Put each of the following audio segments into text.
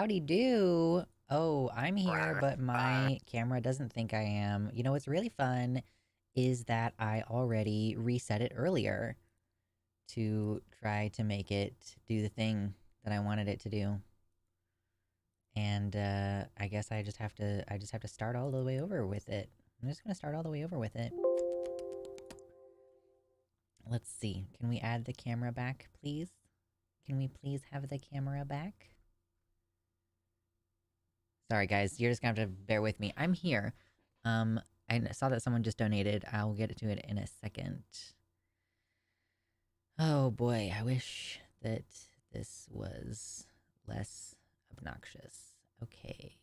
Howdy do. Oh, I'm here, but my camera doesn't think I am. You know what's really fun is that I already reset it earlier to try to make it do the thing that I wanted it to do. And I guess I just have to start all the way over with it. I'm just gonna start all the way over with it. Let's see. Can we add the camera back, please? Can we please have the camera back? Sorry, guys. You're just gonna have to bear with me. I'm here. Um, I saw that someone just donated. I'll get to it in a second. Oh boy, I wish that this was less obnoxious. Okay.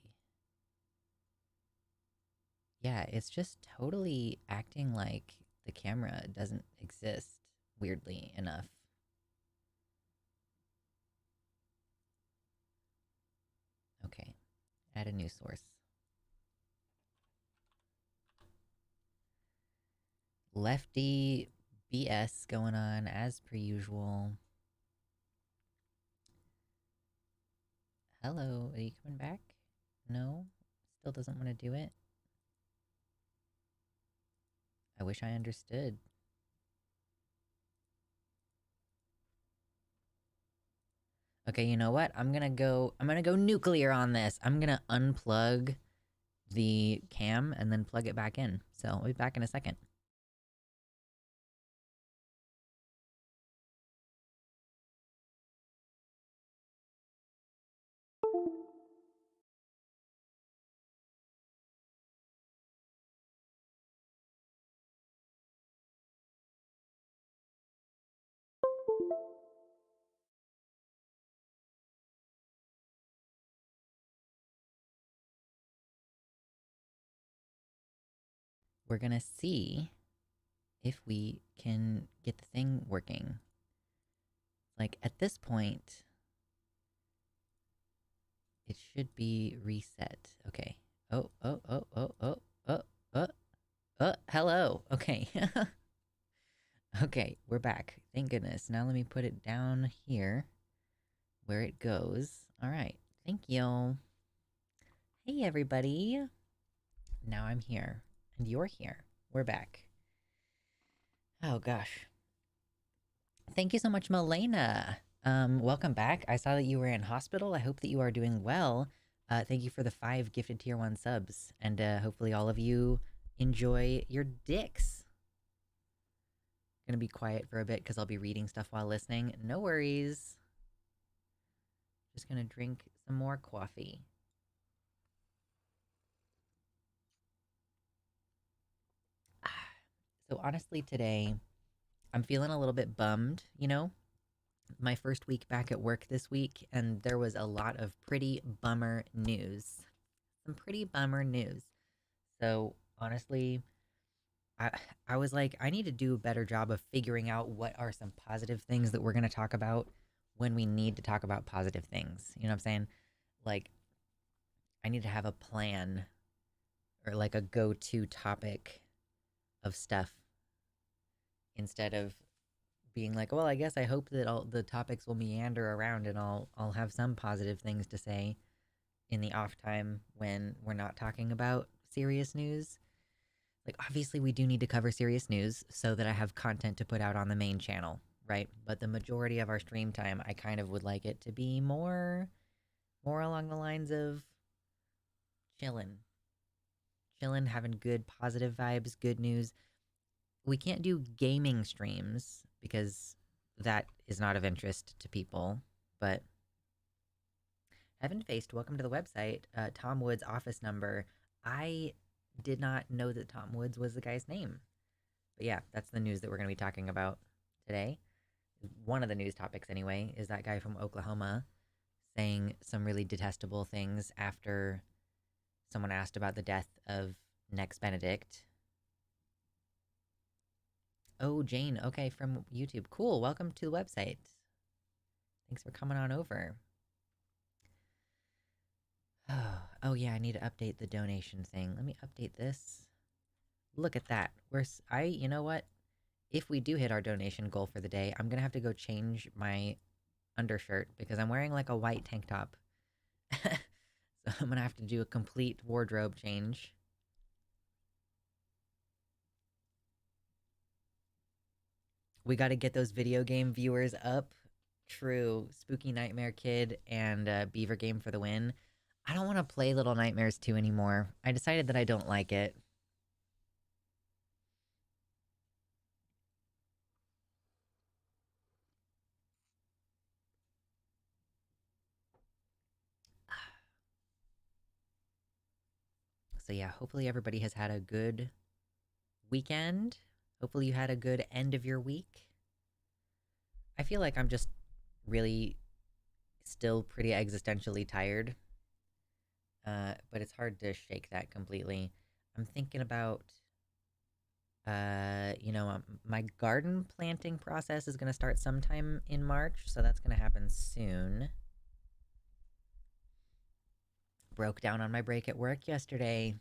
Yeah, it's just totally acting like the camera doesn't exist, weirdly enough. Okay, add a new source. Lefty BS going on as per usual. Hello, are you coming back? No? Still doesn't want to do it? I wish I understood. Okay, you know what? I'm gonna go nuclear on this. I'm gonna unplug the cam and then plug it back in. So I'll be back in a second. We're gonna see if we can get the thing working. Like, at this point, it should be reset. Okay. Hello. Okay. Okay, we're back. Thank goodness. Now let me put it down here where it goes. All right. Thank you. Hey, everybody. Now I'm here. And you're here. We're back. Oh, gosh. Thank you so much, Milena. Welcome back. I saw that you were in hospital. I hope that you are doing well. Thank you for the 5 gifted tier 1 subs. And hopefully all of you enjoy your dicks. Gonna be quiet for a bit because I'll be reading stuff while listening. No worries. Just gonna drink some more coffee. So honestly, today, I'm feeling a little bit bummed, you know? My first week back at work this week, and there was a lot of pretty bummer news. Some pretty bummer news. So honestly, I I was like, I need to do a better job of figuring out what are some positive things that we're gonna talk about when we need to talk about positive things. You know what I'm saying? Like, I need to have a plan or like a go-to topic of stuff instead of being like, well, I guess I hope that all the topics will meander around and I'll have some positive things to say in the off time when we're not talking about serious news. Like, obviously we do need to cover serious news so that I have content to put out on the main channel, right? But the majority of our stream time, I kind of would like it to be more along the lines of chillin'. Chillin', having good positive vibes, good news. We can't do gaming streams because that is not of interest to people, but Heaven Faced, welcome to the website. Tom Wood's office number. I did not know that Tom Woods was the guy's name. But yeah, that's the news that we're going to be talking about today. One of the news topics, anyway, is that guy from Oklahoma saying some really detestable things after someone asked about the death of Nex Benedict. Oh, Jane, okay, from YouTube. Cool, welcome to the website. Thanks for coming on over. Oh yeah, I need to update the donation thing. Let me update this. Look at that. You know what? If we do hit our donation goal for the day, I'm gonna have to go change my undershirt because I'm wearing like a white tank top So I'm gonna have to do a complete wardrobe change. We got to get those video game viewers up. True. Spooky Nightmare Kid and Beaver Game for the win. I don't want to play Little Nightmares 2 anymore. I decided that I don't like it. So yeah, hopefully everybody has had a good weekend. Hopefully you had a good end of your week. I feel like I'm just really still pretty existentially tired. But it's hard to shake that completely. I'm thinking about my garden planting process is going to start sometime in March, so that's going to happen soon. Broke down on my break at work yesterday.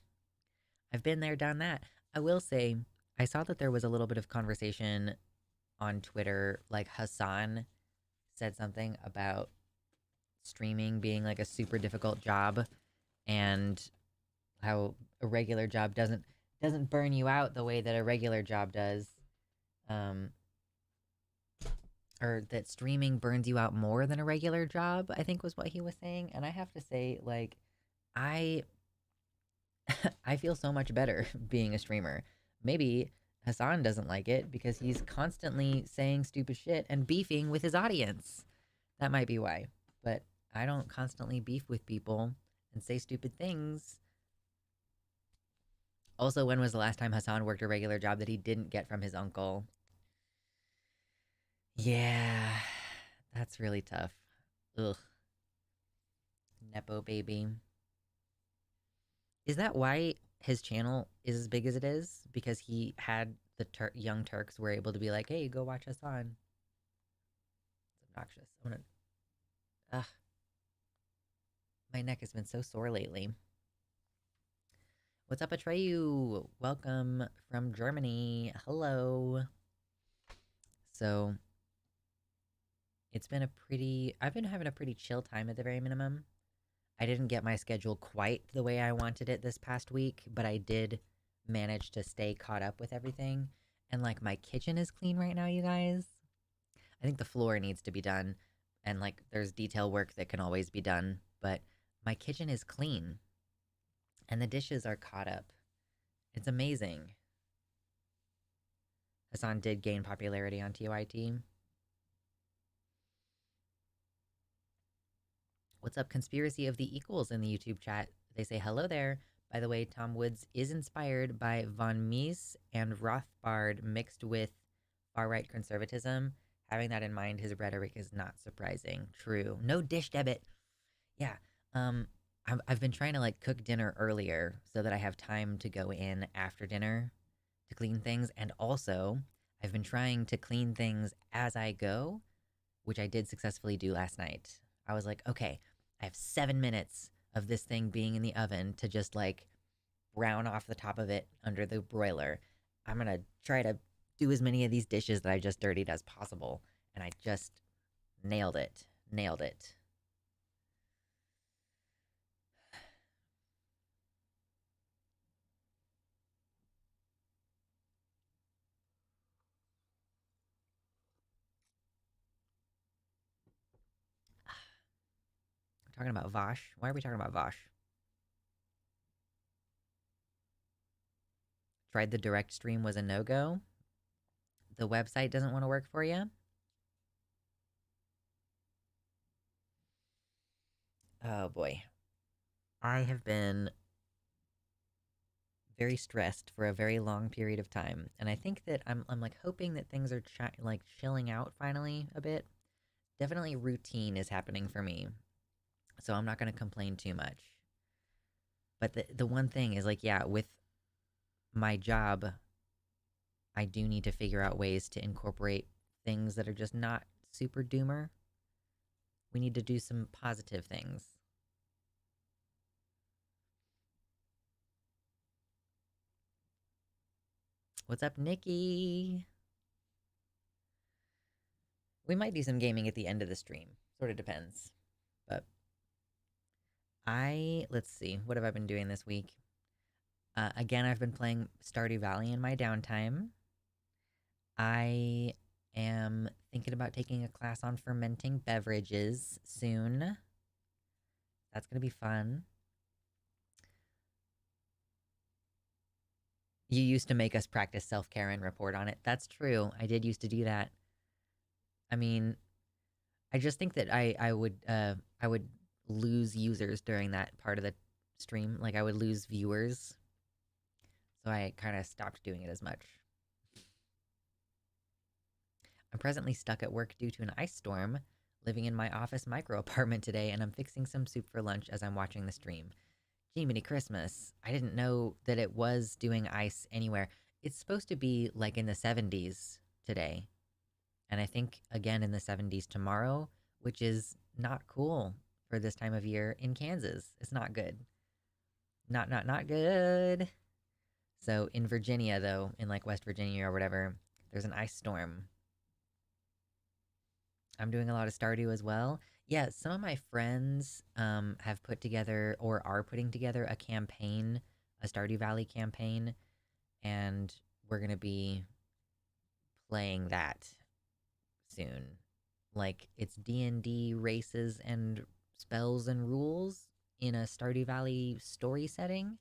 I've been there, done that. I will say, I saw that there was a little bit of conversation on Twitter, like Hassan said something about streaming being like a super difficult job and how a regular job doesn't burn you out the way that a regular job does. Um or that streaming burns you out more than a regular job, I think was what he was saying. And I have to say, like, I I feel so much better being a streamer. Maybe Hassan doesn't like it because he's constantly saying stupid shit and beefing with his audience. That might be why. But I don't constantly beef with people and say stupid things. Also, when was the last time Hassan worked a regular job that he didn't get from his uncle? Yeah, that's really tough. Ugh. Nepo baby. Is that why his channel is as big as it is? Because he had the young Turks were able to be like, hey, go watch Hassan. It's obnoxious. I'm gonna. Ugh. My neck has been so sore lately. What's up, Atreyu? Welcome from Germany. Hello. So, it's been a pretty. I've been having a pretty chill time at the very minimum. I didn't get my schedule quite the way I wanted it this past week, but I did manage to stay caught up with everything. And like my kitchen is clean right now, you guys. I think the floor needs to be done. And like there's detail work that can always be done, but my kitchen is clean and the dishes are caught up. It's amazing. Hassan did gain popularity on TYT. What's up, Conspiracy of the Equals in the YouTube chat? They say hello there. By the way, Tom Woods is inspired by von Mies and Rothbard mixed with far-right conservatism. Having that in mind, his rhetoric is not surprising. True. No dish debit. Yeah. I've been trying to like cook dinner earlier so that I have time to go in after dinner to clean things. And also, I've been trying to clean things as I go, which I did successfully do last night. I was like, okay, I have 7 minutes of this thing being in the oven to just like brown off the top of it under the broiler. I'm gonna try to do as many of these dishes that I just dirtied as possible. And I just nailed it. Nailed it. We're talking about Vosh. Why are we talking about Vosh? Tried the direct stream was a no-go. The website doesn't want to work for you. Oh boy. I have been very stressed for a very long period of time, and I think that I'm like hoping that things are like chilling out finally a bit. Definitely routine is happening for me, so I'm not going to complain too much. But the one thing is like, yeah, with my job, I do need to figure out ways to incorporate things that are just not super doomer. We need to do some positive things. What's up, Nikki? We might do some gaming at the end of the stream. Sort of depends. But Let's see, what have I been doing this week? Again, I've been playing Stardew Valley in my downtime. I am thinking about taking a class on fermenting beverages soon. That's gonna be fun. You used to make us practice self-care and report on it. That's true. I did used to do that. I mean, I just think that I would lose users during that part of the stream. Like I would lose viewers. So I kind of stopped doing it as much. I'm presently stuck at work due to an ice storm, living in my office micro apartment today, and I'm fixing some soup for lunch as I'm watching the stream. Jiminy Christmas. I didn't know that it was doing ice anywhere. It's supposed to be like in the 70s today. And I think again in the 70s tomorrow, which is not cool for this time of year in Kansas. It's not good. Not good. So in Virginia though, in like West Virginia or whatever, there's an ice storm. I'm doing a lot of Stardew as well. Yeah, some of my friends have put together or are putting together a campaign, a Stardew Valley campaign, and we're gonna be playing that soon. Like it's D&D races and spells and rules in a Stardew Valley story setting.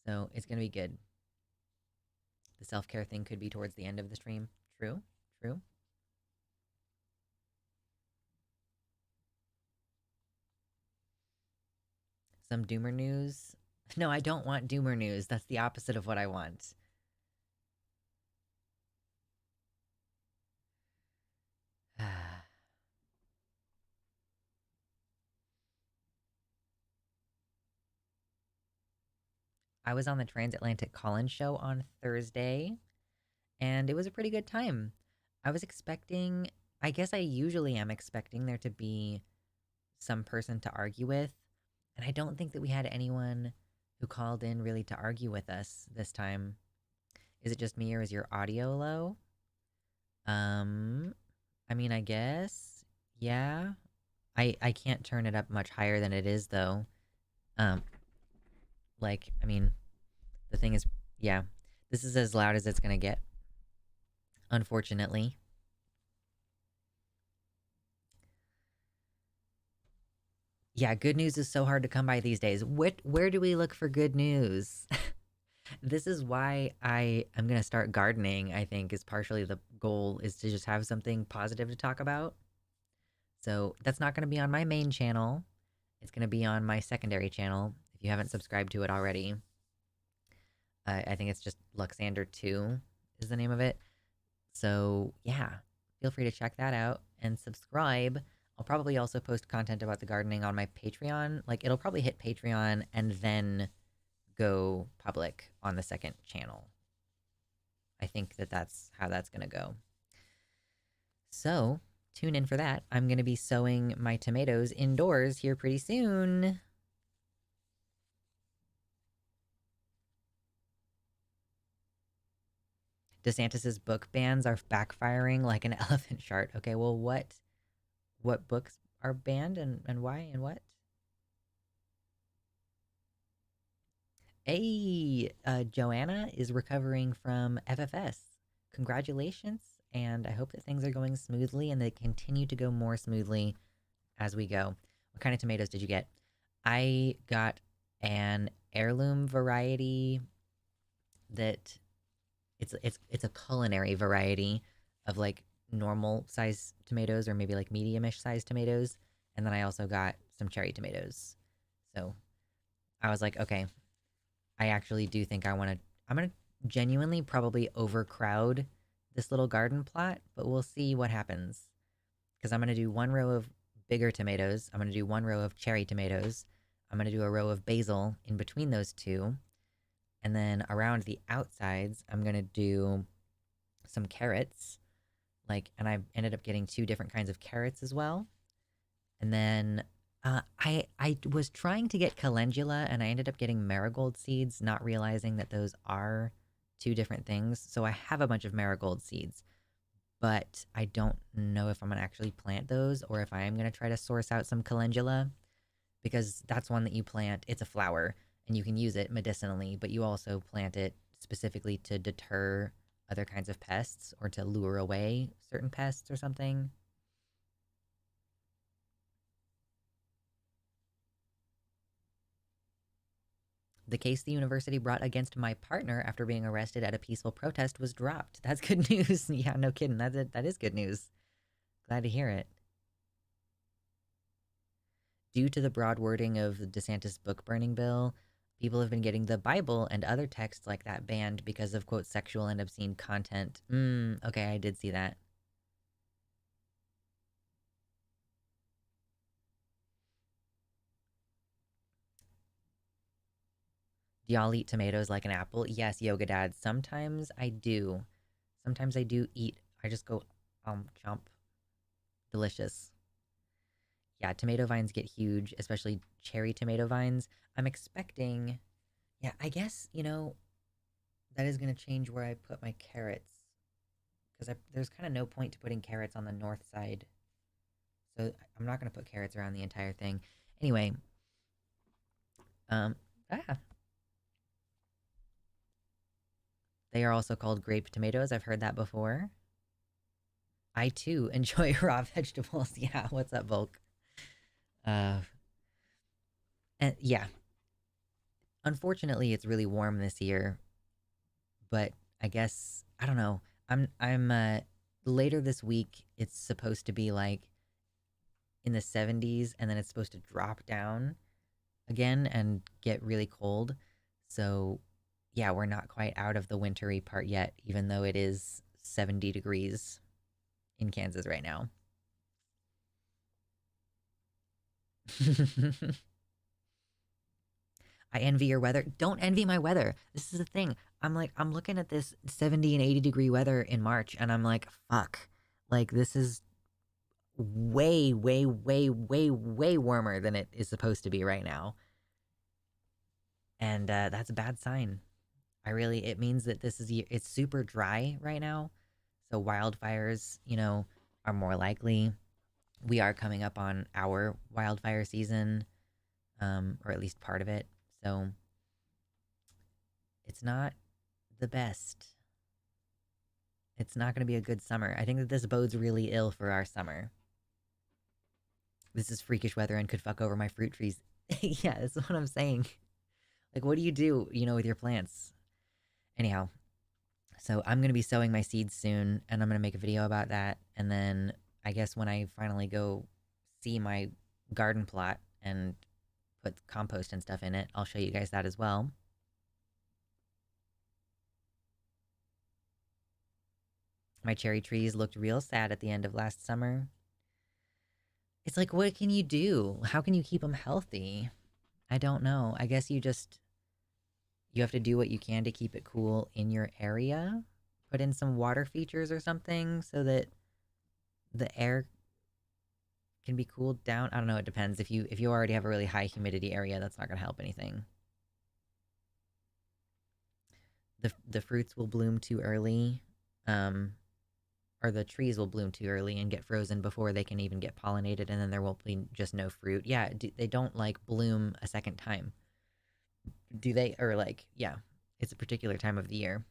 So it's gonna be good. The self-care thing could be towards the end of the stream. True, true. Some doomer news. No, I don't want doomer news. That's the opposite of what I want. I was on the Transatlantic Collins show on Thursday, and it was a pretty good time. I was expecting, I guess I usually am expecting there to be some person to argue with, and I don't think that we had anyone who called in really to argue with us this time. Is it just me or is your audio low? Um, I mean, I guess, yeah. I can't turn it up much higher than it is though. Um, like, I mean, the thing is, yeah, this is as loud as it's gonna get, unfortunately. Yeah, good news is so hard to come by these days. Where do we look for good news? This is why I am gonna start gardening, I think, is partially the goal, is to just have something positive to talk about. So that's not gonna be on my main channel. It's gonna be on my secondary channel, if you haven't subscribed to it already. I think it's just Luxander 2 is the name of it. So yeah, feel free to check that out and subscribe. I'll probably also post content about the gardening on my Patreon. Like it'll probably hit Patreon and then go public on the second channel. I think that that's how that's going to go. So tune in for that. I'm going to be sowing my tomatoes indoors here pretty soon. DeSantis's book bans are backfiring like an elephant chart. Okay, well, what books are banned and why and what? Hey, Joanna is recovering from FFS. Congratulations, and I hope that things are going smoothly and they continue to go more smoothly as we go. What kind of tomatoes did you get? I got an heirloom variety that it's a culinary variety of like normal size tomatoes or maybe like medium-ish size tomatoes, and then I also got some cherry tomatoes. So I was like, okay, I actually do think I'm gonna genuinely probably overcrowd this little garden plot, but we'll see what happens. Because I'm gonna do one row of bigger tomatoes, I'm gonna do one row of cherry tomatoes, I'm gonna do a row of basil in between those two, and then around the outsides, I'm gonna do some carrots. And I ended up getting two different kinds of carrots as well. And then I was trying to get calendula, and I ended up getting marigold seeds, not realizing that those are two different things. So I have a bunch of marigold seeds, but I don't know if I'm gonna actually plant those or if I am gonna try to source out some calendula. because that's one that you plant. It's a flower and you can use it medicinally, but you also plant it specifically to deter other kinds of pests or to lure away certain pests or something. The case the university brought against my partner after being arrested at a peaceful protest was dropped. That's good news. Yeah, no kidding. That is good news. Glad to hear it. Due to the broad wording of the DeSantis book burning bill, people have been getting the Bible and other texts like that banned because of, quote, sexual and obscene content. Okay, I did see that. Do y'all eat tomatoes like an apple? Yes, Yoga Dad. Sometimes I do. Sometimes I do eat. I just go, chomp. Delicious. Yeah, tomato vines get huge, especially cherry tomato vines. I'm expecting, yeah, I guess, that is going to change where I put my carrots. Because there's kind of no point to putting carrots on the north side. So I'm not going to put carrots around the entire thing. Anyway, um, ah, they are also called grape tomatoes. I've heard that before. I too enjoy raw vegetables. Yeah, what's up, Volk? Uh, and yeah, unfortunately, it's really warm this year, but I guess I don't know. I'm later this week. It's supposed to be like in the 70s, and then it's supposed to drop down again and get really cold. So yeah, we're not quite out of the wintry part yet, even though it is 70 degrees in Kansas right now. I envy your weather. Don't envy my weather. This is the thing. I'm looking at this 70 and 80-degree weather in March, and I'm like, fuck. Like, this is way, way, way, way, way warmer than it is supposed to be right now. And that's a bad sign. It means that it's super dry right now. So wildfires, are more likely. We are coming up on our wildfire season, or at least part of it. So it's not the best. It's not going to be a good summer. I think that this bodes really ill for our summer. This is freakish weather and could fuck over my fruit trees. Yeah, that's what I'm saying. Like, what do you do, with your plants? Anyhow, so I'm going to be sowing my seeds soon, and I'm going to make a video about that. And then I guess when I finally go see my garden plot and put compost and stuff in it, I'll show you guys that as well. My cherry trees looked real sad at the end of last summer. It's like, what can you do? How can you keep them healthy? I don't know. I guess you have to do what you can to keep it cool in your area. Put in some water features or something so that the air can be cooled down. I don't know, it depends. If you already have a really high humidity area, that's not going to help anything. The fruits will bloom too early. Or the trees will bloom too early and get frozen before they can even get pollinated, and then there will be just no fruit. Yeah, they don't like bloom a second time. Do they? Or like, yeah, it's a particular time of the year.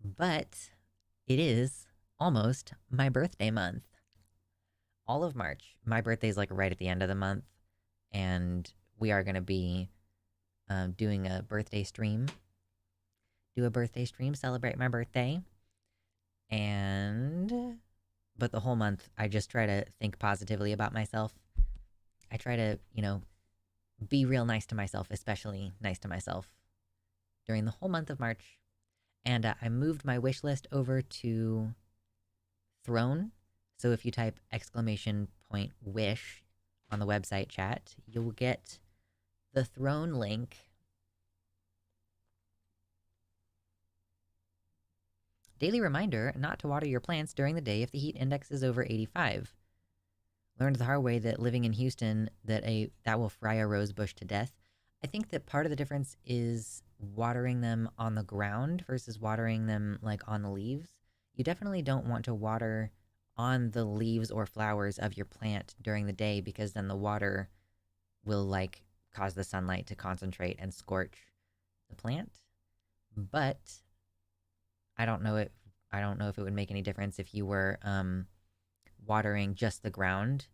But it is almost my birthday month. All of March. My birthday's like right at the end of the month, and we are going to be doing a birthday stream. Do a birthday stream, celebrate my birthday. But the whole month, I just try to think positively about myself. I try to, be real nice to myself, especially nice to myself during the whole month of March. And I moved my wish list over to Throne. So if you type !wish on the website chat, you'll get the Throne link. Daily reminder not to water your plants during the day if the heat index is over 85. Learned the hard way that living in Houston that will fry a rose bush to death. I think that part of the difference is watering them on the ground versus watering them like on the leaves. You definitely don't want to water on the leaves or flowers of your plant during the day because then the water will like cause the sunlight to concentrate and scorch the plant. But I don't know if it would make any difference if you were watering just the ground.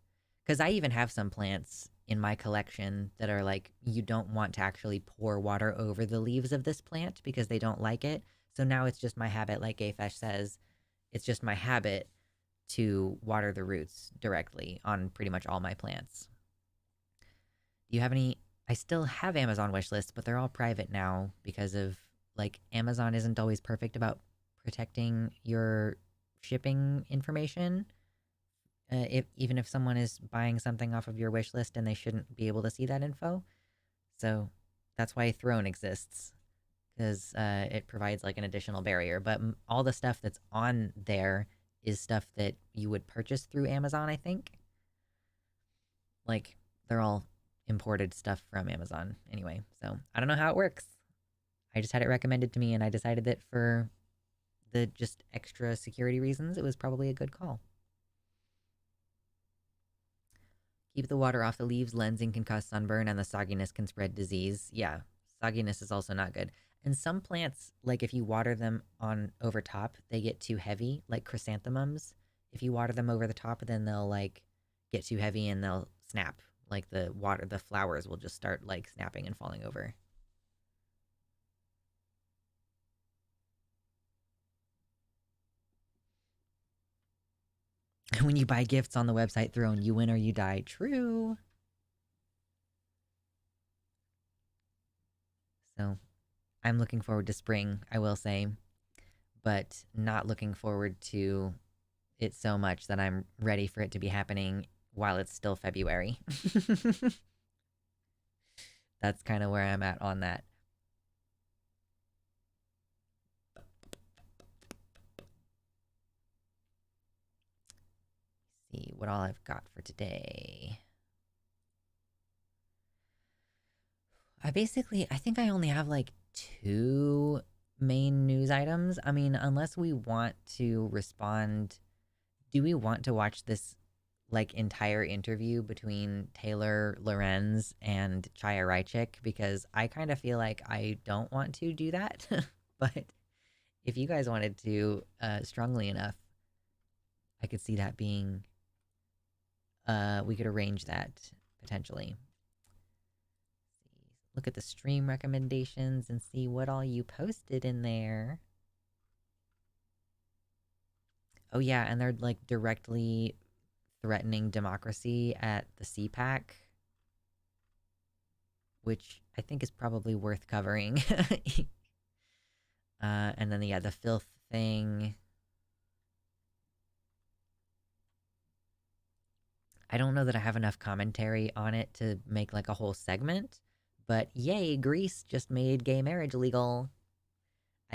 Because I even have some plants in my collection that are like, you don't want to actually pour water over the leaves of this plant because they don't like it. So now it's just my habit, like Gayfesh says, it's just my habit to water the roots directly on pretty much all my plants. Do you have any? I still have Amazon wish lists, but they're all private now because of like Amazon isn't always perfect about protecting your shipping information. If even if someone is buying something off of your wish list and they shouldn't be able to see that info, so that's why Throne exists because it provides like an additional barrier. But all the stuff that's on there is stuff that you would purchase through Amazon. I think like they're all imported stuff from Amazon anyway. So I don't know how it works. I just had it recommended to me, and I decided that for the just extra security reasons, it was probably a good call. Keep the water off the leaves. Lensing can cause sunburn, and the sogginess can spread disease. Yeah, sogginess is also not good. And some plants, like if you water them on over top, they get too heavy, like chrysanthemums. If you water them over the top, then they'll like get too heavy and they'll snap. Like the flowers will just start like snapping and falling over. When you buy gifts on the website Throne, you win or you die. True. So I'm looking forward to spring, I will say, but not looking forward to it so much that I'm ready for it to be happening while it's still February. That's kind of where I'm at on that. Let's see what all I've got for today. I think I only have like two main news items. I mean, unless we want to respond, do we want to watch this like entire interview between Taylor Lorenz and Chaya Raichik? Because I kind of feel like I don't want to do that. But if you guys wanted to strongly enough, I could see that being we could arrange that potentially. Look at the stream recommendations and see what all you posted in there. Oh yeah, and they're like directly threatening democracy at the CPAC, which I think is probably worth covering. And then yeah, the filth thing. I don't know that I have enough commentary on it to make like a whole segment, but yay, Greece just made gay marriage legal.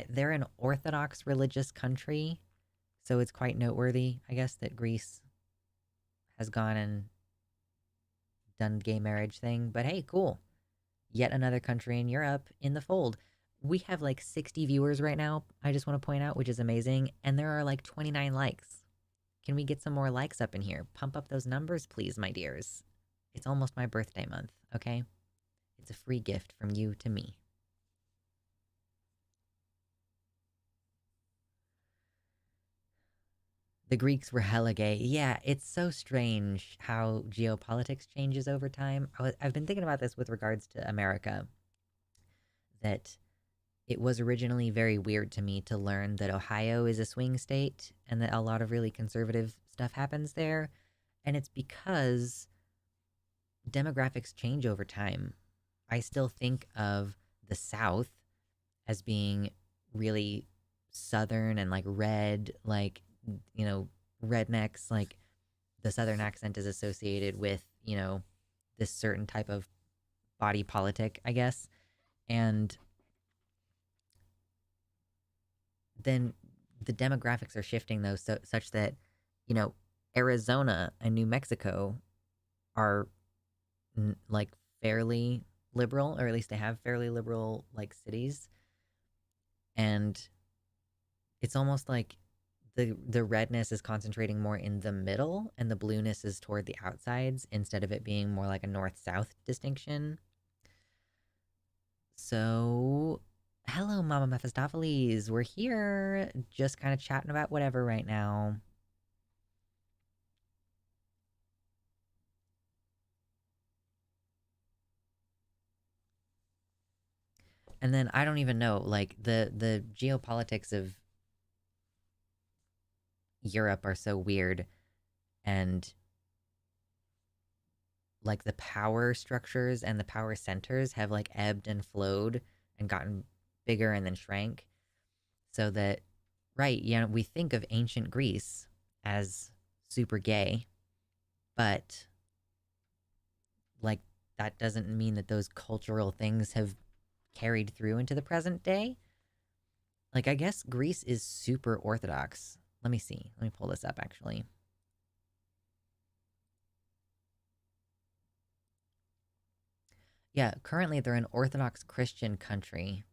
They're an Orthodox religious country, so it's quite noteworthy, I guess, that Greece has gone and done gay marriage thing. But hey, cool. Yet another country in Europe in the fold. We have like 60 viewers right now, I just want to point out, which is amazing. And there are like 29 likes. Can we get some more likes up in here? Pump up those numbers, please, my dears. It's almost my birthday month, okay? It's a free gift from you to me. The Greeks were hella gay. Yeah, it's so strange how geopolitics changes over time. I've been thinking about this with regards to America, that it was originally very weird to me to learn that Ohio is a swing state and that a lot of really conservative stuff happens there. And it's because demographics change over time. I still think of the South as being really Southern and like red, like, you know, rednecks. Like the Southern accent is associated with, you know, this certain type of body politic, I guess. And then the demographics are shifting though, such that, you know, Arizona and New Mexico are like fairly liberal, or at least they have fairly liberal like cities, and it's almost like the redness is concentrating more in the middle and the blueness is toward the outsides instead of it being more like a north-south distinction. So, hello, Mama Mephistopheles. We're here, just kind of chatting about whatever right now. And then I don't even know, like the geopolitics of Europe are so weird, and like the power structures and the power centers have like ebbed and flowed and gotten bigger and then shrank, so that, right, you know, we think of ancient Greece as super gay, but like that doesn't mean that those cultural things have carried through into the present day. Like, I guess Greece is super orthodox. Let me see. Let me pull this up actually. Yeah, currently they're an Orthodox Christian country.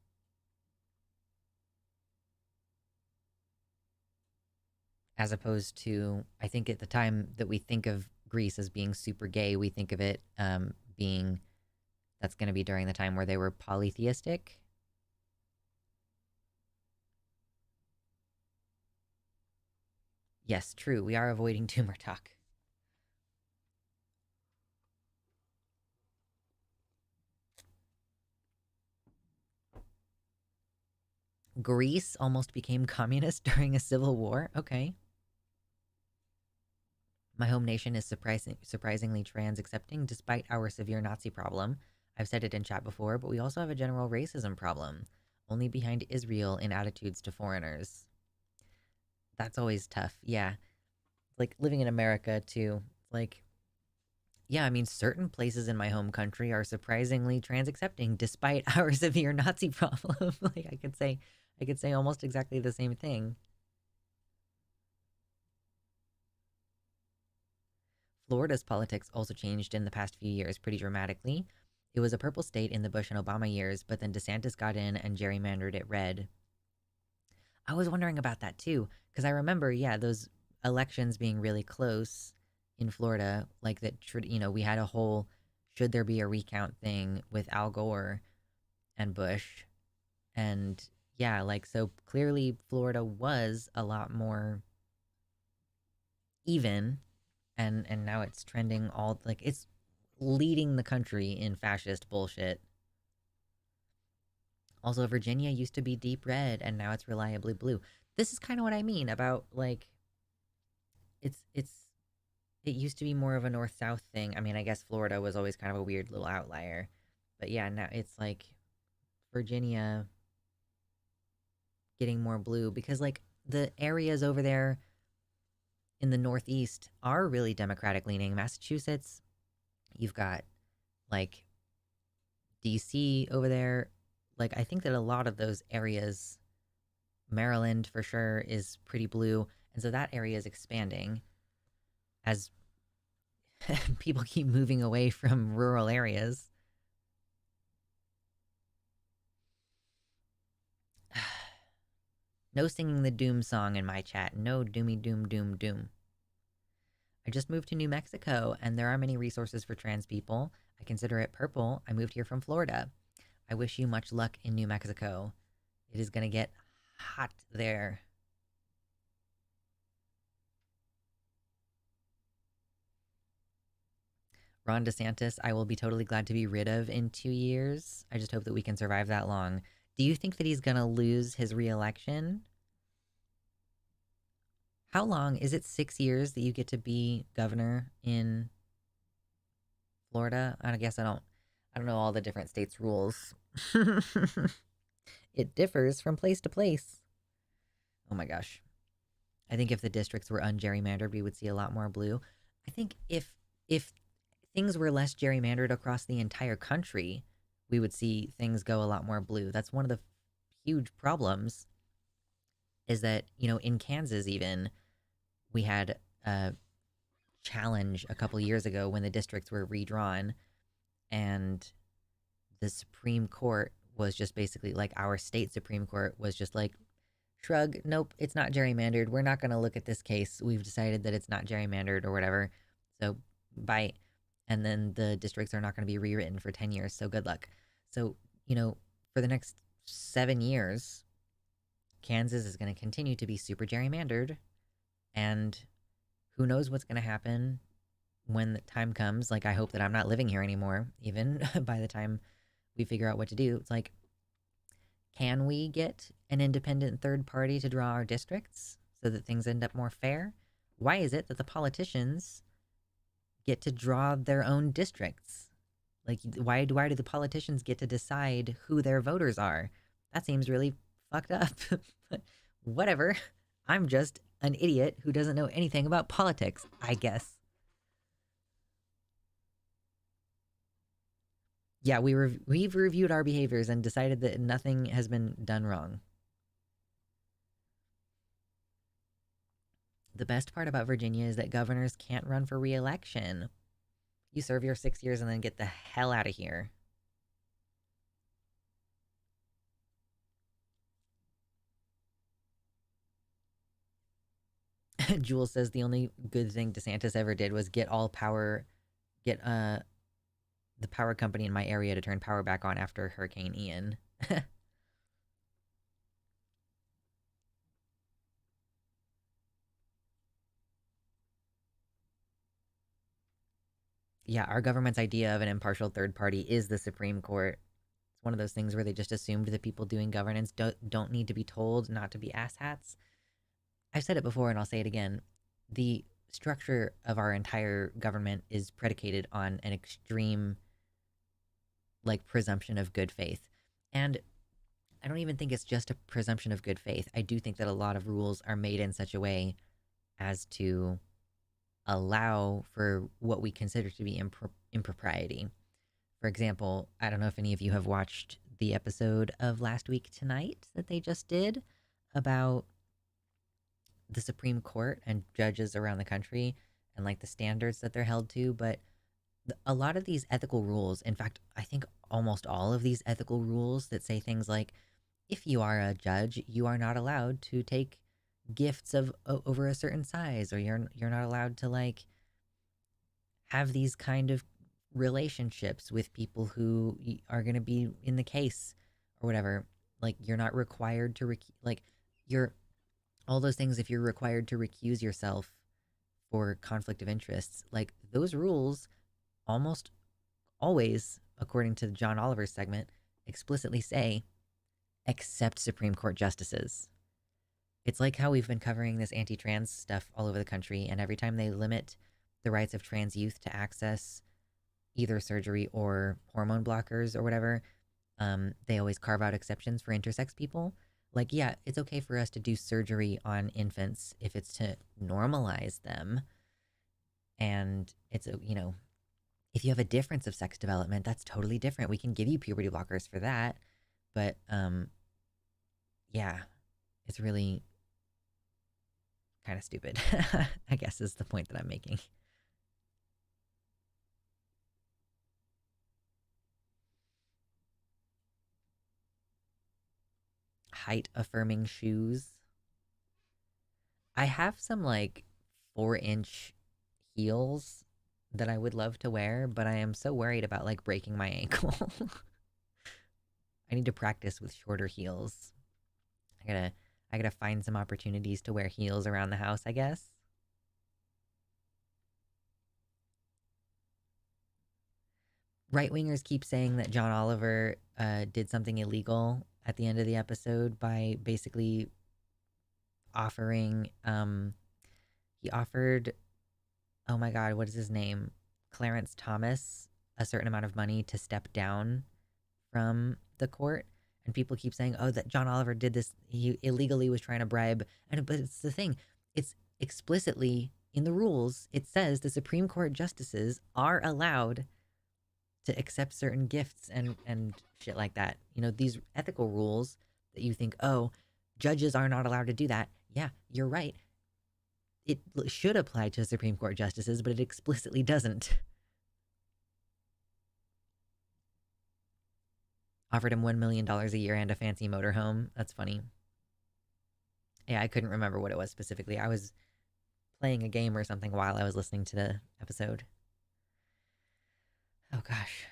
As opposed to, I think at the time that we think of Greece as being super gay, we think of it being, that's going to be during the time where they were polytheistic. Yes, true. We are avoiding tumor talk. Greece almost became communist during a civil war. Okay. My home nation is surprisingly trans accepting despite our severe Nazi problem. I've said it in chat before, but we also have a general racism problem, only behind Israel in attitudes to foreigners. That's always tough. Yeah. Like living in America too. Like, yeah, I mean, certain places in my home country are surprisingly trans accepting despite our severe Nazi problem. Like I could say almost exactly the same thing. Florida's politics also changed in the past few years pretty dramatically. It was a purple state in the Bush and Obama years, but then DeSantis got in and gerrymandered it red. I was wondering about that too, because I remember, yeah, those elections being really close in Florida, like that, you know, we had a whole should there be a recount thing with Al Gore and Bush. And yeah, like, so clearly Florida was a lot more even, and now it's trending all like it's leading the country in fascist bullshit. Also, Virginia used to be deep red and now it's reliably blue. This is kind of what I mean about like it's it used to be more of a north south thing. I mean, I guess Florida was always kind of a weird little outlier. But yeah, now it's like Virginia getting more blue because like the areas over there in the Northeast are really Democratic leaning. Massachusetts, you've got like DC over there. Like, I think that a lot of those areas, Maryland for sure, is pretty blue. And so that area is expanding as people keep moving away from rural areas. No singing the doom song in my chat. No doomy doom doom doom. I just moved to New Mexico, and there are many resources for trans people. I consider it purple. I moved here from Florida. I wish you much luck in New Mexico. It is going to get hot there. Ron DeSantis, I will be totally glad to be rid of in 2 years. I just hope that we can survive that long. Do you think that he's going to lose his reelection? How long? Is it 6 years that you get to be governor in Florida? I guess I don't know all the different states' rules. It differs from place to place. Oh my gosh. I think if the districts were ungerrymandered, we would see a lot more blue. I think if things were less gerrymandered across the entire country, we would see things go a lot more blue. That's one of the huge problems is that, you know, in Kansas even, we had a challenge a couple years ago when the districts were redrawn and the Supreme Court was just basically like our state Supreme Court was just like, shrug, nope, it's not gerrymandered. We're not going to look at this case. We've decided that it's not gerrymandered or whatever. So, bye. And then the districts are not going to be rewritten for 10 years. So, good luck. So, for the next 7 years, Kansas is going to continue to be super gerrymandered. And who knows what's going to happen when the time comes. Like, I hope that I'm not living here anymore, even by the time we figure out what to do. It's like, can we get an independent third party to draw our districts so that things end up more fair? Why is it that the politicians get to draw their own districts? Like, why do the politicians get to decide who their voters are? That seems really fucked up. But whatever. I'm just an idiot who doesn't know anything about politics, I guess. Yeah, we've reviewed our behaviors and decided that nothing has been done wrong. The best part about Virginia is that governors can't run for re-election. You serve your 6 years and then get the hell out of here. Jules says the only good thing DeSantis ever did was get the power company in my area to turn power back on after Hurricane Ian. Yeah, our government's idea of an impartial third party is the Supreme Court. It's one of those things where they just assumed that people doing governance don't need to be told not to be asshats. I've said it before and I'll say it again. The structure of our entire government is predicated on an extreme, like, presumption of good faith. And I don't even think it's just a presumption of good faith. I do think that a lot of rules are made in such a way as to allow for what we consider to be impropriety. For example, I don't know if any of you have watched the episode of Last Week Tonight that they just did about the Supreme Court and judges around the country and like the standards that they're held to. But a lot of these ethical rules, in fact, I think almost all of these ethical rules that say things like, if you are a judge, you are not allowed to take gifts of over a certain size, or you're not allowed to like have these kind of relationships with people who are going to be in the case or whatever. Like, you're not required to like, you're all those things. If you're required to recuse yourself for conflict of interests, like, those rules almost always, according to John Oliver's segment, explicitly say, except Supreme Court justices. It's like how we've been covering this anti-trans stuff all over the country, and every time they limit the rights of trans youth to access either surgery or hormone blockers or whatever, they always carve out exceptions for intersex people. Like, yeah, it's okay for us to do surgery on infants if it's to normalize them. And it's, if you have a difference of sex development, that's totally different. We can give you puberty blockers for that. But, yeah, it's really kind of stupid, I guess is the point that I'm making. Height affirming shoes. I have some like 4-inch heels that I would love to wear, but I am so worried about like breaking my ankle. I need to practice with shorter heels. I gotta find some opportunities to wear heels around the house, I guess. Right wingers keep saying that John Oliver did something illegal at the end of the episode by basically offering he offered, oh my god, what is his name? Clarence Thomas a certain amount of money to step down from the court. And people keep saying, oh, that John Oliver did this, he illegally was trying to bribe. But it's the thing, it's explicitly in the rules, it says the Supreme Court justices are allowed to accept certain gifts and shit like that. These ethical rules that you think, oh, judges are not allowed to do that. Yeah, you're right. It should apply to Supreme Court justices, but it explicitly doesn't. Offered him $1 million a year and a fancy motorhome. That's funny. Yeah, I couldn't remember what it was specifically. I was playing a game or something while I was listening to the episode. Oh gosh.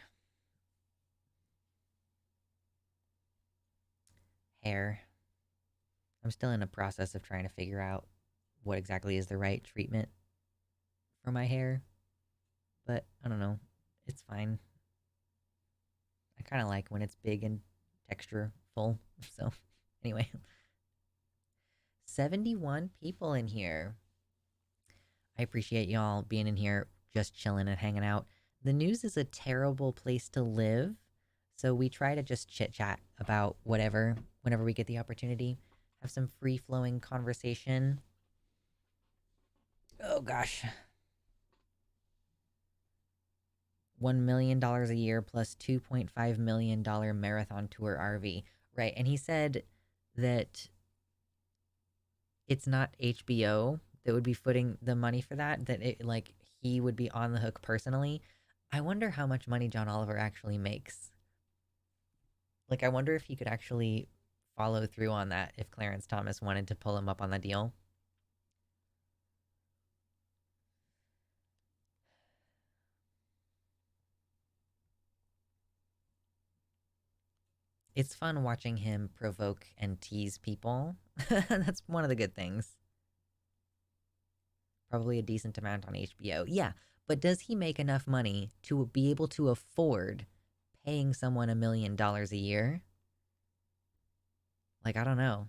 Hair. I'm still in a process of trying to figure out what exactly is the right treatment for my hair. But I don't know. It's fine. I kind of like when it's big and textureful. So, anyway, 71 people in here. I appreciate y'all being in here just chilling and hanging out. The news is a terrible place to live, so we try to just chit chat about whatever whenever we get the opportunity. Have some free flowing conversation. Oh gosh. $1 million a year plus $2.5 million marathon tour RV. Right. And he said that it's not HBO that would be footing the money for that, that it, like, he would be on the hook personally. I wonder how much money John Oliver actually makes. Like, I wonder if he could actually follow through on that if Clarence Thomas wanted to pull him up on the deal. It's fun watching him provoke and tease people. That's one of the good things. Probably a decent amount on HBO. Yeah, but does he make enough money to be able to afford paying someone $1 million a year? Like, I don't know.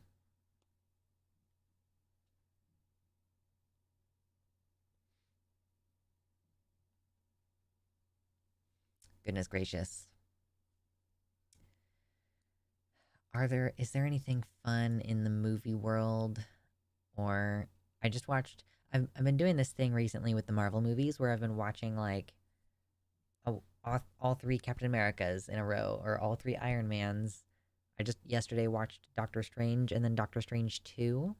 Goodness gracious. Is there anything fun in the movie world? Or I just watched I've been doing this thing recently with the Marvel movies where I've been watching like all three Captain Americas in a row or all three Iron Mans. I just yesterday watched Doctor Strange and then Doctor Strange 2.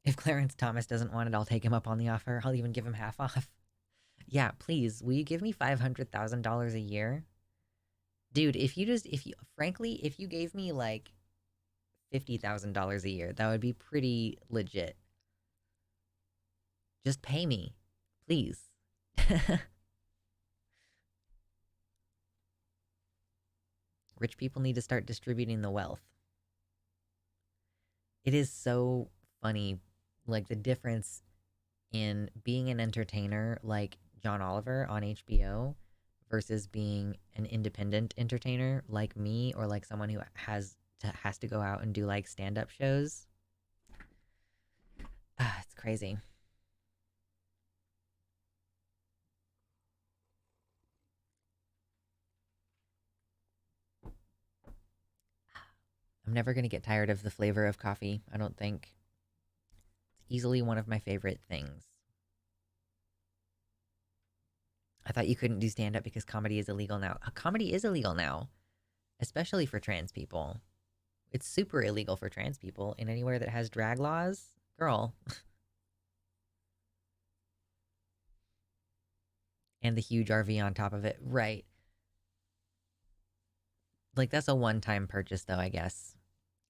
If Clarence Thomas doesn't want it, I'll take him up on the offer. I'll even give him half off. Yeah, please, will you give me $500,000 a year? Dude, frankly, if you gave me like $50,000 a year, that would be pretty legit. Just pay me, please. Rich people need to start distributing the wealth. It is so funny, like the difference in being an entertainer like John Oliver on HBO versus being an independent entertainer like me or like someone who has to go out and do like stand-up shows. It's crazy. I'm never going to get tired of the flavor of coffee, I don't think. It's easily one of my favorite things. I thought you couldn't do stand up because comedy is illegal now. Comedy is illegal now, especially for trans people. It's super illegal for trans people in anywhere that has drag laws. Girl. And the huge RV on top of it. Right. Like, that's a one time purchase, though, I guess.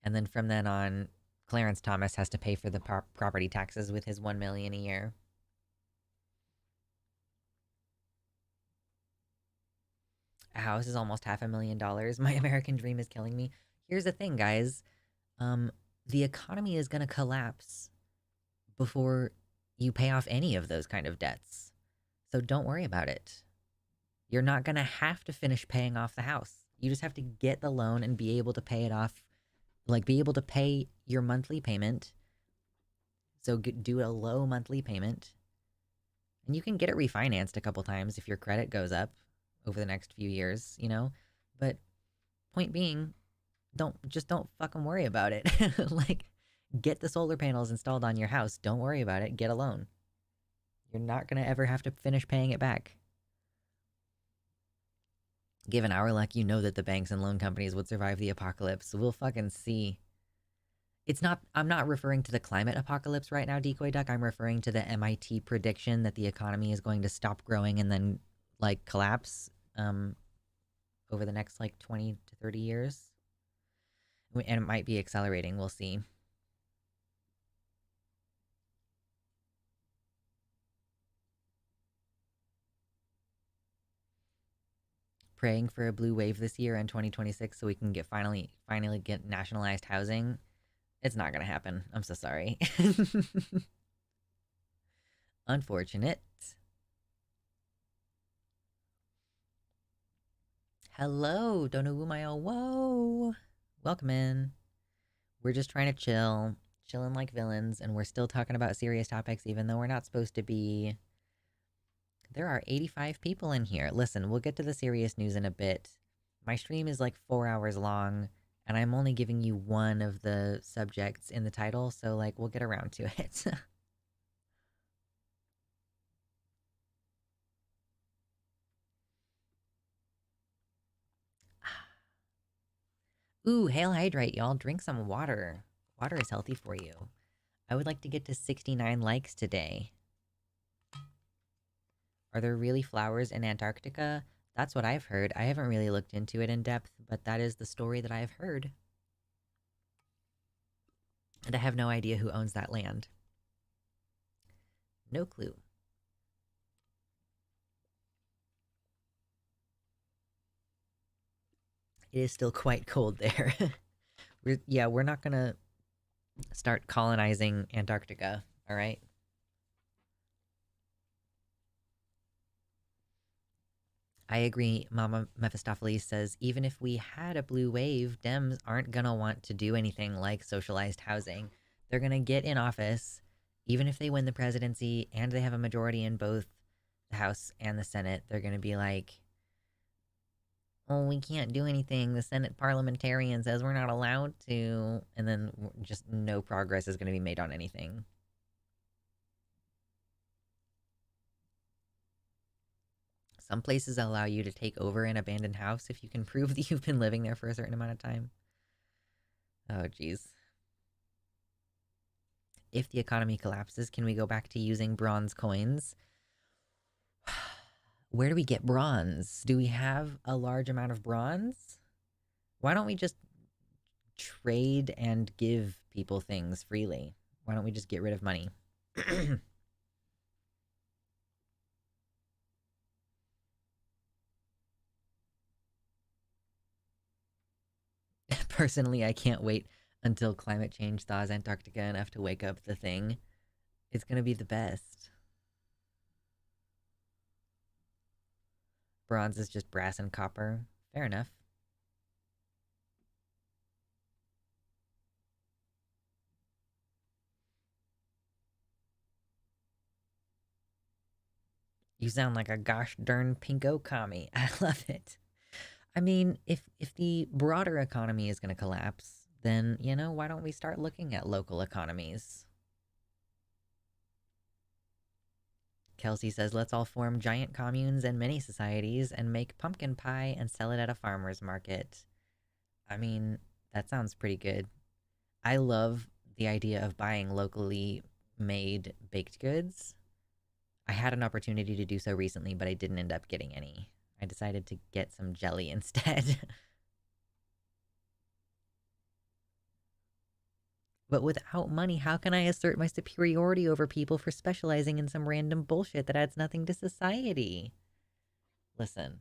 And then from then on, Clarence Thomas has to pay for the property taxes with his $1 million a year. A house is almost $500,000. My American dream is killing me. Here's the thing, guys. The economy is going to collapse before you pay off any of those kind of debts. So don't worry about it. You're not going to have to finish paying off the house. You just have to get the loan and be able to pay it off, like be able to pay your monthly payment. So do a low monthly payment. And you can get it refinanced a couple times if your credit goes up over the next few years, you know? But point being, don't fucking worry about it. Like, get the solar panels installed on your house. Don't worry about it. Get a loan. You're not going to ever have to finish paying it back. Given our luck, you know that the banks and loan companies would survive the apocalypse. We'll fucking see. I'm not referring to the climate apocalypse right now, Decoy Duck. I'm referring to the MIT prediction that the economy is going to stop growing and then, like, collapse over the next like 20 to 30 years. And it might be accelerating, we'll see. Praying for a blue wave this year in 2026 so we can get finally get nationalized housing. It's not gonna happen. I'm so sorry. Unfortunate. Hello, Donuumayo. Whoa. Welcome in. We're just trying to chilling like villains, and we're still talking about serious topics even though we're not supposed to be. There are 85 people in here. Listen, we'll get to the serious news in a bit. My stream is like 4 hours long, and I'm only giving you one of the subjects in the title, so like we'll get around to it. Ooh, Hail Hydrate, y'all. Drink some water. Water is healthy for you. I would like to get to 69 likes today. Are there really flowers in Antarctica? That's what I've heard. I haven't really looked into it in depth, but that is the story that I've heard. And I have no idea who owns that land. No clue. It is still quite cold there. We're not gonna start colonizing Antarctica, alright? I agree, Mama Mephistopheles says, even if we had a blue wave, Dems aren't gonna want to do anything like socialized housing. They're gonna get in office, even if they win the presidency and they have a majority in both the House and the Senate, they're gonna be like, oh, we can't do anything. The Senate parliamentarian says we're not allowed to. And then just no progress is gonna be made on anything. Some places allow you to take over an abandoned house if you can prove that you've been living there for a certain amount of time. Oh, geez. If the economy collapses, can we go back to using bronze coins? Where do we get bronze? Do we have a large amount of bronze? Why don't we just trade and give people things freely? Why don't we just get rid of money? Personally, I can't wait until climate change thaws Antarctica enough to wake up the thing. It's gonna be the best. Bronze is just brass and copper. Fair enough. You sound like a gosh darn pinko commie. I love it. I mean, if the broader economy is going to collapse, then, you know, why don't we start looking at local economies? Kelsey says, let's all form giant communes and mini societies and make pumpkin pie and sell it at a farmer's market. I mean, that sounds pretty good. I love the idea of buying locally made baked goods. I had an opportunity to do so recently, but I didn't end up getting any. I decided to get some jelly instead. But without money, how can I assert my superiority over people for specializing in some random bullshit that adds nothing to society? Listen.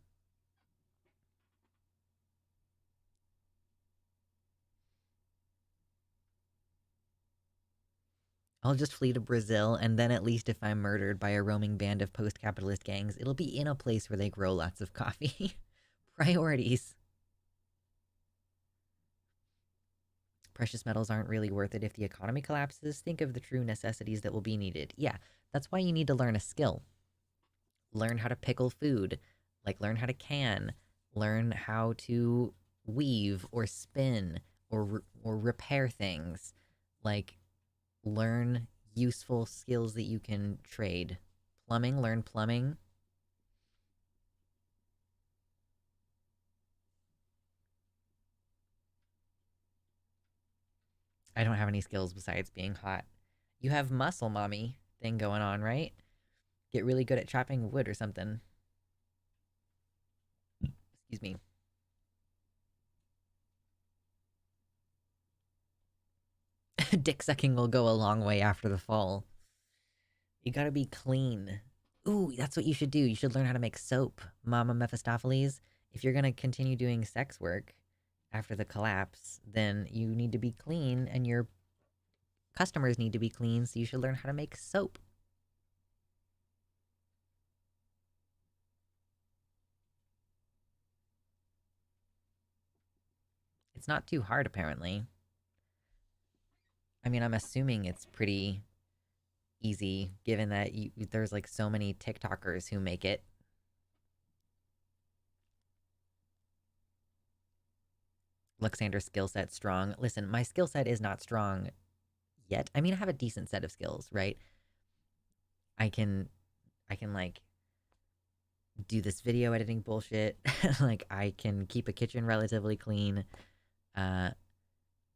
I'll just flee to Brazil, and then at least if I'm murdered by a roaming band of post-capitalist gangs, it'll be in a place where they grow lots of coffee. Priorities. Precious metals aren't really worth it if the economy collapses. Think of the true necessities that will be needed. Yeah, that's why you need to learn a skill. Learn how to pickle food. Like, learn how to can. Learn how to weave or spin or repair things. Like, learn useful skills that you can trade. Plumbing, learn plumbing. I don't have any skills besides being hot. You have muscle mommy thing going on, right? Get really good at chopping wood or something. Excuse me. Dick sucking will go a long way after the fall. You gotta be clean. Ooh, that's what you should do. You should learn how to make soap, Mama Mephistopheles. If you're gonna continue doing sex work after the collapse, then you need to be clean and your customers need to be clean, so you should learn how to make soap. It's not too hard, apparently. I mean, I'm assuming it's pretty easy, given that there's like so many TikTokers who make it. Luxander skill set strong. Listen, my skill set is not strong yet. I mean, I have a decent set of skills, right? I can like do this video editing bullshit. Like I can keep a kitchen relatively clean.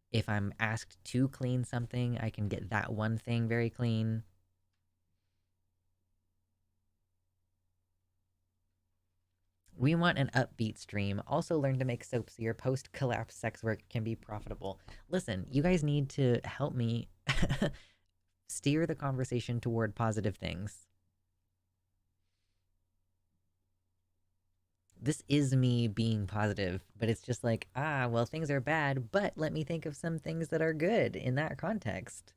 If I'm asked to clean something, I can get that one thing very clean. We want an upbeat stream. Also learn to make soap so your post-collapse sex work can be profitable. Listen, you guys need to help me steer the conversation toward positive things. This is me being positive, but it's just like, well, things are bad, but let me think of some things that are good in that context.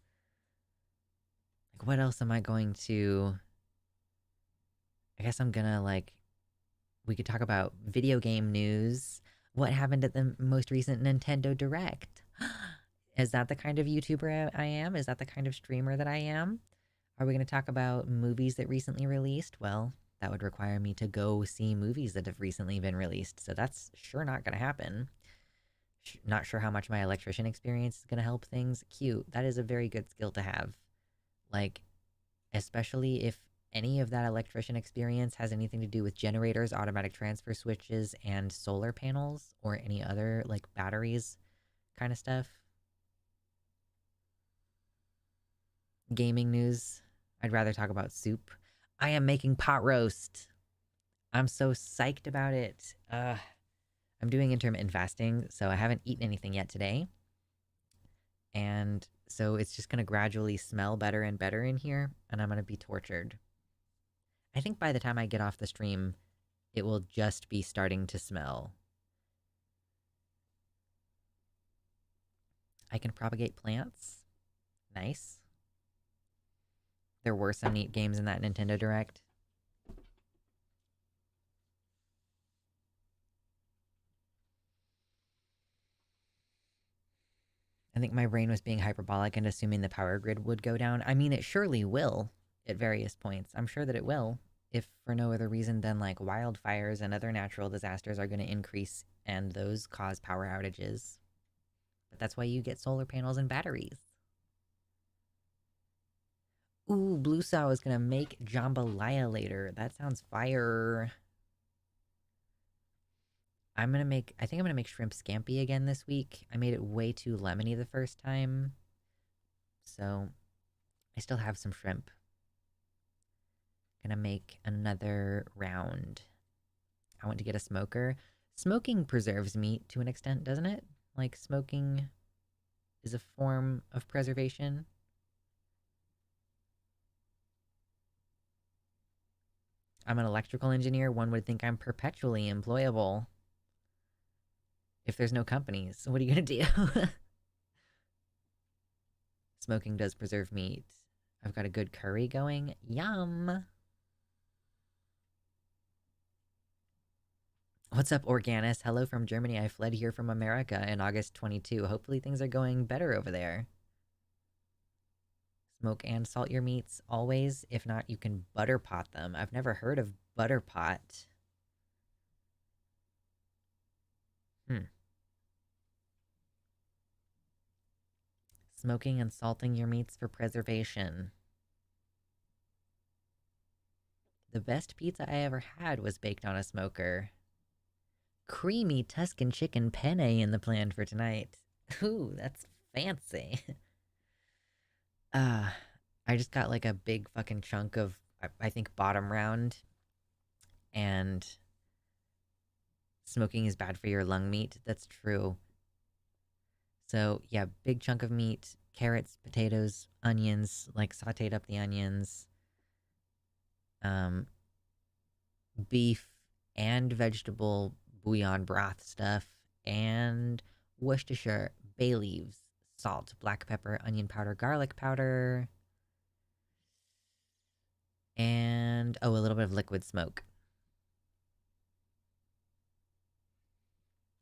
Like, what else am I going to... I guess I'm gonna, like... We could talk about video game news. What happened at the most recent Nintendo Direct? Is that the kind of YouTuber I am? Is that the kind of streamer that I am? Are we going to talk about movies that recently released? Well, that would require me to go see movies that have recently been released, so that's sure not going to happen. Not sure how much my electrician experience is going to help things. Cute. That is a very good skill to have. Like, especially if any of that electrician experience has anything to do with generators, automatic transfer switches, and solar panels, or any other, like, batteries kind of stuff. Gaming news. I'd rather talk about soup. I am making pot roast. I'm so psyched about it. I'm doing intermittent fasting, so I haven't eaten anything yet today. And so it's just gonna gradually smell better and better in here, and I'm gonna be tortured. I think by the time I get off the stream, it will just be starting to smell. I can propagate plants. Nice. There were some neat games in that Nintendo Direct. I think my brain was being hyperbolic and assuming the power grid would go down. I mean, it surely will at various points. I'm sure that it will, if for no other reason than like wildfires and other natural disasters are going to increase and those cause power outages. But that's why you get solar panels and batteries. Ooh, Blue Sow is going to make jambalaya later. That sounds fire. I think I'm gonna make shrimp scampi again this week. I made it way too lemony the first time. So, I still have some shrimp. Gonna make another round. I want to get a smoker. Smoking preserves meat to an extent, doesn't it? Like, smoking is a form of preservation. I'm an electrical engineer. One would think I'm perpetually employable. If there's no companies, what are you gonna do? Smoking does preserve meat. I've got a good curry going. Yum! What's up, Organis? Hello from Germany. I fled here from America in August 22. Hopefully things are going better over there. Smoke and salt your meats, always. If not, you can butter pot them. I've never heard of butter pot. Smoking and salting your meats for preservation. The best pizza I ever had was baked on a smoker. Creamy Tuscan chicken penne in the plan for tonight. Ooh, that's fancy. I just got like a big fucking chunk of, I think, bottom round and smoking is bad for your lung meat. That's true. So yeah, big chunk of meat, carrots, potatoes, onions, like sauteed up the onions, um, beef and vegetable bouillon broth stuff, and Worcestershire, bay leaves, salt, black pepper, onion powder, garlic powder, and oh, a little bit of liquid smoke.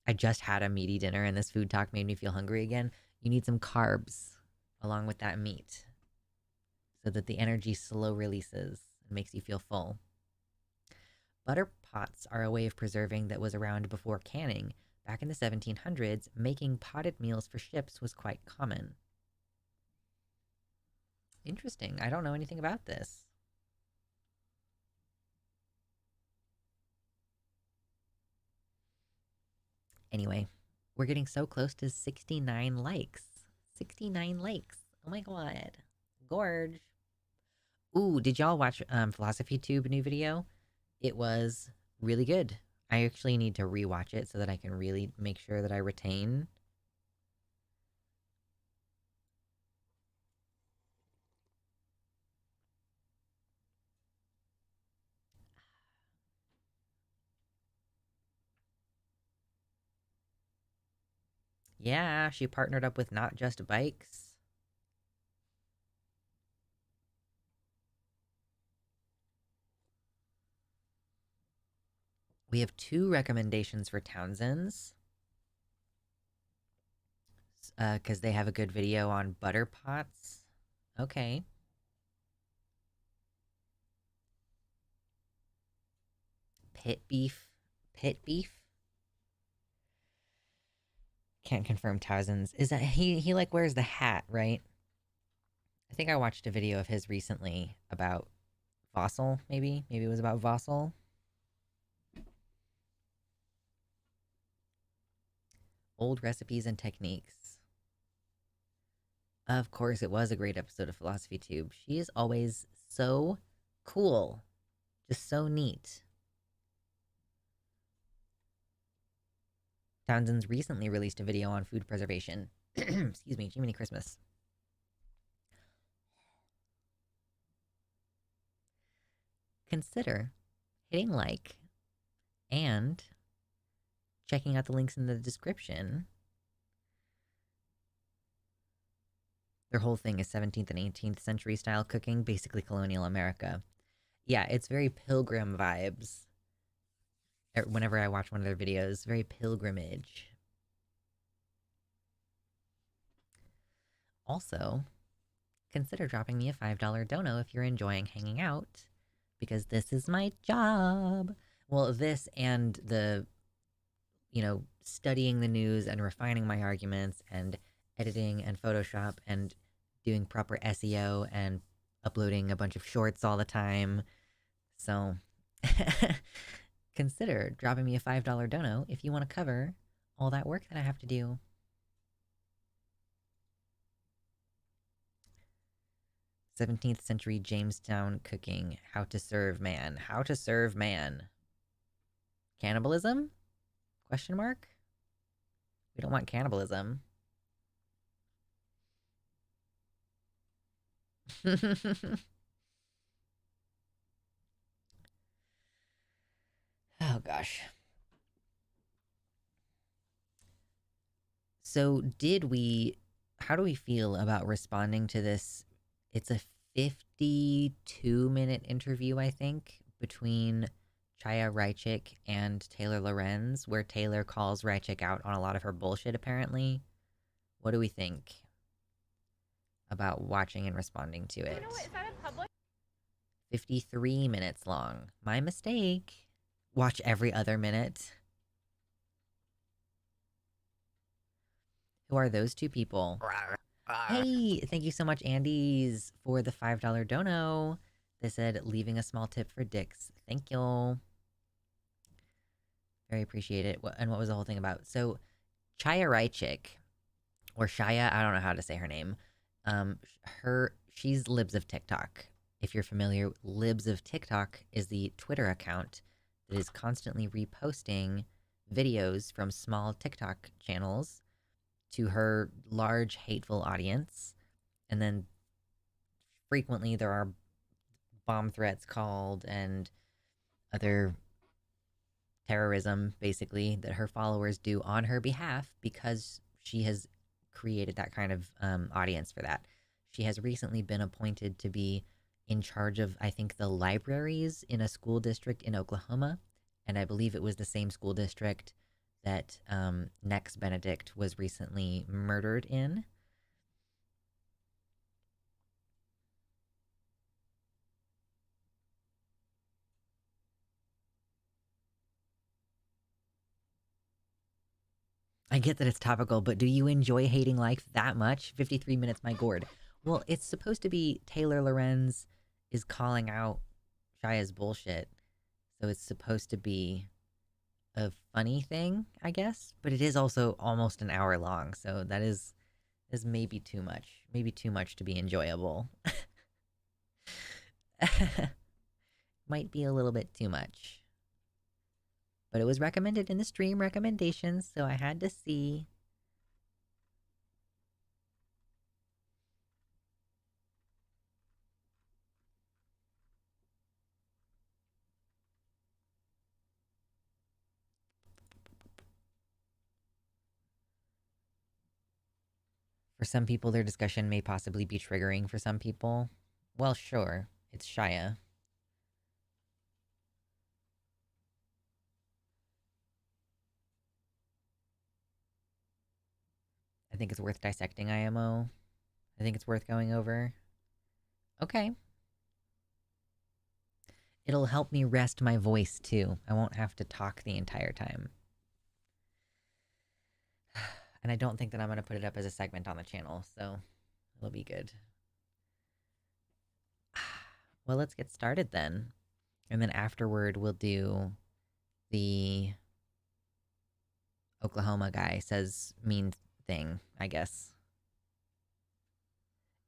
I just had a meaty dinner and this food talk made me feel hungry again. You need some carbs along with that meat so that the energy slow releases and makes you feel full. Butter pots are a way of preserving that was around before canning. Back in the 1700s, making potted meals for ships was quite common. Interesting. I don't know anything about this. Anyway, we're getting so close to 69 likes. 69 likes. Oh my god. Gorge. Ooh, did y'all watch Philosophy Tube new video? It was really good. I actually need to rewatch it so that I can really make sure that I retain. Yeah, she partnered up with Not Just Bikes. We have 2 recommendations for Townsend's. Because they have a good video on butter pots. Okay. Pit beef. Pit beef? Can't confirm Townsend's. Is that he like wears the hat, right? I think I watched a video of his recently about Fossil, maybe? Maybe it was about Fossil. Old recipes and techniques. Of course, it was a great episode of Philosophy Tube. She is always so cool. Just so neat. Townsend's recently released a video on food preservation. Excuse me, Jiminy Christmas. Consider hitting like and checking out the links in the description. Their whole thing is 17th and 18th century style cooking, basically colonial America. Yeah, it's very pilgrim vibes. Whenever I watch one of their videos, very pilgrimage. Also, consider dropping me a $5 dono if you're enjoying hanging out, because this is my job. Well, this and the, studying the news and refining my arguments and editing and Photoshop and doing proper SEO and uploading a bunch of shorts all the time. So consider dropping me a $5 dono if you want to cover all that work that I have to do. '17th century Jamestown cooking. How to serve man. How to serve man. Cannibalism? Question mark? We don't want cannibalism. Oh gosh. So how do we feel about responding to this? It's a 52-minute interview, I think, between Chaya Raichik and Taylor Lorenz, where Taylor calls Raichik out on a lot of her bullshit, apparently. What do we think about watching and responding to it? You know what? Is that in public? 53 minutes long. My mistake. Watch every other minute. Who are those 2 people? Hey, thank you so much, Andes, for the $5 dono. They said, leaving a small tip for dicks. Thank you. Very appreciate it. And what was the whole thing about? So, Chaya Raichik, or Shaya, I don't know how to say her name. She's Libs of TikTok. If you're familiar, Libs of TikTok is the Twitter account that is constantly reposting videos from small TikTok channels to her large hateful audience. And then frequently there are bomb threats called and other terrorism, basically, that her followers do on her behalf because she has created that kind of audience for that. She has recently been appointed to be in charge of, I think, the libraries in a school district in Oklahoma. And I believe it was the same school district that Nex Benedict was recently murdered in. I get that it's topical, but do you enjoy hating life that much? 53 minutes, my gourd. Well, it's supposed to be Taylor Lorenz is calling out Shia's bullshit. So it's supposed to be a funny thing, I guess. But it is also almost an hour long, so that is maybe too much. Maybe too much to be enjoyable. Might be a little bit too much. But it was recommended in the stream recommendations, so I had to see. For some people, their discussion may possibly be triggering for some people. Well, sure, it's Shia. I think it's worth dissecting IMO. I think it's worth going over. Okay. It'll help me rest my voice too. I won't have to talk the entire time. And I don't think that I'm going to put it up as a segment on the channel, so it'll be good. Well, let's get started then. And then afterward, we'll do the Oklahoma guy says mean thing, I guess.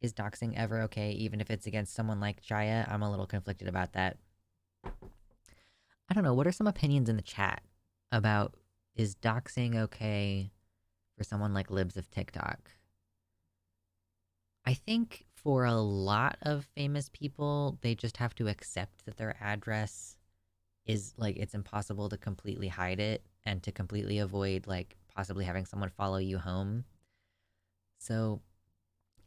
Is doxing ever okay, even if it's against someone like Jaya? I'm a little conflicted about that. I don't know. What are some opinions in the chat about is doxing okay for someone like Libs of TikTok? I think for a lot of famous people, they just have to accept that their address is like it's impossible to completely hide it and to completely avoid like possibly having someone follow you home. So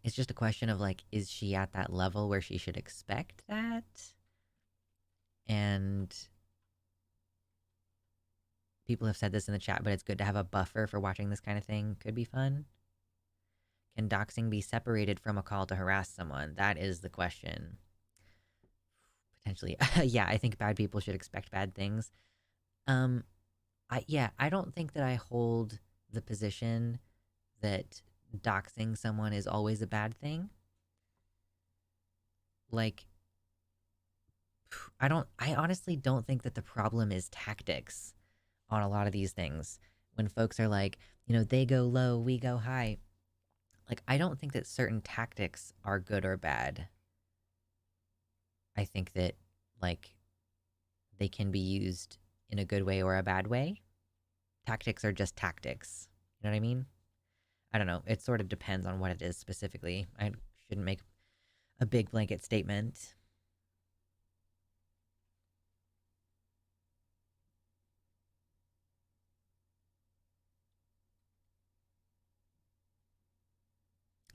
it's just a question of like, is she at that level where she should expect that? And people have said this in the chat, but it's good to have a buffer for watching this kind of thing. Could be fun. Can doxing be separated from a call to harass someone? That is the question. Potentially. Yeah, I think bad people should expect bad things. I don't think that I hold the position that doxing someone is always a bad thing. Like, I honestly don't think that the problem is tactics on a lot of these things. When folks are like, they go low, we go high. Like, I don't think that certain tactics are good or bad. I think that, like, they can be used in a good way or a bad way. Tactics are just tactics. You know what I mean? I don't know. It sort of depends on what it is specifically. I shouldn't make a big blanket statement.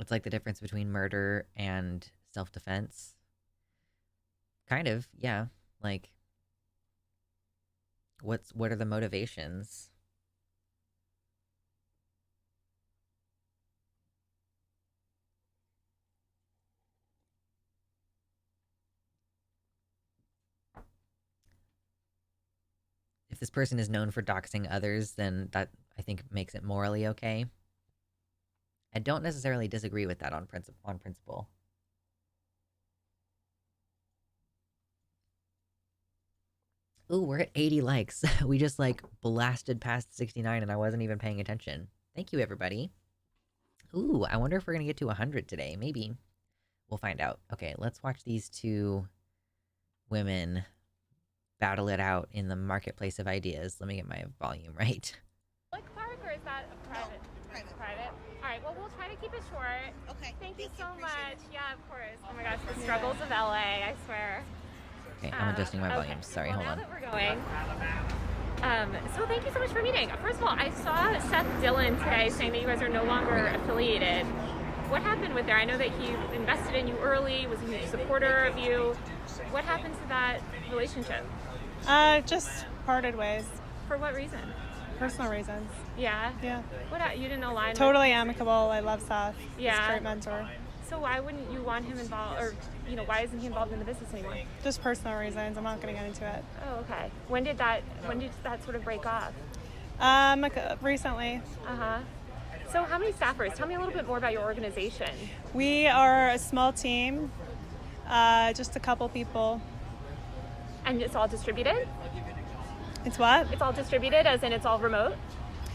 It's like the difference between murder and self-defense. Kind of, yeah. Like, what are the motivations? If this person is known for doxing others, then that, I think, makes it morally okay. I don't necessarily disagree with that on principle. Ooh, we're at 80 likes. We just, like, blasted past 69 and I wasn't even paying attention. Thank you, everybody. Ooh, I wonder if we're gonna get to 100 today. Maybe. We'll find out. Okay, let's watch these two women battle it out in the marketplace of ideas. Let me get my volume right. Public park or is that a private? No, private. Private. All right. Well, we'll try to keep it short. Okay. Thank you so Appreciate much. it. Yeah, of course. Oh my gosh, the struggles of LA. I swear. Okay, I'm adjusting my volume. Sorry, well, hold on. Now that we're going. So thank you so much for meeting. First of all, I saw Seth Dillon today saying that you guys are no longer affiliated. What happened with there? I know that he invested in you early, was a huge supporter of you. What happened to that relationship? Just parted ways. For what reason? Personal reasons. Yeah? Yeah. What, you didn't align Totally amicable. I love Seth. Yeah. He's a great mentor. So why wouldn't you want him involved, or, why isn't he involved in the business anymore? Just personal reasons. I'm not going to get into it. Oh, okay. When did that sort of break off? Recently. Uh-huh. So how many staffers? Tell me a little bit more about your organization. We are a small team, just a couple people. And it's all distributed? It's what? It's all distributed, as in it's all remote,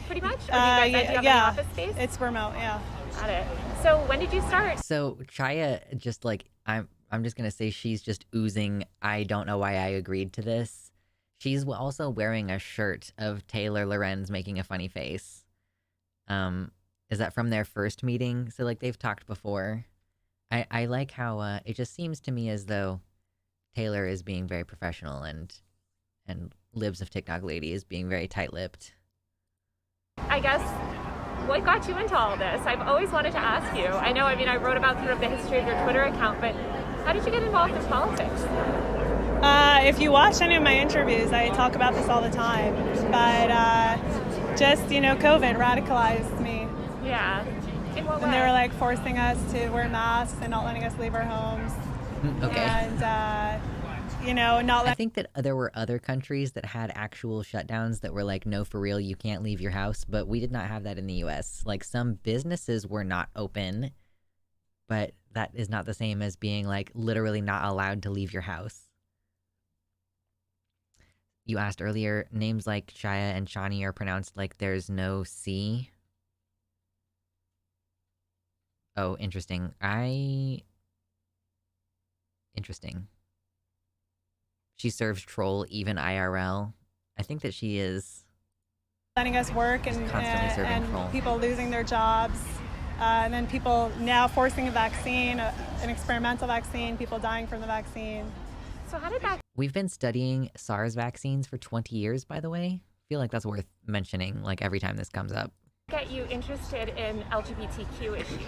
pretty much? Or do you guys do you have any office space? It's remote, yeah. Got it. So when did you start? So Chaya, just like I'm just gonna say she's just oozing. I don't know why I agreed to this. She's also wearing a shirt of Taylor Lorenz making a funny face. Is that from their first meeting? So like they've talked before. I like how it just seems to me as though Taylor is being very professional and Libs of TikTok Lady is being very tight-lipped. I guess, what got you into all this? I've always wanted to ask you. I know, I wrote about sort of the history of your Twitter account, but how did you get involved in politics? If you watch any of my interviews, I talk about this all the time. But just, COVID radicalized me. Yeah. In what way? And they were like forcing us to wear masks and not letting us leave our homes. Okay. And, not I think that there were other countries that had actual shutdowns that were like, no, for real, you can't leave your house. But we did not have that in the US. Like some businesses were not open, but that is not the same as being like literally not allowed to leave your house. You asked earlier, names like Shia and Shani are pronounced like there's no C. Oh, interesting. Interesting. She serves troll even IRL. I think that she is letting us work and constantly serving troll. People losing their jobs. And then people now forcing a vaccine, an experimental vaccine, people dying from the vaccine. So how did that... We've been studying SARS vaccines for 20 years, by the way. I feel like that's worth mentioning like every time this comes up. Get you interested in LGBTQ issues?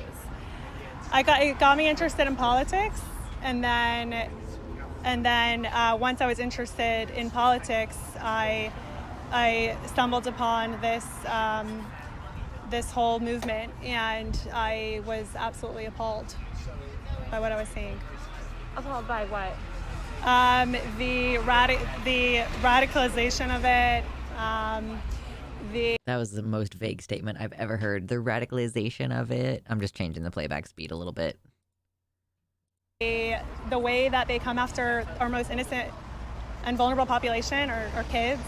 It got me interested in politics, and then once I was interested in politics, I stumbled upon this whole movement, and I was absolutely appalled by what I was seeing. Appalled by what? The radicalization of it. That was the most vague statement I've ever heard. The radicalization of it. I'm just changing the playback speed a little bit. The way that they come after our most innocent and vulnerable population, or kids.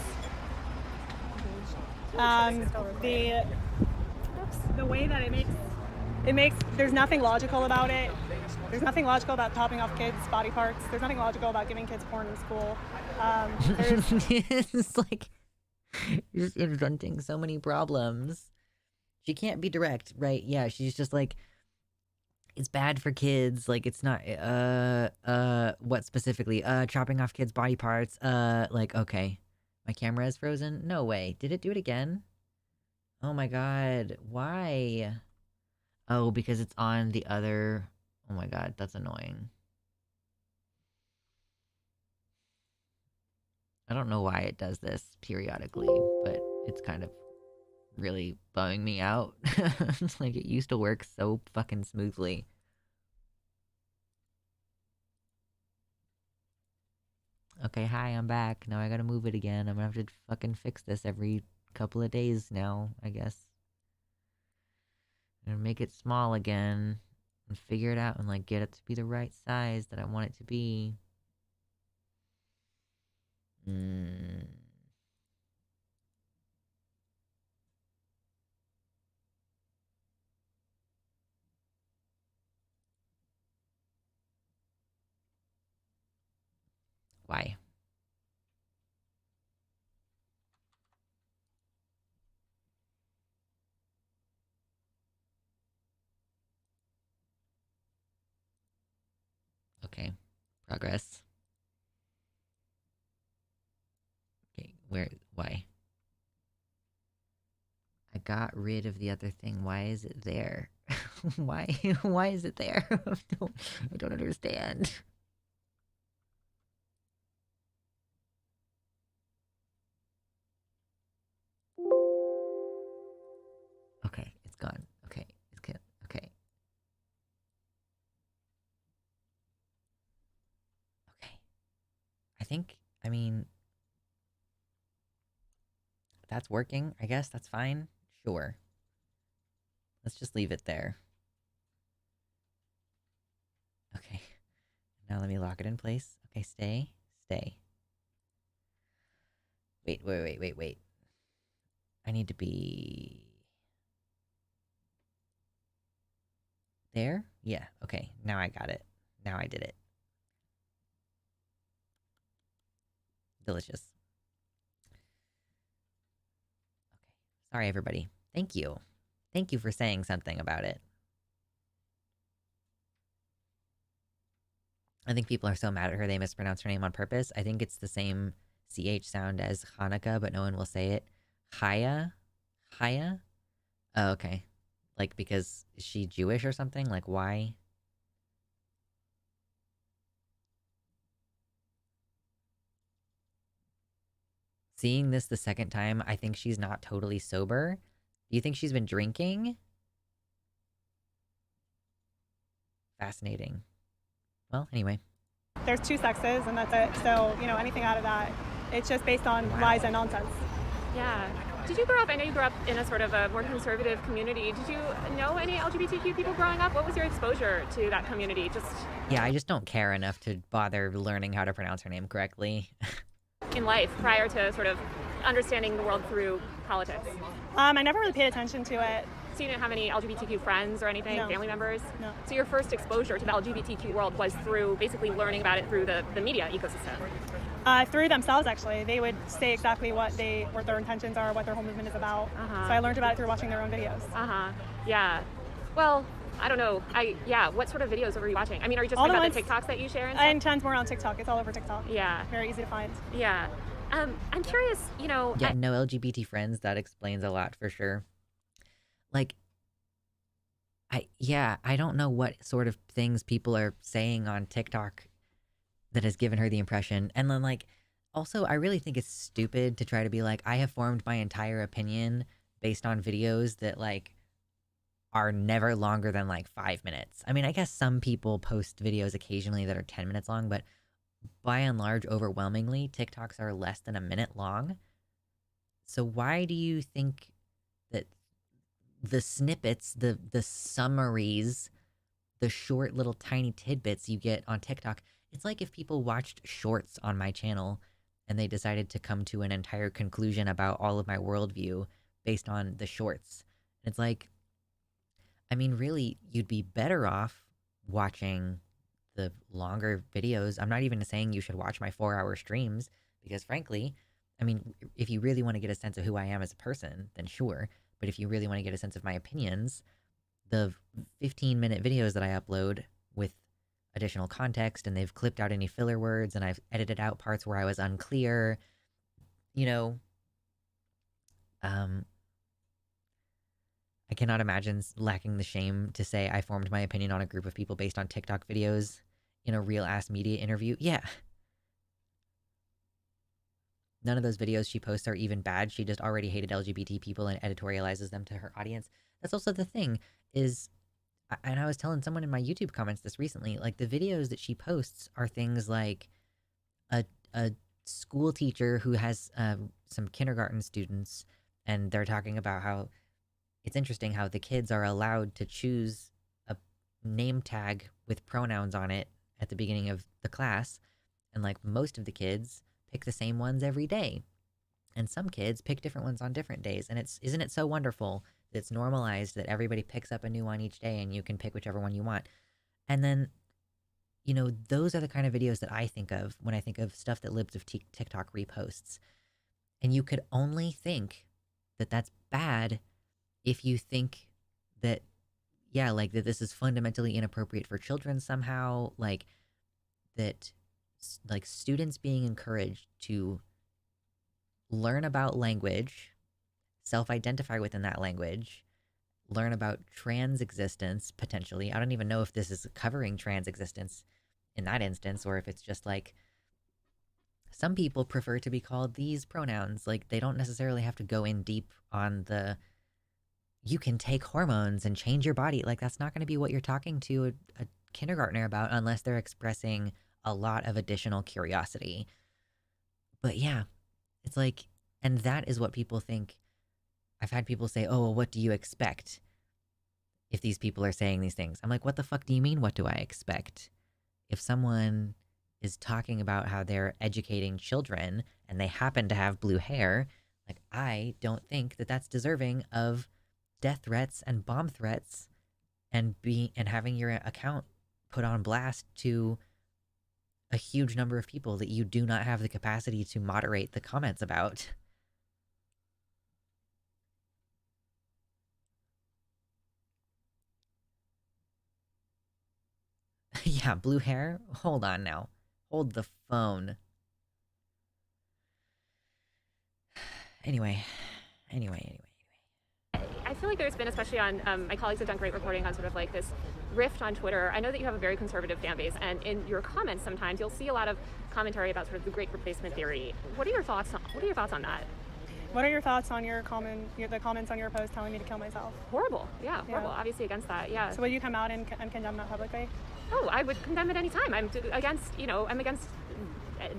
The way that it makes there's nothing logical about it. There's nothing logical about chopping off kids' body parts. There's nothing logical about giving kids porn in school. It's like you're just inventing so many problems. She can't be direct, right? Yeah, she's just like, it's bad for kids. Like, it's not, what specifically? Chopping off kids' body parts. Like, okay. My camera is frozen? No way. Did it do it again? Oh my god. Why? Oh, because it's on the other... Oh my god, that's annoying. I don't know why it does this periodically, but it's kind of really bumming me out. It's like it used to work so fucking smoothly. Okay, hi, I'm back. Now I gotta move it again. I'm gonna have to fucking fix this every couple of days now, I guess. I'm gonna make it small again and figure it out and like get it to be the right size that I want it to be. Why? Progress. Okay, why? I got rid of the other thing. Why is it there? Why is it there? I don't understand. Okay, it's gone. Okay, it's good. Okay. Okay. I mean, that's working. I guess that's fine. Sure. Let's just leave it there. Okay. Now let me lock it in place. Okay, stay. Wait. I need to be... there? Yeah, okay. Now I got it. Now I did it. Delicious. Okay. Sorry, everybody. Thank you. Thank you for saying something about it. I think people are so mad at her they mispronounce her name on purpose. I think it's the same CH sound as Hanukkah, but no one will say it. Chaya? Chaya? Oh, okay. Like, because is she Jewish or something? Like, why? Seeing this the second time, I think she's not totally sober. Do you think she's been drinking? Fascinating. Well, anyway. There's two sexes, and that's it. So, anything out of that, it's just based on lies and nonsense. Yeah. Did you grow up, I know you grew up in a sort of a more conservative community. Did you know any LGBTQ people growing up? What was your exposure to that community? Yeah, I just don't care enough to bother learning how to pronounce her name correctly. In life, prior to sort of understanding the world through politics? I never really paid attention to it. So you didn't have any LGBTQ friends or anything, No. family members? No. So your first exposure to the LGBTQ world was through basically learning about it through the media ecosystem? Through themselves, actually. They would say exactly what their intentions are, what their whole movement is about. Uh-huh. So I learned about it through watching their own videos. Yeah. Well, I don't know. What sort of videos were you watching? I mean, are you just talking about the TikToks that you share and stuff? And tons more on TikTok. It's all over TikTok. Yeah. Very easy to find. Yeah. I'm curious, Yeah, no LGBT friends, that explains a lot for sure. Like, I don't know what sort of things people are saying on TikTok that has given her the impression. And then, like, also, I really think it's stupid to try to be like, I have formed my entire opinion based on videos that, like, are never longer than, like, 5 minutes. I mean, I guess some people post videos occasionally that are 10 minutes long, but by and large, overwhelmingly, TikToks are less than a minute long. So why do you think that the snippets, the summaries, the short little tiny tidbits you get on TikTok, it's like if people watched shorts on my channel and they decided to come to an entire conclusion about all of my worldview based on the shorts. It's like, I mean, really, you'd be better off watching the longer videos. I'm not even saying you should watch my 4-hour streams because, frankly, I mean, if you really want to get a sense of who I am as a person, then sure. But if you really want to get a sense of my opinions, the 15-minute videos that I upload with additional context, and they've clipped out any filler words, and I've edited out parts where I was unclear, I cannot imagine lacking the shame to say I formed my opinion on a group of people based on TikTok videos in a real-ass media interview. Yeah. None of those videos she posts are even bad. She just already hated LGBT people and editorializes them to her audience. That's also the thing is, and I was telling someone in my YouTube comments this recently, like the videos that she posts are things like a school teacher who has some kindergarten students, and they're talking about how it's interesting how the kids are allowed to choose a name tag with pronouns on it at the beginning of the class. And like most of the kids pick the same ones every day. And some kids pick different ones on different days. And isn't it so wonderful that it's normalized that everybody picks up a new one each day and you can pick whichever one you want. And then, those are the kind of videos that I think of when I think of stuff that Libs of TikTok reposts. And you could only think that that's bad if you think that, that this is fundamentally inappropriate for children somehow, like that like students being encouraged to learn about language, self-identify within that language, learn about trans existence potentially. I don't even know if this is covering trans existence in that instance, or if it's just like some people prefer to be called these pronouns. Like they don't necessarily have to go in deep on the you can take hormones and change your body. Like that's not going to be what you're talking to a kindergartner about unless they're expressing a lot of additional curiosity. But yeah, it's like, and that is what people think. I've had people say, oh, well, what do you expect if these people are saying these things? I'm like, what the fuck do you mean, what do I expect? If someone is talking about how they're educating children and they happen to have blue hair, like, I don't think that that's deserving of death threats and bomb threats and having your account put on blast to a huge number of people that you do not have the capacity to moderate the comments about. Yeah, blue hair? Hold on now. Hold the phone. Anyway. I feel like there's been, especially on, my colleagues have done great reporting on sort of like this rift on Twitter. I know that you have a very conservative fan base, and in your comments sometimes you'll see a lot of commentary about sort of the great replacement theory. What are your thoughts on that? What are your thoughts on the comments on your post telling me to kill myself? Horrible. Yeah, horrible. Obviously against that, yeah. So will you come out and condemn that publicly? Oh, I would condemn it any time. I'm against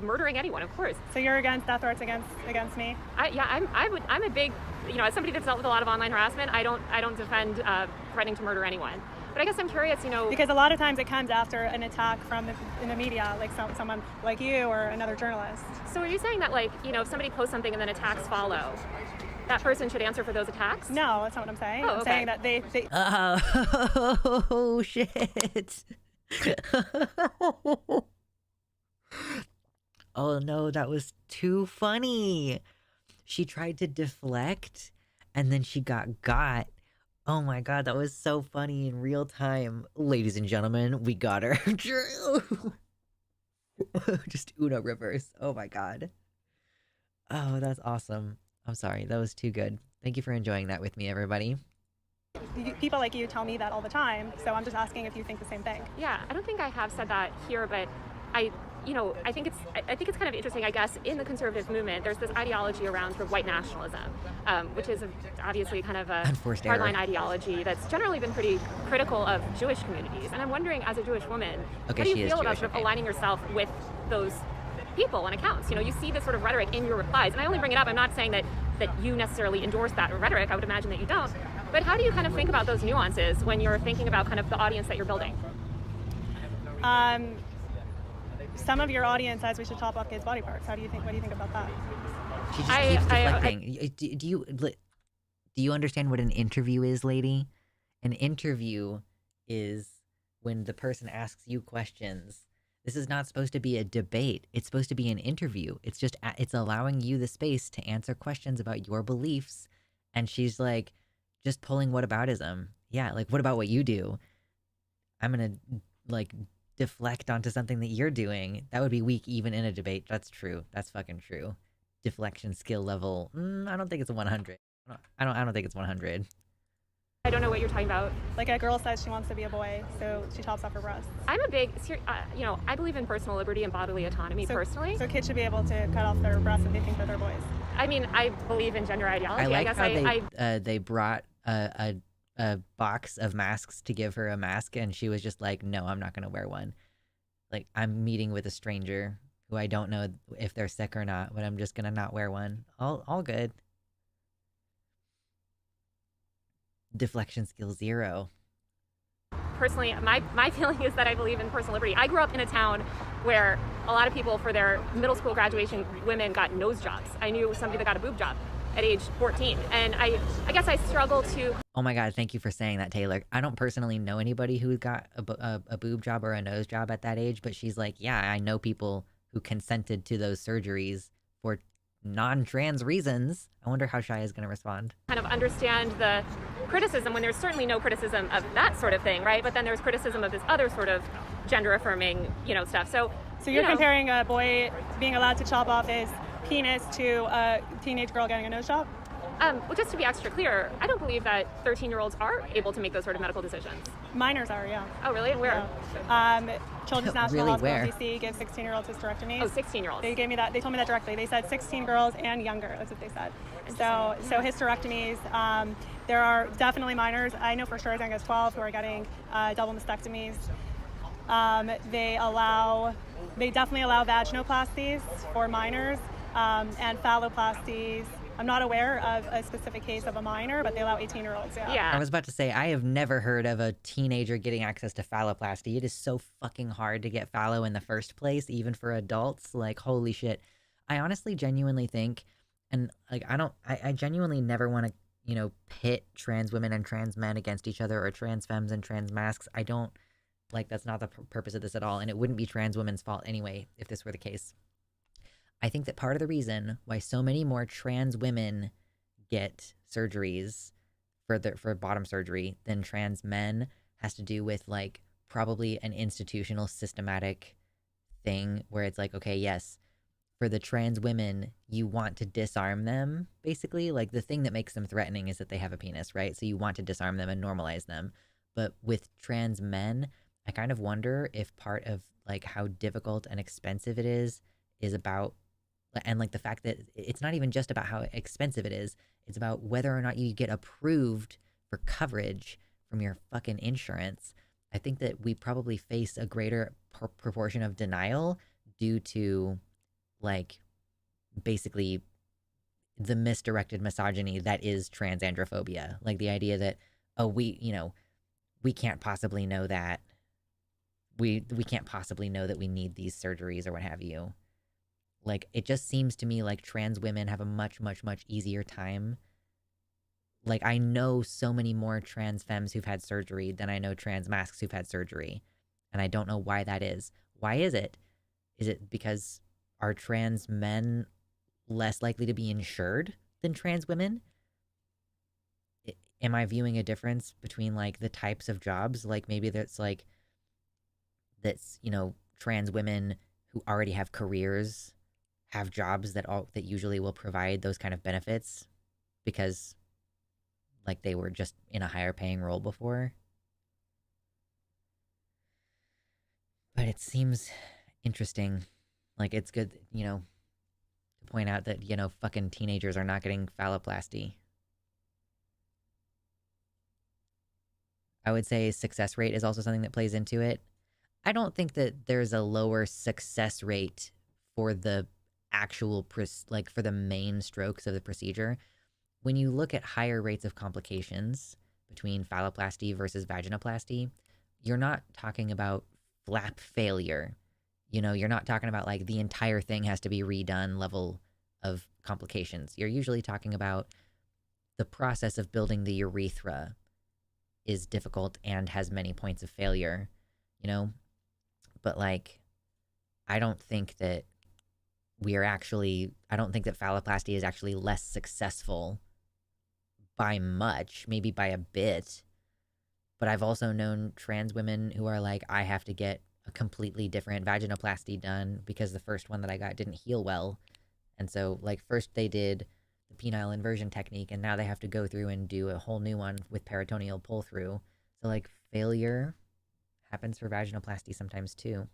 murdering anyone, of course. So you're against death threats against me? I'm a big, as somebody that's dealt with a lot of online harassment, I don't defend threatening to murder anyone. But I guess I'm curious, because a lot of times it comes after an attack in the media, like someone like you or another journalist. So are you saying that, like, if somebody posts something and then attacks follow, that person should answer for those attacks? No, that's not what I'm saying. Oh, okay. I'm saying that they Oh, shit. Oh no, that was too funny. She tried to deflect and then she got. Oh my god, that was so funny in real time. Ladies and gentlemen, we got her. Just Uno reverse. Oh my god. Oh, that's awesome. I'm sorry, that was too good. Thank you for enjoying that with me, everybody. People like you tell me that all the time, so I'm just asking if you think the same thing. Yeah, I don't think I have said that here, but I think it's kind of interesting, I guess, in the conservative movement, there's this ideology around sort of white nationalism, which is obviously kind of a hardline ideology that's generally been pretty critical of Jewish communities. And I'm wondering, as a Jewish woman, how do you feel about sort of aligning yourself with those people and accounts? You see this sort of rhetoric in your replies, and I only bring it up, I'm not saying that you necessarily endorse that rhetoric, I would imagine that you don't, but how do you kind of think about those nuances when you're thinking about kind of the audience that you're building? Some of your audience says we should top off kids' body parts. What do you think about that? She just keeps deflecting. Do you understand what an interview is, lady? An interview is when the person asks you questions. This is not supposed to be a debate. It's supposed to be an interview. It's allowing you the space to answer questions about your beliefs. And she's like, just pulling whataboutism. Yeah, like, what about what you do? I'm gonna, like, deflect onto something that you're doing. That would be weak even in a debate. That's true. That's fucking true. Deflection skill level, I don't think it's a 100. I don't think it's 100. I don't know what you're talking about. Like a girl says she wants to be a boy, so she chops off her breasts. I'm a big, I believe in personal liberty and bodily autonomy personally. So kids should be able to cut off their breasts if they think that they're boys. I mean, I believe in gender ideology. I like how they brought a box of masks to give her a mask, and she was just like, no, I'm not going to wear one. Like, I'm meeting with a stranger who I don't know if they're sick or not, but I'm just going to not wear one. All good. Deflection skill 0. Personally, my feeling is that I believe in personal liberty. I grew up in a town where a lot of people, for their middle school graduation, women got nose jobs. I knew somebody that got a boob job at age 14, and I guess I struggle to... Oh my god, thank you for saying that, Taylor. I don't personally know anybody who got a boob job or a nose job at that age, but she's like, yeah, I know people who consented to those surgeries for non-trans reasons. I wonder how Shia is going to respond. Kind of understand the criticism when there's certainly no criticism of that sort of thing, right? But then there's criticism of this other sort of gender-affirming, stuff. So So you're comparing a boy being allowed to chop off his penis to a teenage girl getting a nose job? Well, just to be extra clear, I don't believe that 13-year-olds are able to make those sort of medical decisions. Minors are, yeah. Oh, really? And where? Yeah. Children's National Really, Hospital where? in DC gives 16-year-olds hysterectomies. Oh, 16-year-olds. They gave me that. They told me that directly. They said 16 girls and younger. That's what they said. So hysterectomies. There are definitely minors. I know for sure as young as 12 who are getting double mastectomies. They definitely allow vaginoplasties for minors and phalloplasties. I'm not aware of a specific case of a minor, but they allow 18-year-olds. Yeah. I was about to say, I have never heard of a teenager getting access to phalloplasty. It is so fucking hard to get phallo in the first place, even for adults. Like, holy shit. I honestly genuinely think, and like, I genuinely never want to, you know, pit trans women and trans men against each other, or trans femmes and trans masks. I don't, like, that's not the purpose of this at all. And it wouldn't be trans women's fault anyway, if this were the case. I think that part of the reason why so many more trans women get surgeries for bottom surgery than trans men has to do with, like, probably an institutional systematic thing where it's like, okay, yes, for the trans women, you want to disarm them, basically. Like, the thing that makes them threatening is that they have a penis, right? So you want to disarm them and normalize them. But with trans men, I kind of wonder if part of, like, how difficult and expensive it is about, and like the fact that it's not even just about how expensive it is, it's about whether or not you get approved for coverage from your fucking insurance. I think that we probably face a greater proportion of denial due to, like, basically the misdirected misogyny that is transandrophobia. Like, the idea that, oh, we can't possibly know that. We can't possibly know that we need these surgeries or what have you. Like, it just seems to me like trans women have a much, much, much easier time. Like, I know so many more trans femmes who've had surgery than I know trans masks who've had surgery. And I don't know why that is. Why is it? Is it because are trans men less likely to be insured than trans women? Am I viewing a difference between, like, the types of jobs? Like, maybe that's, you know, trans women who already have careers have jobs that usually will provide those kind of benefits because, like, they were just in a higher paying role before. But it seems interesting. Like, it's good, you know, to point out that, you know, fucking teenagers are not getting phalloplasty. I would say success rate is also something that plays into it. I don't think that there's a lower success rate for the actual, for the main strokes of the procedure. When you look at higher rates of complications between phalloplasty versus vaginoplasty, you're not talking about flap failure. You know, you're not talking about, like, the entire thing has to be redone level of complications. You're usually talking about the process of building the urethra is difficult and has many points of failure, you know? But, like, I don't think that phalloplasty is actually less successful by much, maybe by a bit. But I've also known trans women who are like, I have to get a completely different vaginoplasty done because the first one that I got didn't heal well. And so, like, first they did the penile inversion technique, and now they have to go through and do a whole new one with peritoneal pull through. So, like, failure happens for vaginoplasty sometimes too.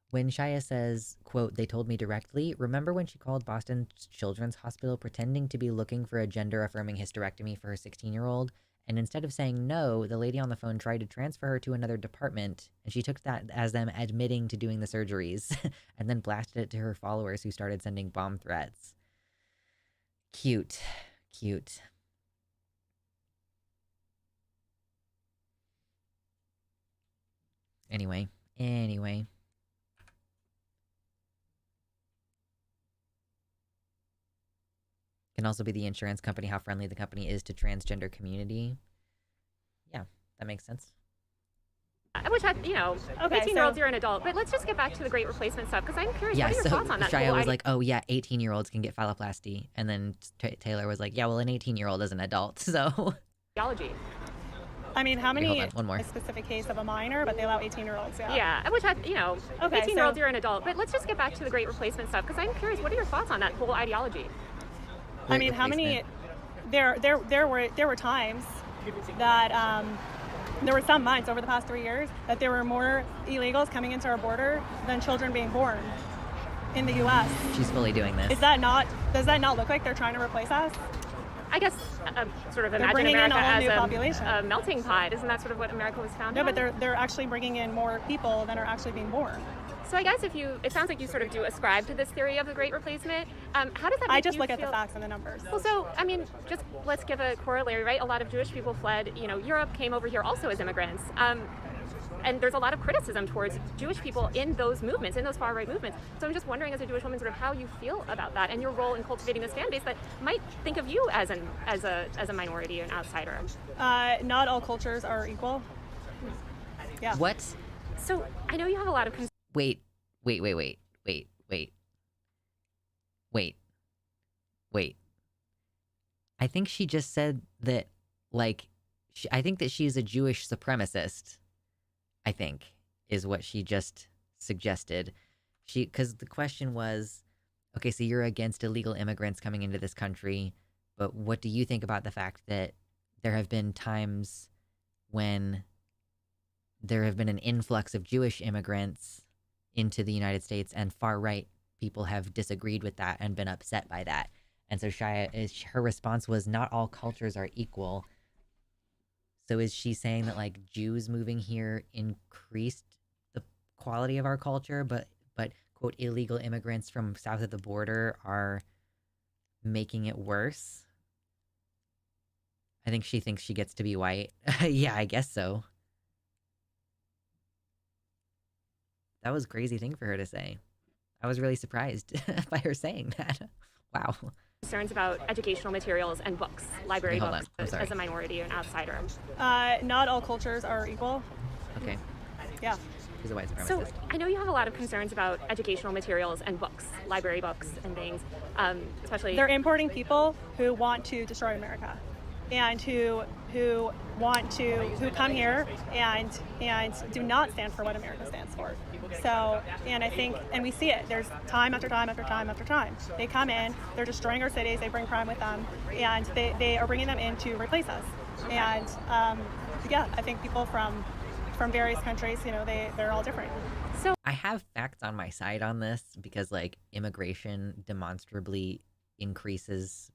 When Shia says, quote, they told me directly, remember when she called Boston Children's Hospital pretending to be looking for a gender-affirming hysterectomy for her 16-year-old? And instead of saying no, the lady on the phone tried to transfer her to another department, and she took that as them admitting to doing the surgeries, and then blasted it to her followers who started sending bomb threats. Cute. Cute. Anyway. Can also be the insurance company, how friendly the company is to transgender community. Yeah, that makes sense. Which, you know, 18-year-olds, you're an adult. But let's just get back to the great replacement stuff, because I'm curious, what are your thoughts on that? Shia was like, oh, yeah, 18-year-olds can get phalloplasty. And then Taylor was like, yeah, well, an 18-year-old is an adult, so. Theology. I mean, how Okay, hold many? on, one more. A specific case of a minor, but they allow 18-year-olds. Yeah. Yeah, which I, you know, Okay, 18-year-olds, so- you're an adult. But let's just get back to the Great Replacement stuff, because I'm curious, what are your thoughts on that whole ideology? I mean, how many? There were times that there were some months over the past 3 years that there were more illegals coming into our border than children being born in the U.S. She's fully doing this. Does that not look like they're trying to replace us? I guess sort of imagine bringing in America a whole as new population. a melting pot. Isn't that sort of what America was founded No, but on? they're actually bringing in more people than are actually being born. So I guess it sounds like you sort of do ascribe to this theory of the Great Replacement. How does that make I just you look at feel? the facts and the numbers. Well, so, I mean, just let's give a corollary, right? A lot of Jewish people fled, Europe, came over here also as immigrants. And there's a lot of criticism towards Jewish people in those movements, in those far-right movements. So I'm just wondering, as a Jewish woman, sort of how you feel about that and your role in cultivating this fan base that might think of you as a minority, an outsider. Not all cultures are equal. Yeah. What? So I know you have a lot of Wait. I think she just said that, like, I think that she's a Jewish supremacist, I think, is what she just suggested. Because the question was, okay, so you're against illegal immigrants coming into this country, but what do you think about the fact that there have been times when there have been an influx of Jewish immigrants into the United States, and far-right people have disagreed with that and been upset by that. And so her response was, not all cultures are equal. So is she saying that, like, Jews moving here increased the quality of our culture, but quote, illegal immigrants from south of the border are making it worse? I think she thinks she gets to be white. Yeah, I guess so. That was a crazy thing for her to say. I was really surprised by her saying that. Wow. concerns about educational materials and books, library Hold books, on. I'm sorry. as a minority or an outsider. Not all cultures are equal. Okay. Yeah. She's a white supremacist. So I know you have a lot of concerns about educational materials and books, library books and things, especially. They're importing people who want to destroy America, and who come here and do not stand for what America stands for. So, and I think, and we see it. There's time after time after time after time. They come in, they're destroying our cities. They bring crime with them, and they are bringing them in to replace us. And yeah, I think people from various countries, they're all different. So I have facts on my side on this because, like, immigration demonstrably increases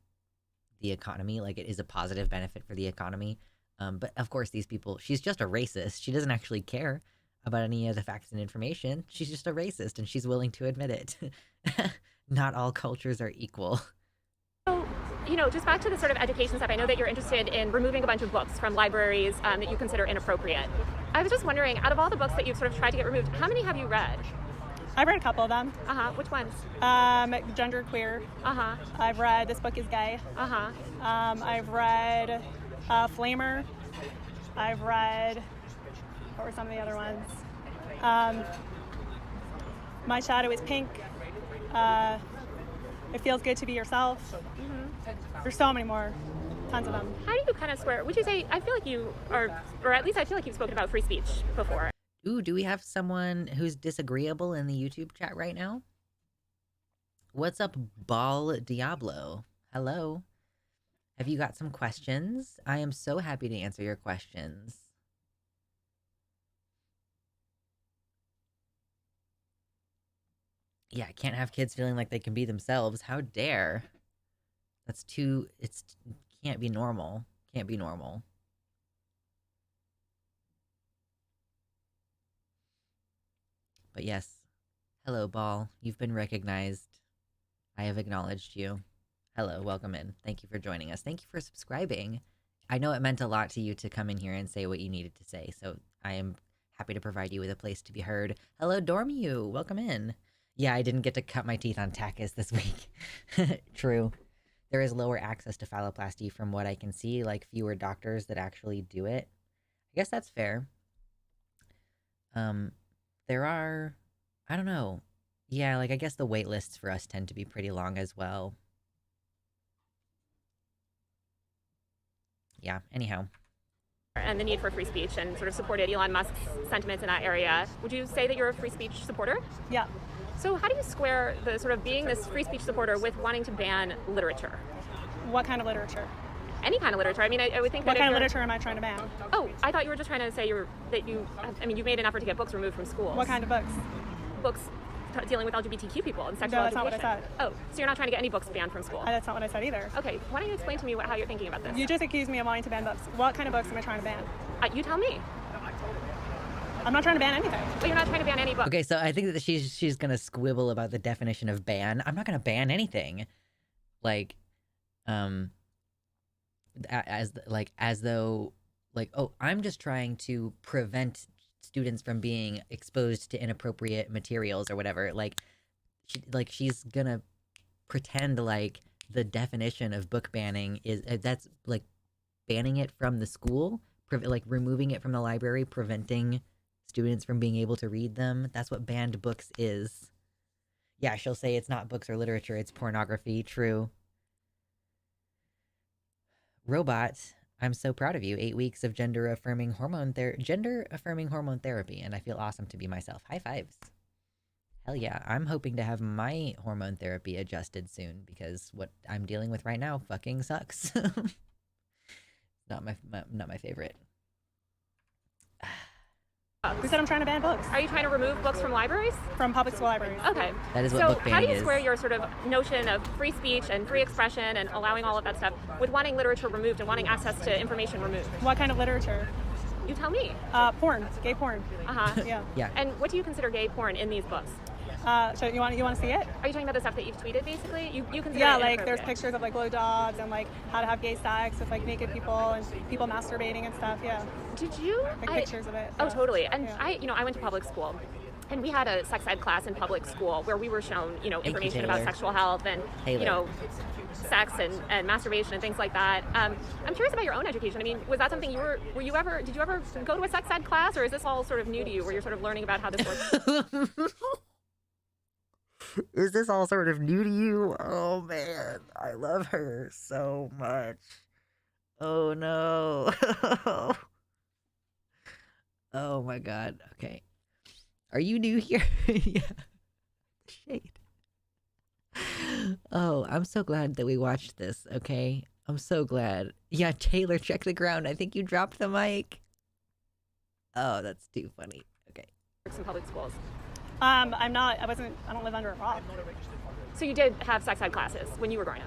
the economy. Like, it is a positive benefit for the economy. But of course, these people, she's just a racist. She doesn't actually care about any of the facts and information. She's just a racist, and she's willing to admit it. Not all cultures are equal. just back to the sort of education stuff, I know that you're interested in removing a bunch of books from libraries that you consider inappropriate. I was just wondering, out of all the books that you've sort of tried to get removed, how many have you read? I've read a couple of them. Which ones? Gender queer. Uh-huh. I've read This Book is Gay. Uh-huh. I've read Flamer. I've read, what were some of the other ones? My Shadow is Pink. It Feels Good to Be Yourself. Mm-hmm. There's so many more. Tons of them. How do you kind of square, would you say, I feel like you are, or at least I feel like you've spoken about free speech before. Ooh, do we have someone who's disagreeable in the YouTube chat right now? What's up, Ball Diablo? Hello. Have you got some questions? I am so happy to answer your questions. Yeah, I can't have kids feeling like they can be themselves. How dare? Can't be normal. Can't be normal. But yes, hello, Ball. You've been recognized. I have acknowledged you. Hello, welcome in. Thank you for joining us. Thank you for subscribing. I know it meant a lot to you to come in here and say what you needed to say, so I am happy to provide you with a place to be heard. Hello, Dormiu. Welcome in. Yeah, I didn't get to cut my teeth on Takis this week. True. There is lower access to phalloplasty from what I can see, like fewer doctors that actually do it. I guess that's fair. There are, I don't know. Yeah, like I guess the wait lists for us tend to be pretty long as well. Yeah, anyhow. and the need for free speech and sort of supported Elon Musk's sentiments in that area. Would you say that you're a free speech supporter? Yeah. So how do you square the sort of being this free speech supporter with wanting to ban literature? What kind of literature? Any kind of literature. I mean, I would think that What kind of literature am I trying to ban? Oh, I thought you were just trying to say you made an effort to get books removed from schools. What kind of books? Books dealing with LGBTQ people and sexual No, that's education. not what I said. Oh, so you're not trying to get any books banned from school? That's not what I said either. Okay, why don't you explain to me how you're thinking about this? You just accused me of wanting to ban books. What kind of books am I trying to ban? You tell me. I'm not trying to ban anything. But you're not trying to ban any books. Okay, so I think that she's gonna squibble about the definition of ban. I'm not gonna ban anything. Like, as though oh, I'm just trying to prevent students from being exposed to inappropriate materials or whatever. She's gonna pretend like the definition of book banning is that's like banning it from the school, like removing it from the library, preventing students from being able to read them. That's what banned books is. Yeah, she'll say it's not books or literature, it's pornography. True. Robot, I'm so proud of you. 8 weeks of gender-affirming hormone therapy, and I feel awesome to be myself. High fives. Hell yeah. I'm hoping to have my hormone therapy adjusted soon, because what I'm dealing with right now fucking sucks. Not my favorite. Who said I'm trying to ban books? Are you trying to remove books from libraries? From public school libraries. Okay. That is what so book banning how do you is. square your sort of notion of free speech and free expression and allowing all of that stuff with wanting literature removed and wanting access to information removed? What kind of literature? You tell me. Porn. Gay porn. Uh-huh. Yeah. Yeah. And what do you consider gay porn in these books? So you want to see it? Are you talking about the stuff that you've tweeted, basically? You consider Yeah, it like there's inappropriate? pictures of like blowjobs and like how to have gay sex with like naked people and people masturbating and stuff. Yeah, Did you? like pictures of it. Oh, yeah. totally. And Yeah. I went to public school. And we had a sex ed class in public school where we were shown, information about Taylor. sexual health and, Taylor. sex and masturbation and things like that. I'm curious about your own education. I mean, was that something did you ever go to a sex ed class, or is this all sort of new to you where you're sort of learning about how this works? Is this all sort of new to you? Oh man, I love her so much. Oh no. Oh my god. Okay. Are you new here? Yeah. Shade. Oh, I'm so glad that we watched this, okay? I'm so glad. Yeah, Taylor, check the ground. I think you dropped the mic. Oh, that's too funny. Okay. Works in public schools. I don't live under a rock. So you did have sex ed classes when you were growing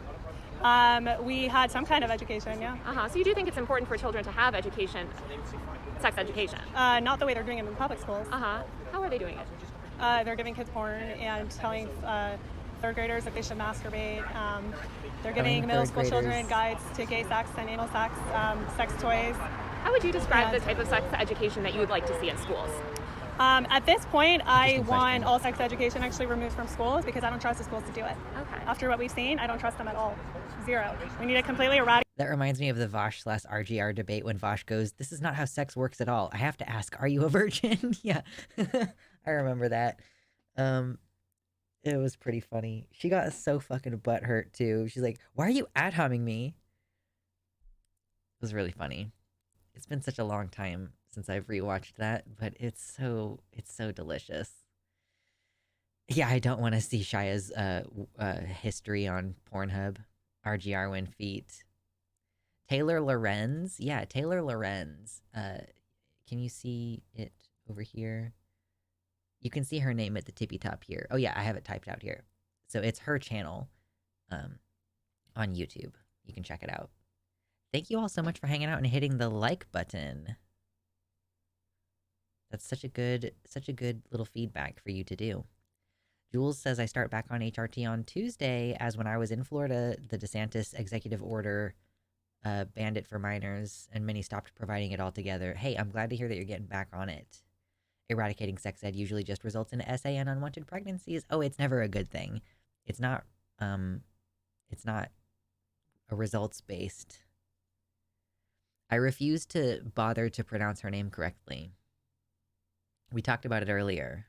up? We had some kind of education, yeah. So you do think it's important for children to have education, sex education? Not the way they're doing it in public schools. How are they doing it? They're giving kids porn and telling third graders that they should masturbate. They're giving middle school children guides to gay sex and anal sex, sex toys. How would you describe the type of sex education that you would like to see in schools? At this point, I Interesting want question. all sex education actually removed from schools because I don't trust the schools to do it. Okay. After what we've seen, I don't trust them at all. Zero. We need to completely eradicate. That reminds me of the Vosh/RGR debate when Vosh goes, "This is not how sex works at all. I have to ask, are you a virgin?" Yeah, I remember that. It was pretty funny. She got so fucking butthurt too. She's like, "Why are you ad-homming me?" It was really funny. It's been such a long time since I've rewatched that, but it's so delicious. Yeah, I don't want to see Shia's history on Pornhub. RGR win feet. Taylor Lorenz. Yeah, Taylor Lorenz. Can you see it over here? You can see her name at the tippy top here. Oh yeah, I have it typed out here. So it's her channel on YouTube. You can check it out. Thank you all so much for hanging out and hitting the like button. That's such a good little feedback for you to do. Jules says I start back on HRT on Tuesday, as when I was in Florida, the DeSantis executive order banned it for minors, and many stopped providing it altogether. Hey, I'm glad to hear that you're getting back on it. Eradicating sex ed usually just results in SA and unwanted pregnancies. Oh, it's never a good thing. It's not a results-based. I refuse to bother to pronounce her name correctly. We talked about it earlier.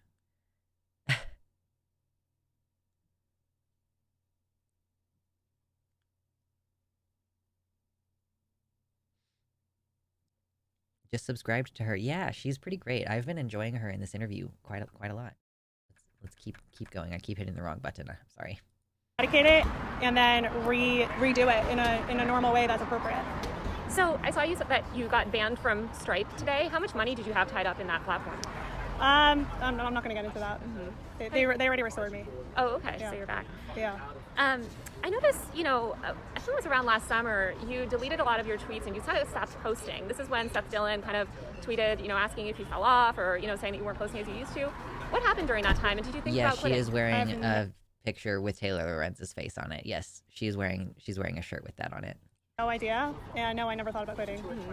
just subscribed to her. Yeah, she's pretty great. I've been enjoying her in this interview quite a lot. Let's keep going. I keep hitting the wrong button. I'm sorry. Eradicate it and then redo it in a normal way that's appropriate. So I saw you said that you got banned from Stripe today. How much money did you have tied up in that platform? I'm not going to get into that. Mm-hmm. They already restored me. Oh, okay. Yeah. So you're back. Yeah. I noticed, I think it was around last summer, you deleted a lot of your tweets and you kind of stopped posting. This is when Seth Dillon kind of tweeted, asking if you fell off or, saying that you weren't posting as you used to. What happened during that time? And did you think about quitting? Yeah, she is wearing a picture with Taylor Lorenz's face on it. Yes, she's wearing a shirt with that on it. No idea. And no, I never thought about quitting. Mm-hmm.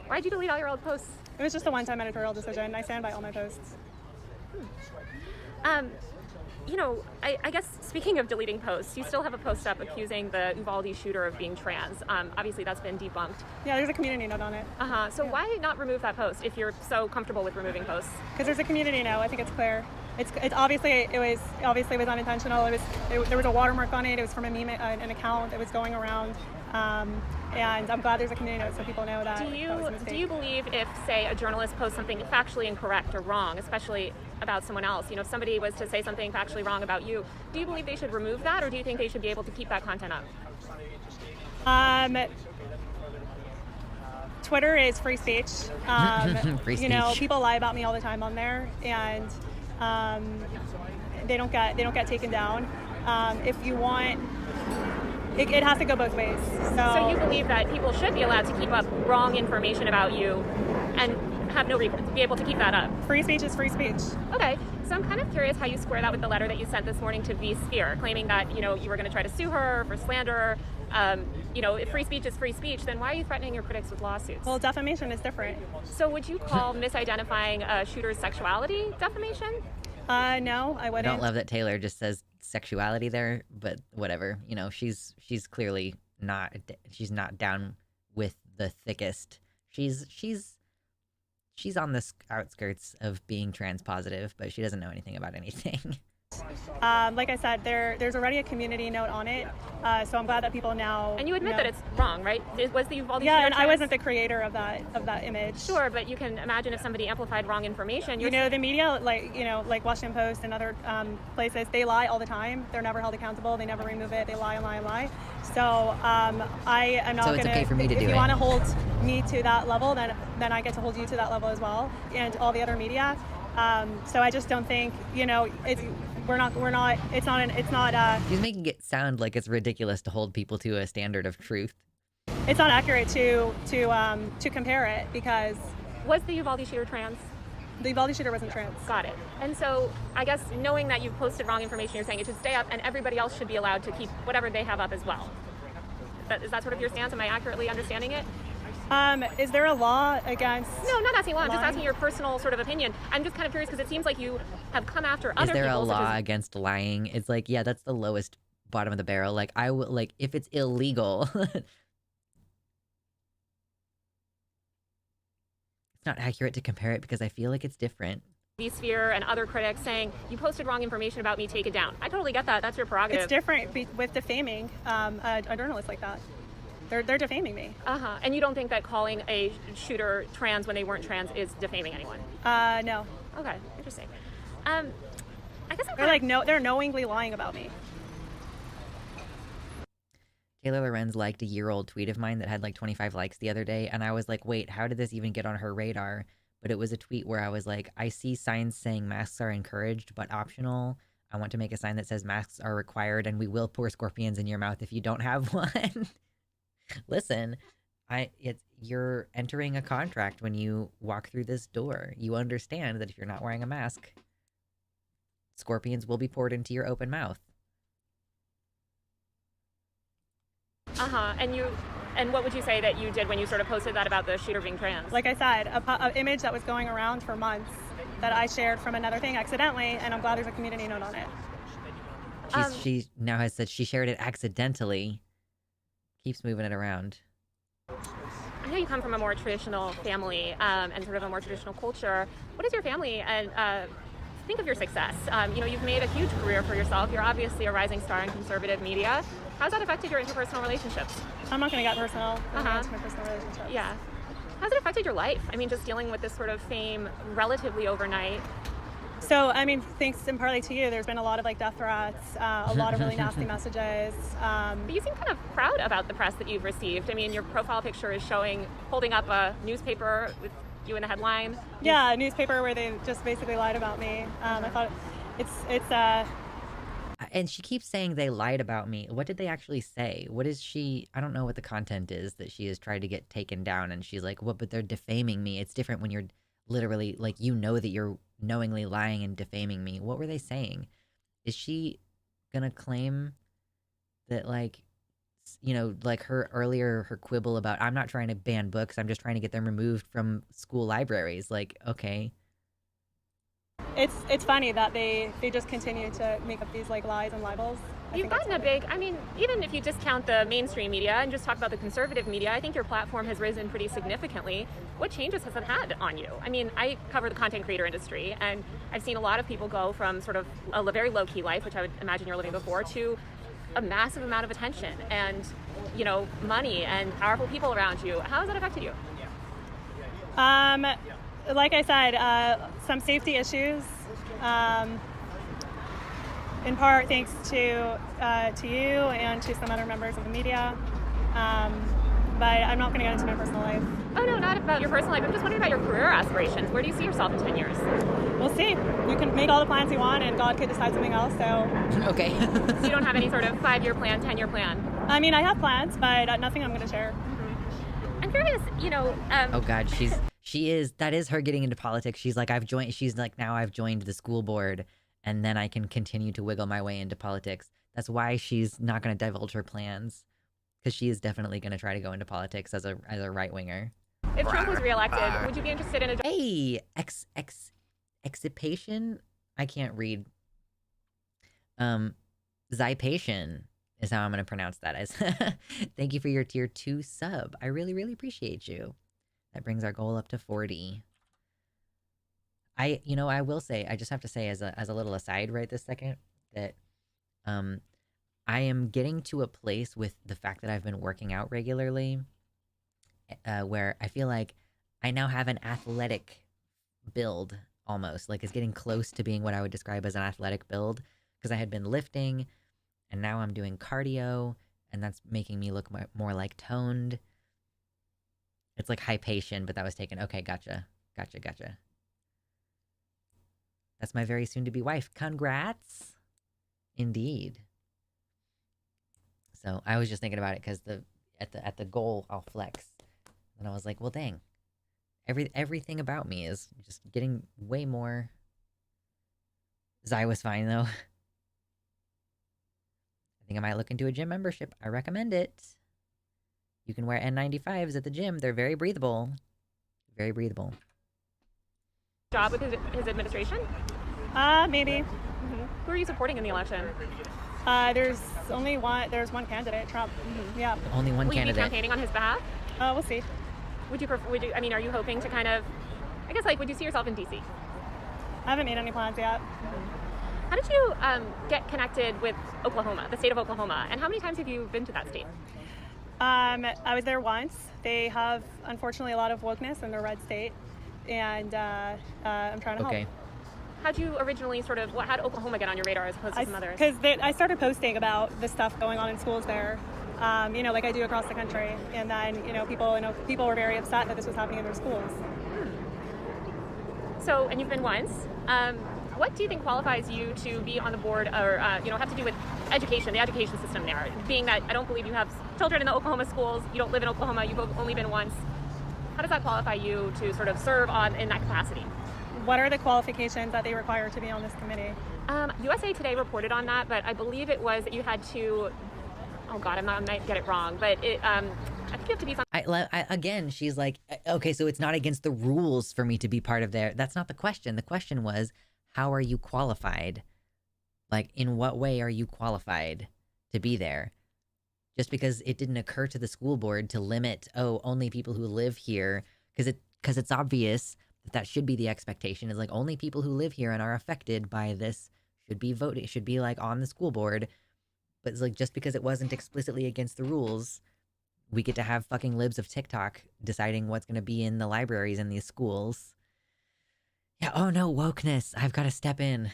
Why'd you delete all your old posts? It was just a one-time editorial decision. I stand by all my posts. I guess speaking of deleting posts, you still have a post up accusing the Uvalde shooter of being trans. Obviously, that's been debunked. Yeah, there's a community note on it. So why not remove that post if you're so comfortable with removing posts? Because there's a community note. I think it's clear. It's obviously it was unintentional. There was a watermark on it. It was from a meme, an account that was going around. And I'm glad there's a community note so people know that. Do you believe if, say, a journalist posts something factually incorrect or wrong, especially about someone else, if somebody was to say something factually wrong about you, do you believe they should remove that, or do you think they should be able to keep that content up? Twitter is free speech. Free speech. People lie about me all the time on there, and they don't get taken down. If you want. It has to go both ways. So you believe that people should be allowed to keep up wrong information about you and have no reason to be able to keep that up? Free speech is free speech. Okay, so I'm kind of curious how you square that with the letter that you sent this morning to V Sphere, claiming that you were going to try to sue her for slander. If free speech is free speech, then why are you threatening your critics with lawsuits? Well, defamation is different. So would you call misidentifying a shooter's sexuality defamation? No, I wouldn't. I don't love that Taylor just says sexuality there, but whatever. She's clearly not. She's not down with the thickest. She's on the outskirts of being trans positive, but she doesn't know anything about anything. Like I said, there's already a community note on it, so I'm glad that people now. And you admit that it's wrong, right? Was the Uvalde Yeah, and trans? I wasn't the creator of that image. Sure, but you can imagine if somebody amplified wrong information. The media, like Washington Post and other places, they lie all the time. They're never held accountable. They never remove it. They lie and lie and lie. So I am not going to. So it's okay for me to do it. If you want to hold me to that level, then I get to hold you to that level as well, and all the other media. So I just don't think it's not. She's making it sound like it's ridiculous to hold people to a standard of truth. It's not accurate to compare it because. Was the Uvalde shooter trans? The Uvalde shooter wasn't trans. Got it. And so I guess knowing that you've posted wrong information, you're saying it should stay up and everybody else should be allowed to keep whatever they have up as well. Is that sort of your stance? Am I accurately understanding it? Is there a law against? No, I'm not asking law. I'm just lying? asking your personal sort of opinion. I'm just kind of curious because it seems like you have come after other people. Is there a law against lying? It's like, yeah, that's the lowest bottom of the barrel. Like I would if it's illegal. It's not accurate to compare it because I feel like it's different. V-Sphere and other critics saying you posted wrong information about me, take it down. I totally get that. That's your prerogative. It's different with defaming a journalist like that. They're defaming me. And you don't think that calling a shooter trans when they weren't trans is defaming anyone? No. Okay, interesting. I guess they're knowingly lying about me. Taylor Lorenz liked a year-old tweet of mine that had like 25 likes the other day, and I was like, wait, how did this even get on her radar? But it was a tweet where I was like, I see signs saying masks are encouraged but optional. I want to make a sign that says masks are required and we will pour scorpions in your mouth if you don't have one. Listen, you're entering a contract when you walk through this door. You understand that if you're not wearing a mask, scorpions will be poured into your open mouth. And what would you say that you did when you sort of posted that about the shooter being trans? Like I said, an image that was going around for months that I shared from another thing accidentally, and I'm glad there's a community note on it. She now has said she shared it accidentally. Keeps moving it around. I know you come from a more traditional family and sort of a more traditional culture. What is your family and think of your success? You've made a huge career for yourself. You're obviously a rising star in conservative media. How's that affected your interpersonal relationships? I'm not going to get personal. Uh-huh. Into my personal relationships. Yeah. How's it affected your life? I mean, just dealing with this sort of fame relatively overnight. So, I mean, thanks in partly to you, there's been a lot of like death threats, a lot of really nasty messages. But you seem kind of proud about the press that you've received. I mean, your profile picture is holding up a newspaper with you in the headline. Yeah, a newspaper where they just basically lied about me. I thought it's And she keeps saying they lied about me. What did they actually say? What is she? I don't know what the content is that she has tried to get taken down. And she's like, what? But they're defaming me. It's different when you're literally like, you know that you're knowingly lying and defaming me. What were they saying? Is she gonna claim that, like, you know, like her quibble about, I'm not trying to ban books, I'm just trying to get them removed from school libraries. Like, okay. it's funny that they just continue to make up these like lies and libels. You've gotten a big, I mean, even if you discount the mainstream media and just talk about the conservative media, I think your platform has risen pretty significantly. What changes has it had on you? I mean, I cover the content creator industry, and I've seen a lot of people go from sort of a very low-key life, which I would imagine you're living before, to a massive amount of attention and, you know, money and powerful people around you. How has that affected you? Like I said, some safety issues. In part thanks to you and to some other members of the media. But I'm not going to get into my personal life. Oh, no, not about your personal life. I'm just wondering about your career aspirations. Where do you see yourself in 10 years? We'll see. You can make all the plans you want, and God could decide something else, so... Okay. So you don't have any sort of 5-year plan, 10-year plan? I mean, I have plans, but nothing I'm going to share. Mm-hmm. I'm curious, you know... Oh, God, that is her getting into politics. She's like, now I've joined the school board, and then I can continue to wiggle my way into politics. That's why she's not going to divulge her plans, because she is definitely going to try to go into politics as a right-winger. If Trump was reelected, would you be interested in a... Hey, exipation? I can't read. Zipation is how I'm going to pronounce that as. Thank you for your tier 2 sub. I really, really appreciate you. That brings our goal up to 40. I will say, I just have to say as a little aside right this second, that I am getting to a place with the fact that I've been working out regularly, where I feel like I now have an athletic build almost. Like, it's getting close to being what I would describe as an athletic build, because I had been lifting and now I'm doing cardio, and that's making me look more like toned. It's like hypation, but that was taken. Okay, gotcha. That's my very soon-to-be wife. Congrats. Indeed. So I was just thinking about it because at the goal, I'll flex. And I was like, well, dang. Everything about me is just getting way more. Zai was fine, though. I think I might look into a gym membership. I recommend it. You can wear N95s at the gym. They're very breathable. Very breathable. Job with his administration? Maybe. Mm-hmm. Who are you supporting in the election? There's one candidate, Trump. Mm-hmm. Yeah. Only one candidate. Will you be campaigning on his behalf? We'll see. I mean, are you hoping to kind of, I guess, like, would you see yourself in DC? I haven't made any plans yet. How did you get connected with Oklahoma, the state of Oklahoma, and how many times have you been to that state? I was there once. They have, unfortunately, a lot of wokeness in their red state, and I'm trying to help. How'd you originally how did Oklahoma get on your radar as opposed to some others? Because I started posting about the stuff going on in schools there, like I do across the country, and then people were very upset that this was happening in their schools. So, and you've been once. What do you think qualifies you to be on the board, or have to do with education, the education system there? Being that I don't believe you have children in the Oklahoma schools, you don't live in Oklahoma, you've only been once. How does that qualify you to sort of serve in that capacity? What are the qualifications that they require to be on this committee? USA Today reported on that, but I believe it was that you had to. Oh God, I might get it wrong, but I think you have to be. Again, she's like, okay, so it's not against the rules for me to be part of there. That's not the question. The question was, how are you qualified? Like, in what way are you qualified to be there? Just because it didn't occur to the school board to limit, only people who live here, because it's obvious that should be the expectation, is like only people who live here and are affected by this should be voting, should be like on the school board. But it's like, just because it wasn't explicitly against the rules, we get to have fucking libs of TikTok deciding what's going to be in the libraries in these schools. Yeah, oh no, wokeness. I've got to step in.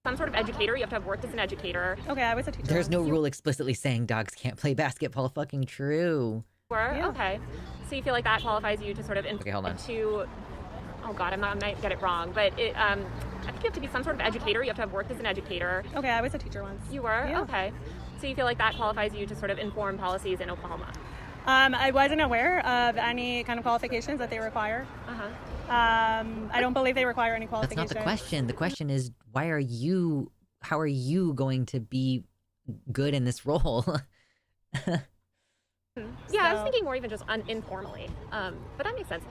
Some sort of educator. You have to have worked as an educator. Okay, I was a teacher. There's no rule explicitly saying dogs can't play basketball. Fucking true. Yeah. Okay. So you feel like that qualifies you to sort of Okay, hold on. Oh God, I might get it wrong, but I think you have to be some sort of educator. You have to have worked as an educator. Okay, I was a teacher once. You were? Yeah. Okay. So you feel like that qualifies you to sort of inform policies in Oklahoma? I wasn't aware of any kind of qualifications that they require. Uh-huh. I don't believe they require any That's qualifications. not the question. The question is, how are you going to be good in this role? Yeah, I was thinking more even just informally, but that makes sense.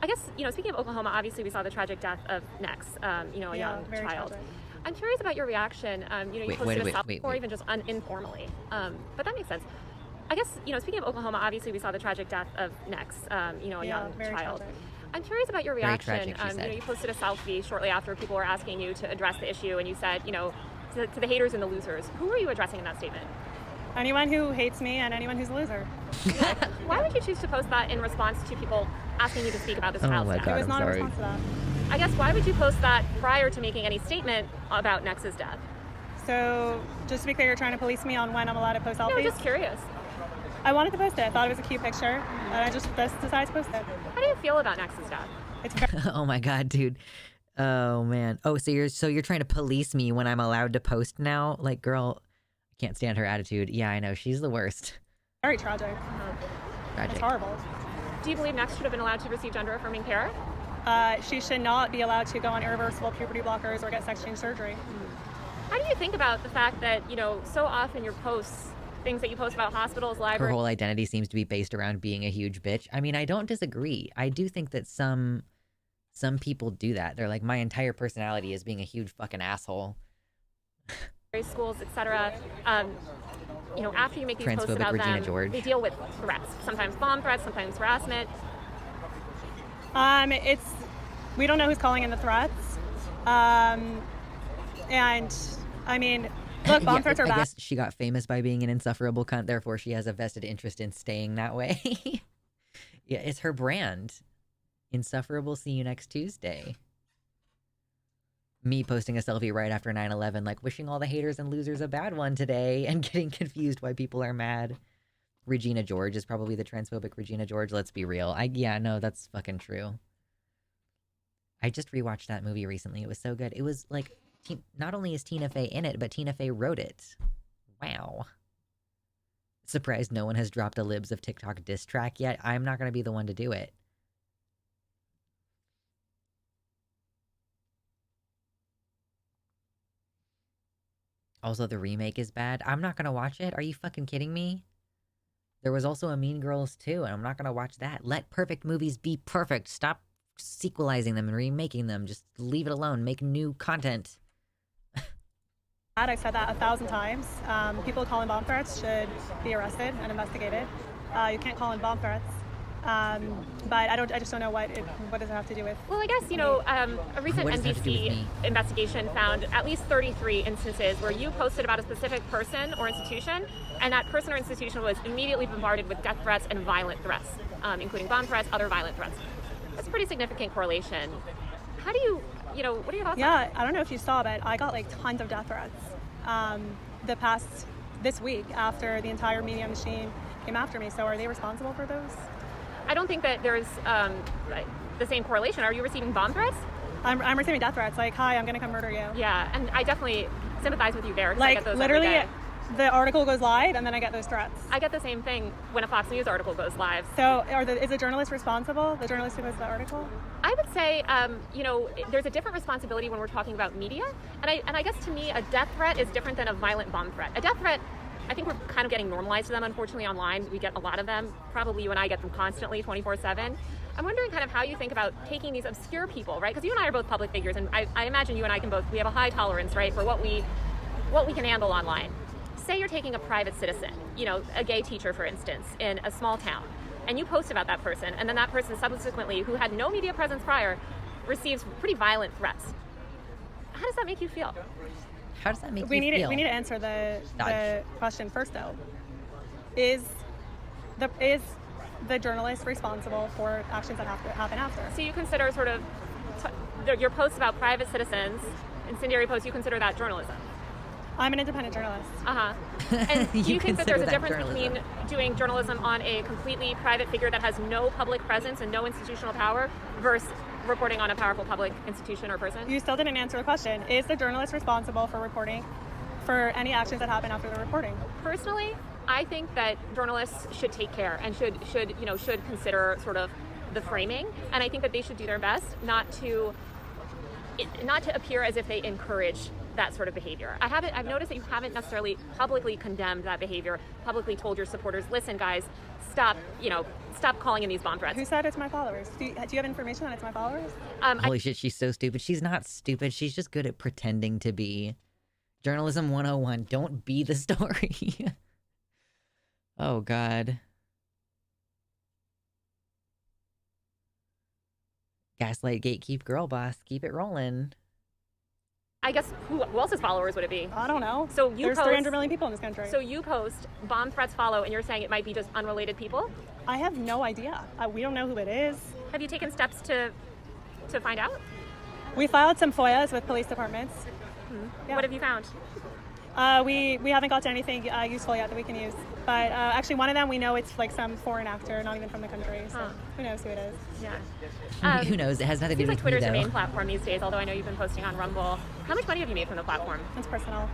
I guess, speaking of Oklahoma, obviously we saw the tragic death of Nex, a young very child. tragic. I'm curious about your reaction. You posted a wait. or even just informally, but that makes sense. I guess, speaking of Oklahoma, obviously we saw the tragic death of Nex, a young very child. tragic. I'm curious about your reaction. Very tragic, she said. You posted a selfie shortly after people were asking you to address the issue, and you said, to the haters and the losers. Who were you addressing in that statement? Anyone who hates me and anyone who's a loser. Why would you choose to post that in response to people asking you to speak about this Oh child's my death? God, It was I'm not sorry. a response to that. I guess why would you post that prior to making any statement about Nex's death? So, just to be clear, you're trying to police me on when I'm allowed to post selfies? No, just curious. I wanted to post it. I thought it was a cute picture, and I just decided to post it. How do you feel about Nex's death? It's very Oh my God, dude. Oh man. Oh, so you're trying to police me when I'm allowed to post now? Like, girl, I can't stand her attitude. Yeah, I know. She's the worst. very tragic. Tragic. It's horrible. Do you believe Nex should have been allowed to receive gender-affirming care? She should not be allowed to go on irreversible puberty blockers or get sex change surgery. How do you think about the fact that, so often your posts, things that you post about hospitals, Her libraries, whole identity seems to be based around being a huge bitch. I mean, I don't disagree. I do think that some people do that. They're like, my entire personality is being a huge fucking asshole. schools, etc. After you make these posts Transphobic about Regina them, George. they deal with threats. Sometimes bomb threats, sometimes harassment. We don't know who's calling in the threats. And I mean, look, bomb threats are I bad. guess she got famous by being an insufferable cunt, therefore she has a vested interest in staying that way. Yeah, it's her brand. Insufferable, see you next Tuesday. Me posting a selfie right after 9/11, like wishing all the haters and losers a bad one today and getting confused why people are mad. Regina George is probably the transphobic Regina George, let's be real. Yeah, no, that's fucking true. I just rewatched that movie recently. It was so good. It was like, not only is Tina Fey in it, but Tina Fey wrote it. Wow. Surprised no one has dropped a Libs of TikTok diss track yet. I'm not going to be the one to do it. Also, the remake is bad. I'm not going to watch it. Are you fucking kidding me? There was also a Mean Girls 2, and I'm not going to watch that. Let perfect movies be perfect. Stop sequelizing them and remaking them. Just leave it alone. Make new content. I've said that 1,000 times. People calling bomb threats should be arrested and investigated. You can't call in bomb threats. But I just don't know what does it have to do with. Well, I guess, a recent What does that have to do with NBC me? investigation found at least 33 instances where you posted about a specific person or institution, and that person or institution was immediately bombarded with death threats and violent threats, including bomb threats, other violent threats. That's a pretty significant correlation. How do you, what are your thoughts on Yeah, I don't know if you saw, but I got like tons of death threats this week after the entire media machine came after me. So are they responsible for those? I don't think that there's the same correlation. Are you receiving bomb threats? I'm receiving death threats. Like, hi, I'm gonna come murder you. Yeah, and I definitely sympathize with you there. 'Cause I Like get those literally, every day. the article goes live and then I get those threats. I get the same thing when a Fox News article goes live. So is the journalist responsible? The journalist who posted the article? I would say, there's a different responsibility when we're talking about media, and I guess to me, a death threat is different than a violent bomb threat. A death threat, I think we're kind of getting normalized to them, unfortunately, online. We get a lot of them. Probably you and I get them constantly, 24/7. I'm wondering kind of how you think about taking these obscure people, right? Because you and I are both public figures, and I imagine you and I we have a high tolerance, right, for what we can handle online. Say you're taking a private citizen, a gay teacher, for instance, in a small town, and you post about that person, and then that person subsequently, who had no media presence prior, receives pretty violent threats. How does that make you feel? How does that make We you need feel? we need to answer the Dodge. question first, though. Is is the journalist responsible for actions that have to happen after. So you consider sort of your posts about private citizens, incendiary posts, you consider that journalism? I'm an independent journalist. And do you think that there's a difference journalism. between doing journalism on a completely private figure that has no public presence and no institutional power versus reporting on a powerful public institution or person? You still didn't answer the question. Is the journalist responsible for reporting for any actions that happen after the reporting? Personally, I think that journalists should take care and should consider sort of the framing, and I think that they should do their best not to appear as if they encourage that sort of behavior. I've noticed that you haven't necessarily publicly condemned that behavior, publicly told your supporters, listen guys, stop calling in these bomb threats. Who said it's my followers? Do you have information that it's my followers? Holy shit, she's so stupid. She's not stupid. She's just good at pretending to be. Journalism 101, don't be the story. Oh, God. Gaslight, gatekeep, girl boss. Keep it rolling. I guess who else's followers would it be? I don't know. So There's 300 million people in this country. So you post bomb threats follow, and you're saying it might be just unrelated people? I have no idea. We don't know who it is. Have you taken steps to find out? We filed some FOIAs with police departments. Yeah. What have you found? We haven't got to anything useful yet that we can use. But actually, one of them, we know it's like some foreign actor, not even from the country. So who knows who it is? Yeah. Who knows? It has nothing to do Seems like with Twitter's me, your though. main platform these days, although I know you've been posting on Rumble. How much money have you made from the platform? It's personal.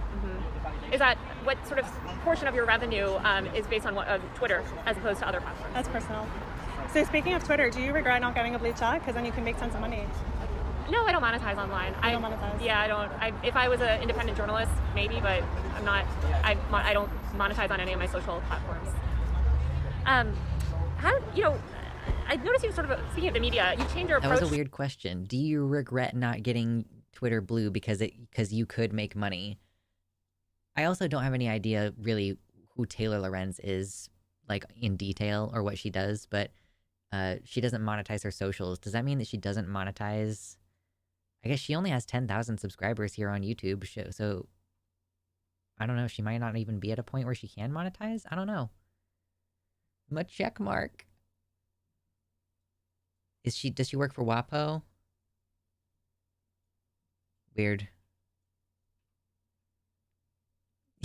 Is that what sort of portion of your revenue is based on Twitter as opposed to other platforms? That's personal. So speaking of Twitter, do you regret not getting a blue check? Because then you can make tons of money. No, I don't monetize online. You don't monetize? Yeah, I don't. If I was an independent journalist, maybe, but I'm not. I don't monetize on any of my social platforms. I noticed you sort of, speaking of the media, you changed your approach. That was a weird question. Do you regret not getting Twitter blue because you could make money? I also don't have any idea really who Taylor Lorenz is, like, in detail or what she does, but she doesn't monetize her socials. Does that mean that she doesn't monetize? I guess she only has 10,000 subscribers here on YouTube, so I don't know. She might not even be at a point where she can monetize. I don't know. A check mark. Does she work for WAPO? Weird.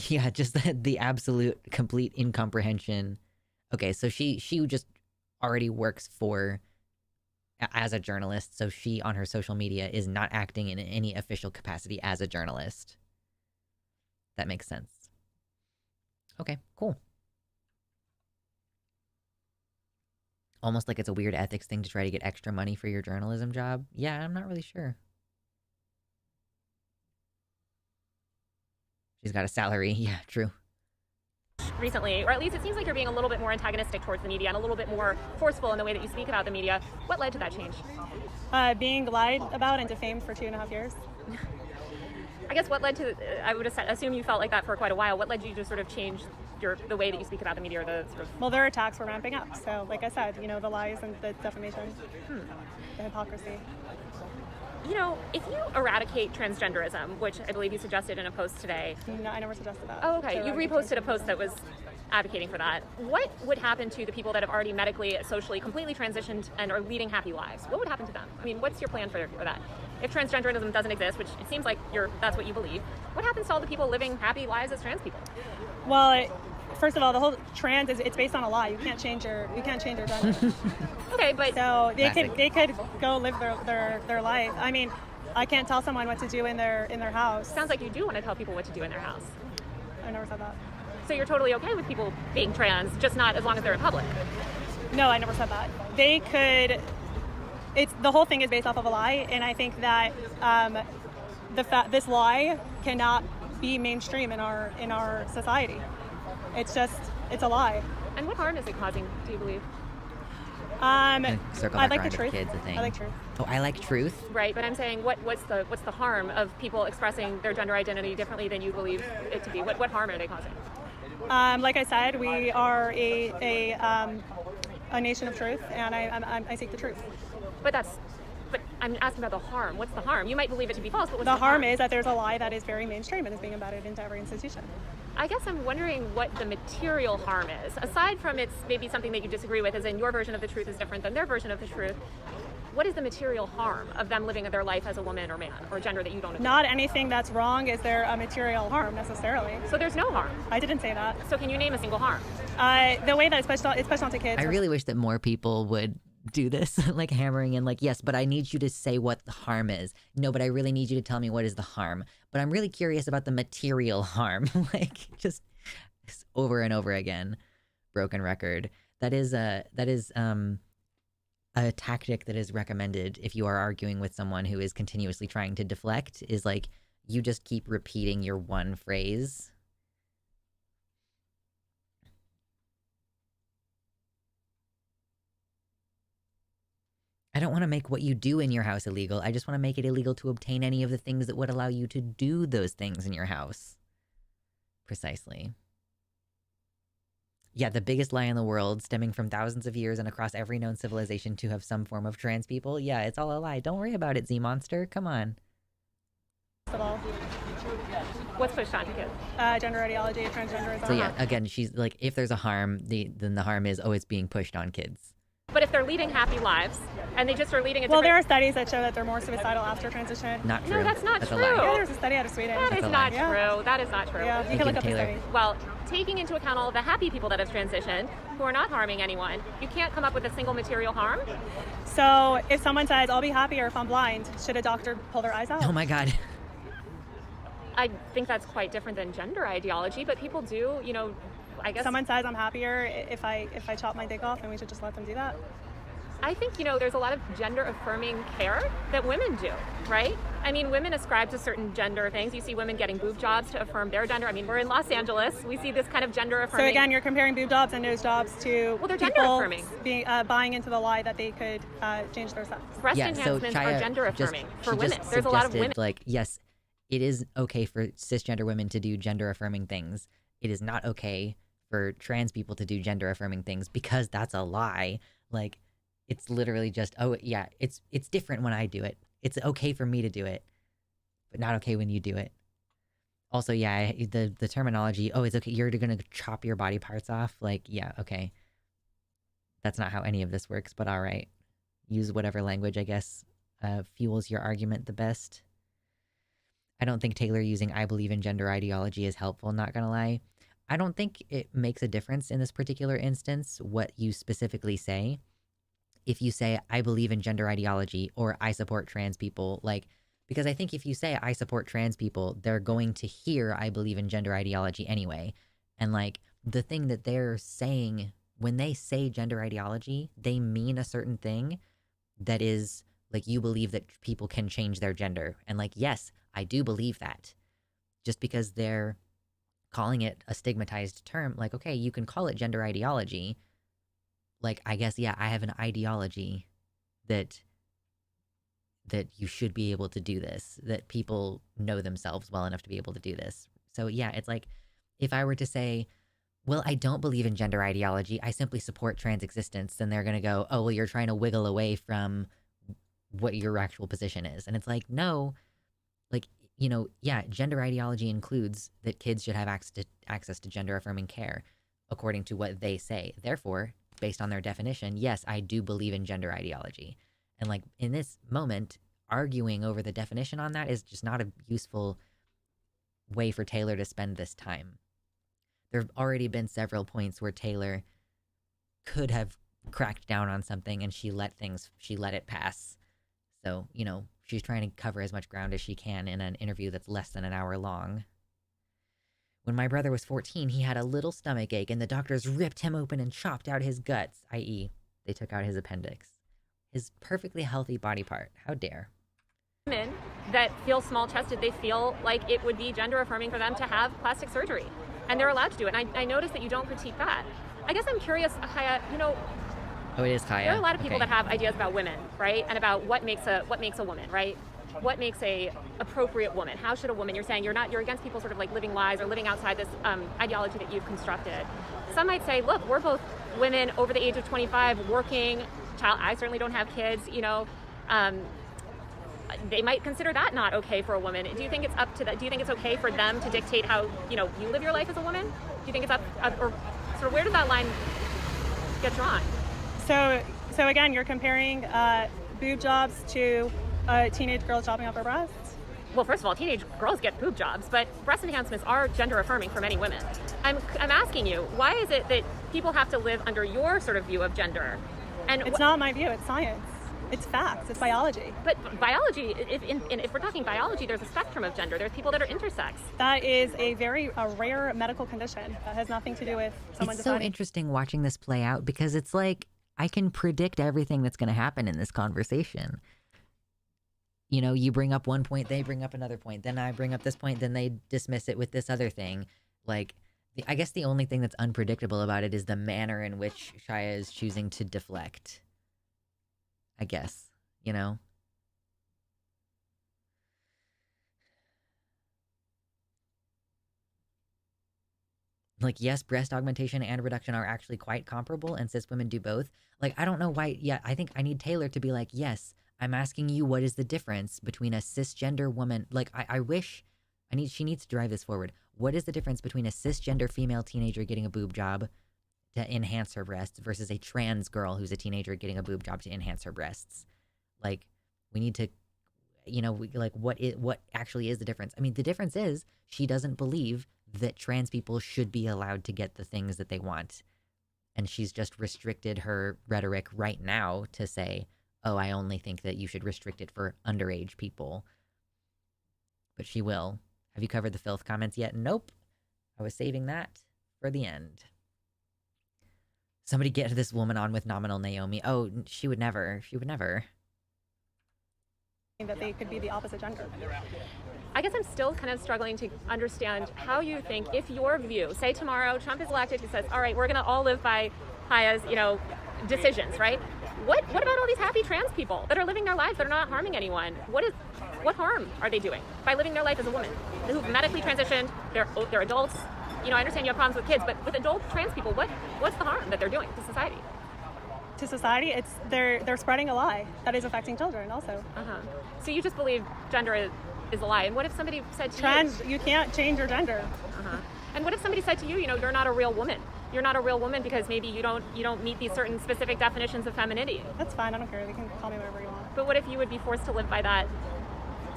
Yeah, just the absolute complete incomprehension. Okay, so she just already works as a journalist, so she on her social media is not acting in any official capacity as a journalist. That makes sense. Okay, cool. Almost like it's a weird ethics thing to try to get extra money for your journalism job. Yeah, I'm not really sure. She's got a salary. Yeah, true. Recently, or at least it seems like you're being a little bit more antagonistic towards the media and a little bit more forceful in the way that you speak about the media. What led to that change? Being lied about and defamed for 2.5 years. I guess what led to, I would assume you felt like that for quite a while. What led you to sort of change the way that you speak about the media, or the sort of... Well, their attacks were ramping up. So, like I said, the lies and the defamation, the hypocrisy. If you eradicate transgenderism, which I believe you suggested in a post today. No, I never suggested that. Oh, okay. You reposted a post that was advocating for that. What would happen to the people that have already medically, socially, completely transitioned and are leading happy lives? What would happen to them? I mean, what's your plan for that? If transgenderism doesn't exist, which it seems like that's what you believe, what happens to all the people living happy lives as trans people? Well, first of all, the whole trans it's based on a lie. You can't change your gender. Okay, but so they could go live their life. I mean, I can't tell someone what to do in their house. Sounds like you do want to tell people what to do in their house. I never said that. So you're totally okay with people being trans, just not as long as they're in public? No, I never said that. They could. The whole thing is based off of a lie, and I think that this lie cannot be mainstream in our society. It's a lie. And what harm is it causing, do you believe? I like the truth. Kids, I like truth. Oh, I like truth? Right, but I'm saying what's the harm of people expressing their gender identity differently than you believe it to be? What harm are they causing? Like I said, we are a nation of truth, and I seek the truth. But I'm asking about the harm. What's the harm? You might believe it to be false, but what's the harm is that there's a lie that is very mainstream and is being embedded into every institution. I guess I'm wondering what the material harm is. Aside from it's maybe something that you disagree with, as in your version of the truth is different than their version of the truth, what is the material harm of them living their life as a woman or man or gender that you don't agree? Not anything that's wrong is there a material harm necessarily. So there's no harm? I didn't say that. So can you name a single harm? The way that it's pushed onto kids. I really wish that more people would do this, like hammering in like, yes, but I need you to say what the harm is. No, but I really need you to tell me what is the harm. But I'm really curious about the material harm. Like just over and over again, broken record. That is a tactic that is recommended if you are arguing with someone who is continuously trying to deflect, is like you just keep repeating your one phrase. I don't want to make what you do in your house illegal. I just want to make it illegal to obtain any of the things that would allow you to do those things in your house. Precisely. Yeah, the biggest lie in the world, stemming from thousands of years and across every known civilization to have some form of trans people. Yeah, it's all a lie. Don't worry about it, Z-Monster. Come on. What's pushed onto kids? Gender ideology, transgenderism. So yeah, again, she's like, if there's a harm, then the harm is, oh, it's being pushed on kids. But if they're leading happy lives and they just are leading a Well, there are studies that show that they're more suicidal after transition. Not true. No, that's not true. A lie. Yeah, there's a study out of Sweden. That is not true. That is not true. Yeah, you can look up the Taylor. study. Well, taking into account all of the happy people that have transitioned, who are not harming anyone, you can't come up with a single material harm. So if someone says, I'll be happier if I'm blind, should a doctor pull their eyes out? Oh my God. I think that's quite different than gender ideology, but people do, I guess. Someone says I'm happier if I chop my dick off, and we should just let them do that. I think, there's a lot of gender-affirming care that women do, right? I mean, women ascribe to certain gender things. You see women getting boob jobs to affirm their gender. I mean, we're in Los Angeles. We see this kind of gender-affirming. So again, you're comparing boob jobs and nose jobs to they're people gender-affirming. Buying into the lie that they could change their sex. Breast Yeah, enhancements are gender-affirming for women. Just There's a lot of women. Like, yes, it is okay for cisgender women to do gender-affirming things. It is not okay for trans people to do gender-affirming things because that's a lie. Like, it's literally just, oh yeah, it's different when I do it. It's okay for me to do it, but not okay when you do it. Also, yeah, the terminology, oh, it's okay, you're gonna chop your body parts off. Like, yeah, okay. That's not how any of this works, but all right. Use whatever language, I guess, fuels your argument the best. I don't think Taylor using I believe in gender ideology is helpful, not gonna lie. I don't think it makes a difference in this particular instance what you specifically say. If you say, I believe in gender ideology or I support trans people, like, because I think if you say I support trans people, they're going to hear I believe in gender ideology anyway. And like the thing that they're saying when they say gender ideology, they mean a certain thing that is like, you believe that people can change their gender. And like, yes, I do believe that. Just because they're calling it a stigmatized term, like, okay, you can call it gender ideology. Like, I guess, yeah, I have an ideology that you should be able to do this, that people know themselves well enough to be able to do this. So yeah, it's like, if I were to say, well, I don't believe in gender ideology, I simply support trans existence, then they're going to go, oh, well, you're trying to wiggle away from what your actual position is. And it's like, no, like, yeah, gender ideology includes that kids should have access to gender affirming care according to what they say. Therefore, based on their definition, yes, I do believe in gender ideology. And like in this moment, arguing over the definition on that is just not a useful way for Taylor to spend this time. There have already been several points where Taylor could have cracked down on something and she let it pass. So, she's trying to cover as much ground as she can in an interview that's less than an hour long. When my brother was 14, he had a little stomach ache and the doctors ripped him open and chopped out his guts, i.e., they took out his appendix. His perfectly healthy body part. How dare. Women that feel small-chested, they feel like it would be gender-affirming for them to have plastic surgery. And they're allowed to do it. And I noticed that you don't critique that. I guess I'm curious, Chaya, Oh, it is Chaya. There are a lot of people that have ideas about women, right? And about what makes a woman, right? What makes a appropriate woman? How should a woman? You're saying you're against people sort of like living lies or living outside this ideology that you've constructed. Some might say, look, we're both women over the age of 25, working. I certainly don't have kids. they might consider that not okay for a woman. Do you think it's up to that? Do you think it's okay for them to dictate how, you live your life as a woman? Do you think it's up or sort of where does that line get drawn? So again, you're comparing boob jobs to a teenage girl chopping off her breasts? Well, first of all, teenage girls get boob jobs, but breast enhancements are gender affirming for many women. I'm asking you, why is it that people have to live under your sort of view of gender? And it's not my view, it's science. It's facts, it's biology. But biology, if we're talking biology, there's a spectrum of gender. There's people that are intersex. That is a very rare medical condition that has nothing to do with someone It's so interesting watching this play out because it's like I can predict everything that's going to happen in this conversation. You bring up one point, they bring up another point, then I bring up this point, then they dismiss it with this other thing. Like, I guess the only thing that's unpredictable about it is the manner in which Shia is choosing to deflect. I guess, Like, yes, breast augmentation and reduction are actually quite comparable, and cis women do both. Like, I don't know why. Yeah, I think I need Taylor to be like, yes, I'm asking you, what is the difference between a cisgender woman? Like, she needs to drive this forward. What is the difference between a cisgender female teenager getting a boob job to enhance her breasts versus a trans girl who's a teenager getting a boob job to enhance her breasts? Like, we need to, what actually is the difference? I mean, the difference is she doesn't believe that trans people should be allowed to get the things that they want. And she's just restricted her rhetoric right now to say, oh, I only think that you should restrict it for underage people. But she will. Have you covered the filth comments yet? Nope. I was saving that for the end. Somebody get this woman on with nominal Naomi. Oh, she would never. She would never. That they could be the opposite gender. I guess I'm still kind of struggling to understand how you think, if your view, say tomorrow Trump is elected, he says, all right, we're going to all live by Haya's, decisions, right? What about all these happy trans people that are living their lives that are not harming anyone? What harm are they doing by living their life as a woman who've medically transitioned? They're adults. I understand you have problems with kids, but with adult trans people, what's the harm that they're doing to society? To society, they're spreading a lie that is affecting children also. So you just believe gender is a lie. And what if somebody said to you can't change your gender. And what if somebody said to you, you're not a real woman? You're not a real woman because maybe you don't meet these certain specific definitions of femininity. That's fine. I don't care. They can call me whatever you want. But what if you would be forced to live by that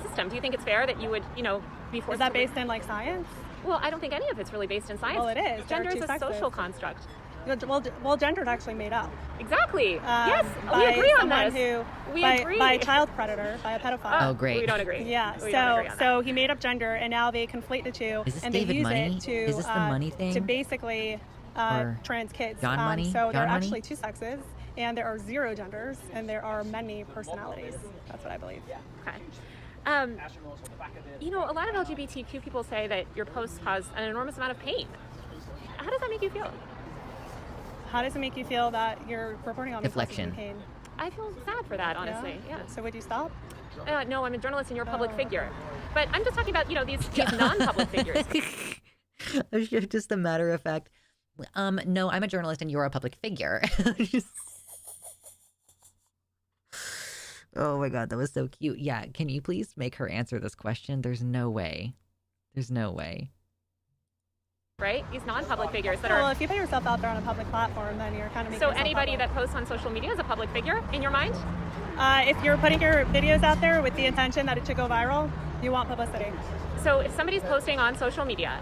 system? Do you think it's fair that you would, be forced? Is that based in science? Well, I don't think any of it's really based in science. Well, it is. Gender is a social construct. Well, gender is actually made up. Exactly. Yes, we agree on this. We agree. By a child predator, by a pedophile. Oh, great. We don't agree. Yeah. So he made up gender, and now they conflate the two, and they use it to is this the money thing? To basically trans kids. John Money. So there are Money? actually two sexes, and there are zero genders, and there are many personalities. That's what I believe. Okay. A lot of LGBTQ people say that your posts cause an enormous amount of pain. How does that make you feel? How does it make you feel that you're reporting on deflection? Pain? I feel sad for that, honestly. Yeah. So would you stop? No, I'm a journalist and you're a public figure. But I'm just talking about, these non-public figures. Just a matter of fact. No, I'm a journalist and you're a public figure. Oh my God, that was so cute. Yeah, can you please make her answer this question? There's no way. Right? These non-public figures that are... Well, if you put yourself out there on a public platform, then you're kind of making So anybody that posts on social media is a public figure, in your mind? If you're putting your videos out there with the intention that it should go viral, you want publicity. So if somebody's posting on social media,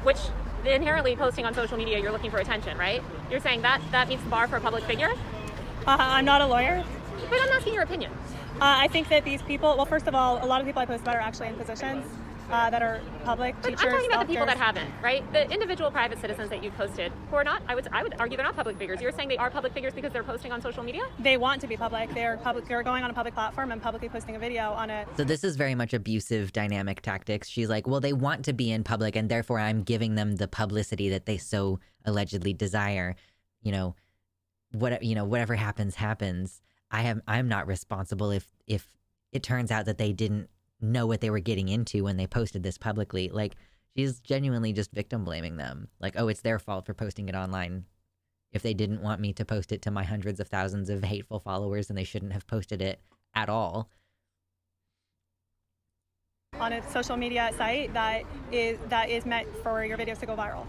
which inherently posting on social media, you're looking for attention, right? You're saying that meets the bar for a public figure? I'm not a lawyer. But I'm asking your opinion. I think that these people, well, first of all, a lot of people I post about are actually in positions that are public, but teachers, I'm talking about doctors. the people that haven't, right? The individual private citizens that you posted who are not, I would argue they're not public figures. You're saying they are public figures because they're posting on social media? They want to be public. They're going on a public platform and publicly posting a video on it. So this is very much abusive dynamic tactics. She's like, well, they want to be in public and therefore I'm giving them the publicity that they so allegedly desire. Whatever happens. I'm not responsible if it turns out that they didn't know what they were getting into when they posted this publicly. Like, she's genuinely just victim blaming them. Like, oh, it's their fault for posting it online. If they didn't want me to post it to my hundreds of thousands of hateful followers, then they shouldn't have posted it at all. on a social media site that is meant for your videos to go viral.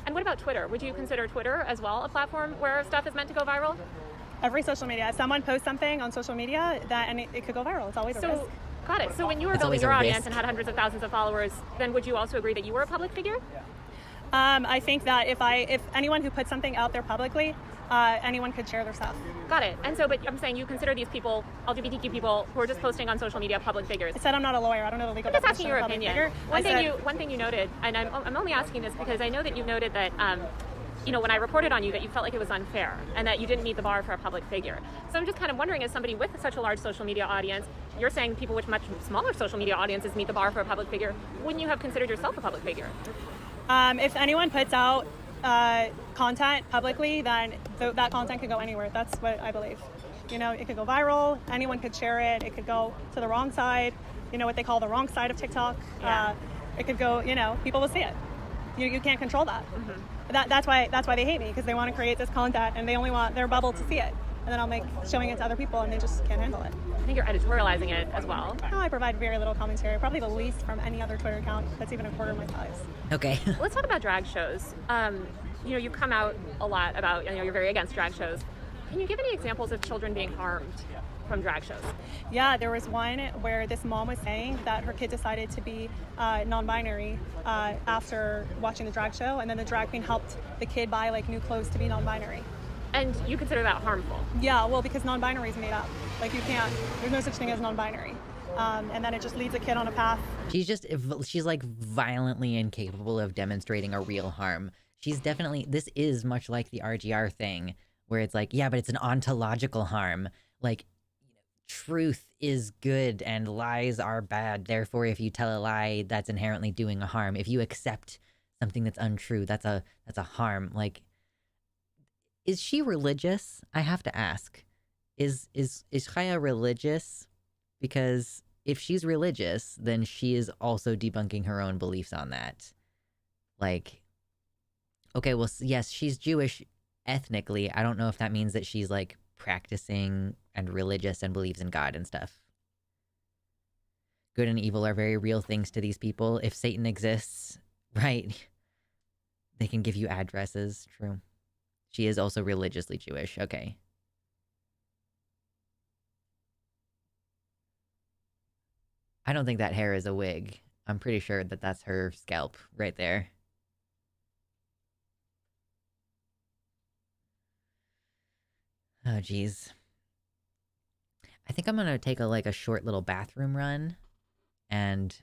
And what about Twitter? Would you consider Twitter as well a platform where stuff is meant to go viral? Every social media, if someone posts something on social media, and it could go viral. It's always a risk. Got it. So when you were building your audience and had hundreds of thousands of followers, then would you also agree that you were a public figure? I think that if anyone who puts something out there publicly, anyone could share their stuff. Got it. And so, but I'm saying you consider these people, LGBTQ people, who are just posting on social media, public figures. I said I'm not a lawyer. I don't know the legal definition. I'm just asking your opinion. One thing you noted, and I'm only asking this because I know that you noted that, when I reported on you, that you felt like it was unfair and that you didn't meet the bar for a public figure. So I'm just kind of wondering, as somebody with such a large social media audience, you're saying people with much smaller social media audiences meet the bar for a public figure. Wouldn't you have considered yourself a public figure? If anyone puts out content publicly, then that content could go anywhere. That's what I believe. It could go viral. Anyone could share it. It could go to the wrong side. What they call the wrong side of TikTok. Yeah. It could go. People will see it. You can't control that. Mm-hmm. That's why they hate me, because they want to create this content and they only want their bubble to see it. And then I'll showing it to other people and they just can't handle it. I think you're editorializing it as well. No, I provide very little commentary, probably the least from any other Twitter account that's even a quarter of my size. Okay. Let's talk about drag shows. You come out a lot about, you're very against drag shows. Can you give any examples of children being harmed from drag shows? Yeah, there was one where this mom was saying that her kid decided to be non-binary after watching the drag show, and then the drag queen helped the kid buy new clothes to be non-binary. And you consider that harmful? Yeah, well, because non-binary is made up. There's no such thing as non-binary. And then it just leads a kid on a path. She's like violently incapable of demonstrating a real harm. This is much like the RGR thing, where it's like, yeah, but it's an ontological harm. Truth is good and lies are bad. Therefore, if you tell a lie, that's inherently doing a harm. If you accept something that's untrue, that's a harm. Is she religious? I have to ask. Is Chaya religious? Because if she's religious, then she is also debunking her own beliefs on that. Okay, well, yes, she's Jewish ethnically. I don't know if that means that she's practicing and religious and believes in God and stuff. Good and evil are very real things to these people. If Satan exists, right, they can give you addresses. True. She is also religiously Jewish. Okay. I don't think that hair is a wig. I'm pretty sure that that's her scalp right there. Oh, geez. I think I'm gonna take a short little bathroom run, and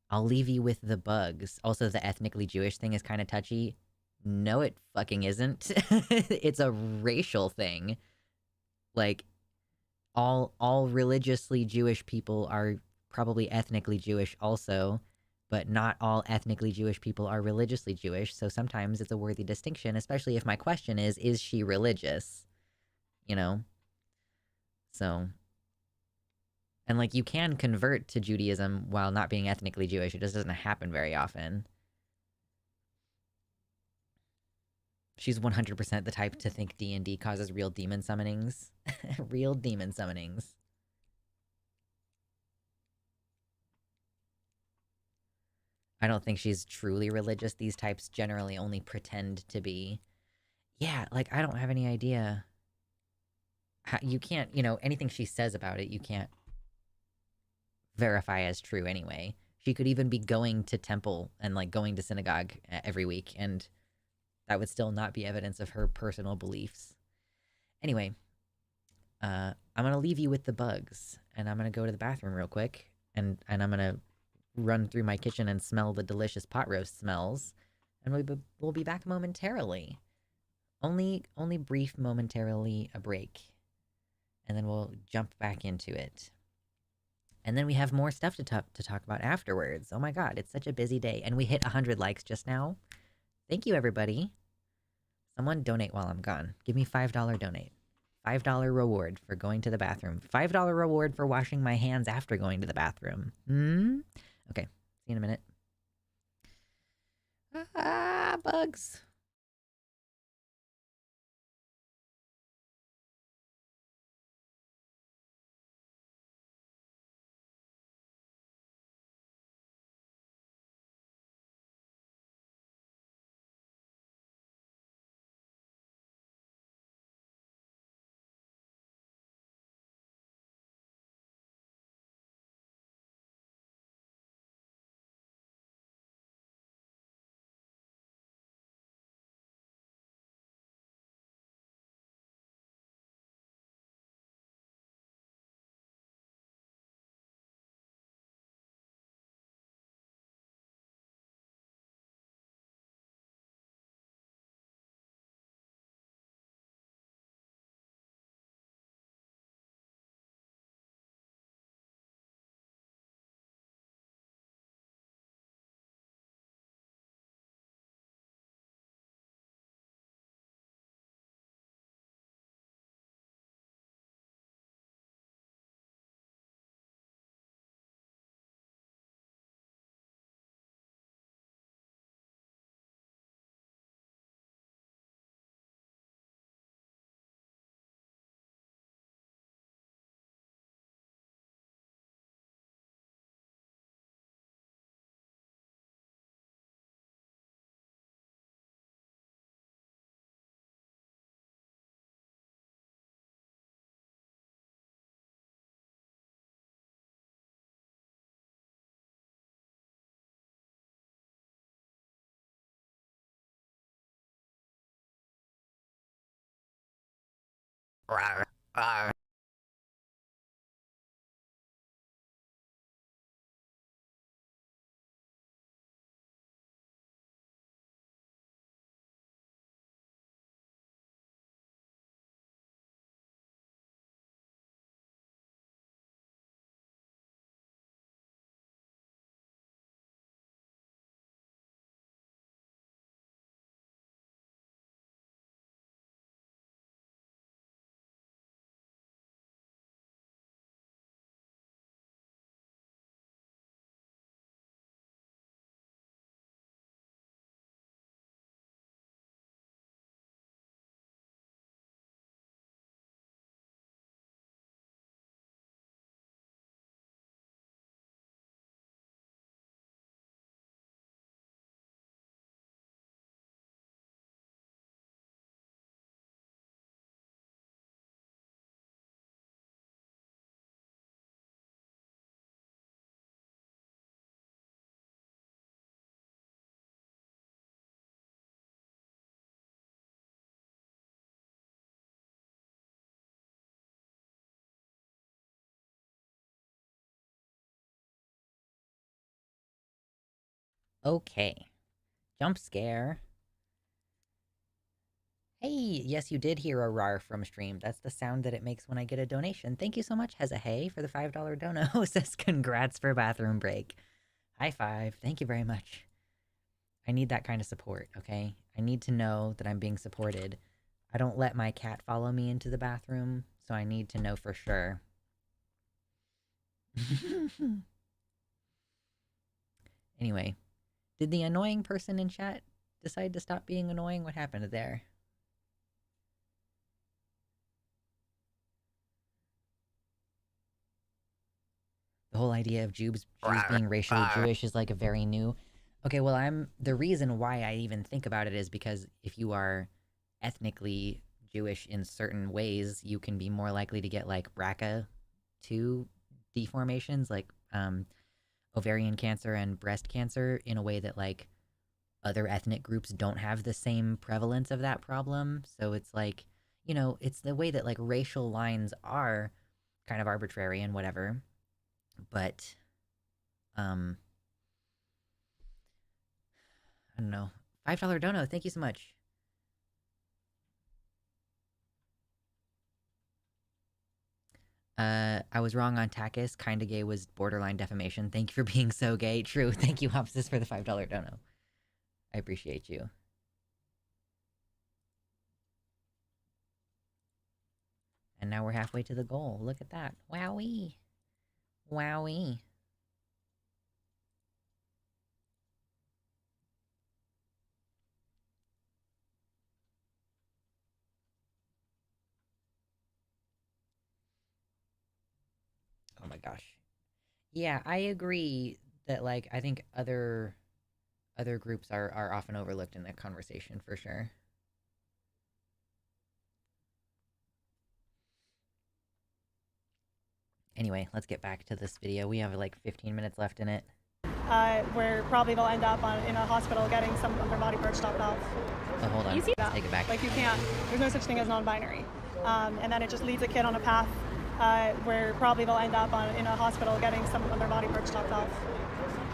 I'll leave you with the bugs. Also, the ethnically Jewish thing is kind of touchy. No, it fucking isn't. It's a racial thing. All religiously Jewish people are probably ethnically Jewish also, but not all ethnically Jewish people are religiously Jewish, so sometimes it's a worthy distinction, especially if my question is she religious? So, and you can convert to Judaism while not being ethnically Jewish. It just doesn't happen very often. She's 100% the type to think D&D causes real demon summonings. Real demon summonings. I don't think she's truly religious. These types generally only pretend to be. Yeah, I don't have any idea. You can't, anything she says about it, you can't verify as true anyway. She could even be going to temple and going to synagogue every week, and that would still not be evidence of her personal beliefs. Anyway, I'm gonna leave you with the bugs, and I'm gonna go to the bathroom real quick, and I'm gonna run through my kitchen and smell the delicious pot roast smells, and we'll be back momentarily. Only brief momentarily a break. And then we'll jump back into it. And then we have more stuff to talk about afterwards. Oh my god, it's such a busy day. And we hit 100 likes just now. Thank you, everybody. Someone donate while I'm gone. Give me $5 donate. $5 reward for going to the bathroom. $5 reward for washing my hands after going to the bathroom. Okay, see you in a minute. Bugs. Rawr, rawr. Okay. Jump scare. Hey, yes, you did hear a rar from stream. That's the sound that it makes when I get a donation. Thank you so much, Hezahay, for the $5 dono. Says congrats for bathroom break. High five. Thank you very much. I need that kind of support, okay? I need to know that I'm being supported. I don't let my cat follow me into the bathroom, so I need to know for sure. Anyway, did the annoying person in chat decide to stop being annoying? What happened there? The whole idea of Jews being racially Jewish is like a very new... Okay, well, the reason why I even think about it is because if you are ethnically Jewish in certain ways, you can be more likely to get like BRCA2 deformations, like ovarian cancer and breast cancer, in a way that like other ethnic groups don't have the same prevalence of that problem. So it's like, you know, it's the way that like racial lines are kind of arbitrary and whatever. But, I don't know. $5 dono, thank you so much. I was wrong on Takis. Kinda gay was borderline defamation. Thank you for being so gay. True. Thank you, Hopsis, for the $5 dono. I appreciate you. And now we're halfway to the goal. Look at that. Wowee. Wowee. Oh my gosh. Yeah, I agree that, like, I think other groups are often overlooked in that conversation, for sure. Anyway, let's get back to this video. We have like 15 minutes left in it. Where probably they'll end up in a hospital getting some of their body parts chopped off. Oh, hold on. You see that? Take it back. Like, you can't, there's no such thing as non-binary. And then it just leads a kid on a path where probably they'll end up in a hospital getting some of their body parts chopped off.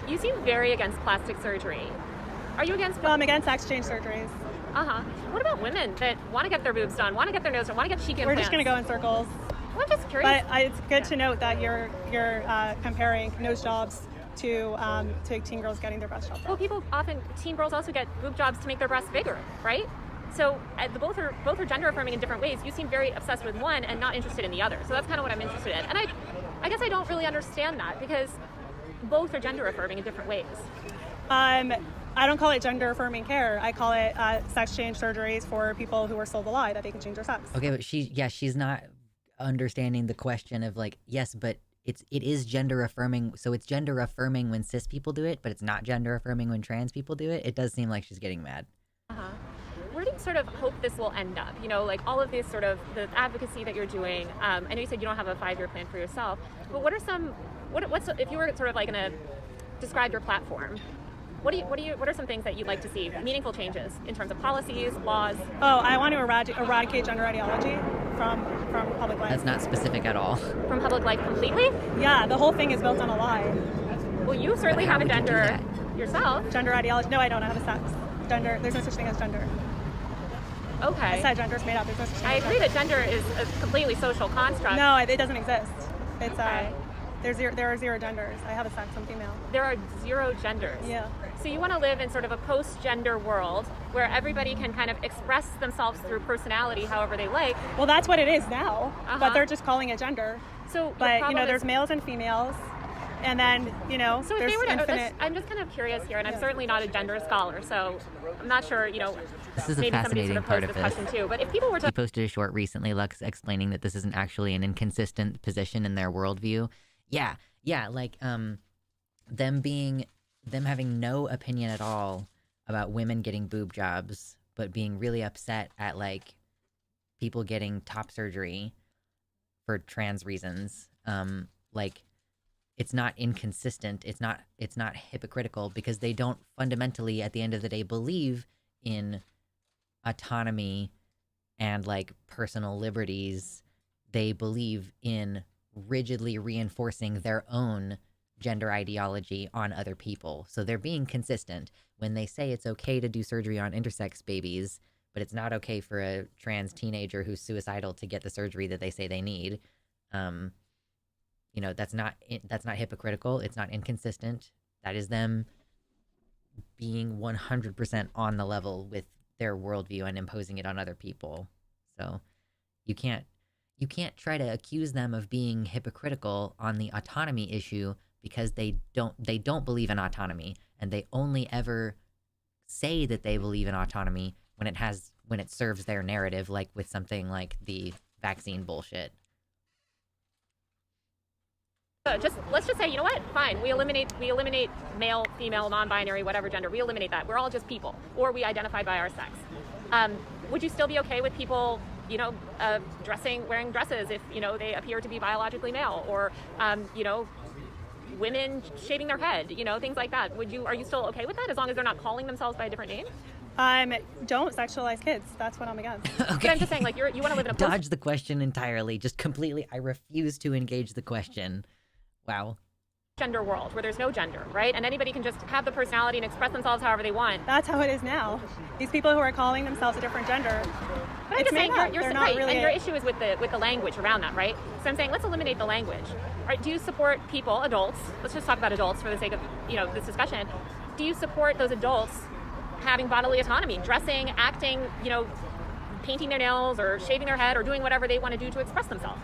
You seem very against plastic surgery. Are you against... I'm against sex change surgeries. Uh-huh. What about women that want to get their boobs done, want to get their nose done, want to get cheek implants? We're just going to go in circles. Well, I'm just curious. But it's good to note that you're comparing nose jobs to teen girls getting their breast chopped off. Well, teen girls also get boob jobs to make their breasts bigger, right? So both are gender affirming in different ways. You seem very obsessed with one and not interested in the other. So that's kind of what I'm interested in. And I guess I don't really understand that, because both are gender affirming in different ways. I don't call it gender affirming care. I call it sex change surgeries for people who are sold the lie that they can change their sex. Okay, but she's not understanding the question of, like, yes, but it is gender affirming. So it's gender affirming when cis people do it, but it's not gender affirming when trans people do it. It does seem like she's getting mad. Uh-huh. Where do you sort of hope this will end up? You know, like all of this sort of the advocacy that you're doing. I know you said you don't have a 5-year plan for yourself, but what are if you were sort of like going to describe your platform? What are some things that you'd like to see, meaningful changes in terms of policies, laws? Oh, I want to eradicate gender ideology. from public life. That's not specific at all. From public life completely? Yeah, the whole thing is built on a lie. Well, you certainly have a gender yourself. Gender ideology. No, I don't have a sex. Gender. There's no such thing as gender. Okay. I said gender is made up. There's no such thing I as agree gender. that gender is a completely social construct. No, it doesn't exist. It's Okay. there are zero genders. I have a sex. I'm female. There are zero genders. Yeah. So you want to live in sort of a post-gender world where everybody can kind of express themselves through personality however they like. Well, that's what it is now. Uh-huh. But they're just calling it gender. So your But problem there's is, males and females, and then so if there's they were to, infinite. I'm just kind of curious here, and I'm certainly not a gender scholar, so I'm not sure, This is a maybe somebody sort fascinating of part posed of this this. question too. But if people were He to posted a short recently, Lux, explaining that this isn't actually an inconsistent position in their worldview. Yeah, like them having no opinion at all about women getting boob jobs, but being really upset at like people getting top surgery for trans reasons. Like it's not inconsistent. It's not hypocritical because they don't fundamentally at the end of the day believe in autonomy and like personal liberties. They believe in rigidly reinforcing their own gender ideology on other people. So they're being consistent when they say it's okay to do surgery on intersex babies, but it's not okay for a trans teenager who's suicidal to get the surgery that they say they need. That's not hypocritical. It's not inconsistent. That is them being 100% on the level with their worldview and imposing it on other people. So you can't try to accuse them of being hypocritical on the autonomy issue because they don't believe in autonomy, and they only ever say that they believe in autonomy when it serves their narrative, like with something like the vaccine bullshit. let's just say, you know what? Fine, we eliminate male, female, non-binary, whatever gender. We eliminate that. We're all just people, or we identify by our sex. Would you still be okay with people, wearing dresses if they appear to be biologically male, or women shaving their head, things like that? Are you still okay with that as long as they're not calling themselves by a different name? Don't sexualize kids. That's what I'm against. Okay. But I'm just saying, like, you want to live in a Dodge the question entirely. Just completely. I refuse to engage the question. Wow. gender world where there's no gender, right? And anybody can just have the personality and express themselves however they want. That's how it is now. These people who are calling themselves a different gender, But I'm just saying, you're not right, really and your issue is with the language around that, right? So I'm saying, let's eliminate the language. All right, do you support people, adults? Let's just talk about adults for the sake of this discussion. Do you support those adults having bodily autonomy, dressing, acting, painting their nails or shaving their head or doing whatever they want to do to express themselves?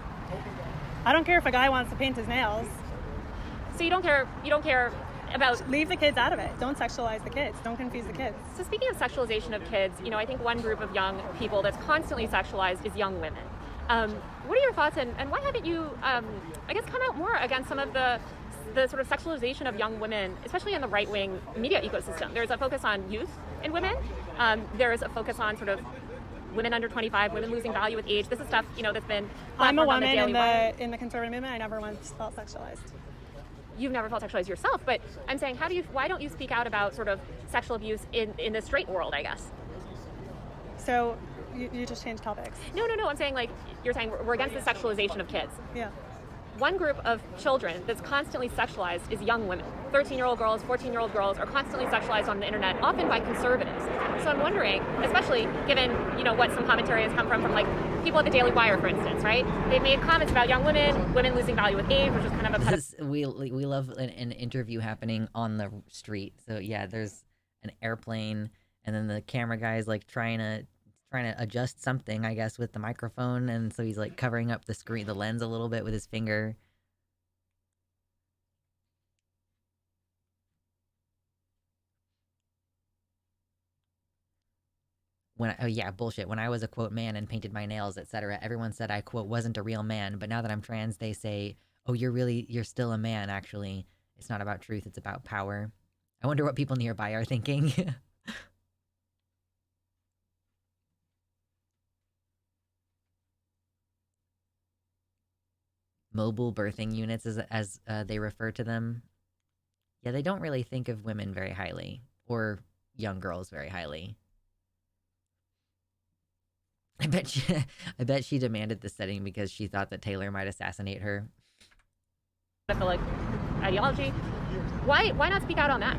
I don't care if a guy wants to paint his nails. So you don't care about... Leave the kids out of it. Don't sexualize the kids. Don't confuse the kids. So speaking of sexualization of kids, I think one group of young people that's constantly sexualized is young women. What are your thoughts, and why haven't you, come out more against some of the sort of sexualization of young women, especially in the right-wing media ecosystem? There's a focus on youth and women. There's a focus on sort of women under 25, women losing value with age. This is stuff, that's been... I'm a on woman Daily Wire. in the conservative movement. I never once felt sexualized. You've never felt sexualized yourself, but I'm saying, why don't you speak out about sort of sexual abuse in the straight world, I guess? So you just changed topics. No. I'm saying, like, you're saying we're against the sexualization of kids. Yeah. One group of children that's constantly sexualized is young women. 13-year-old girls, 14-year-old girls are constantly sexualized on the internet, often by conservatives. So I'm wondering, especially given, what some commentary has come from like people at the Daily Wire, for instance, right? They've made comments about young women losing value with age, which is kind of a... We love an interview happening on the street. So yeah, there's an airplane, and then the camera guy is like trying to adjust something, I guess, with the microphone, and so he's like covering up the lens a little bit with his finger. Bullshit. When I was a quote man and painted my nails, etc., everyone said I quote wasn't a real man, but now that I'm trans, they say, "Oh, you're still a man, actually. It's not about truth, it's about power." I wonder what people nearby are thinking. Mobile birthing units, as they refer to them. Yeah, they don't really think of women very highly, or young girls very highly. I bet she demanded the setting because she thought that Taylor might assassinate her. I feel like ideology. Why not speak out on that?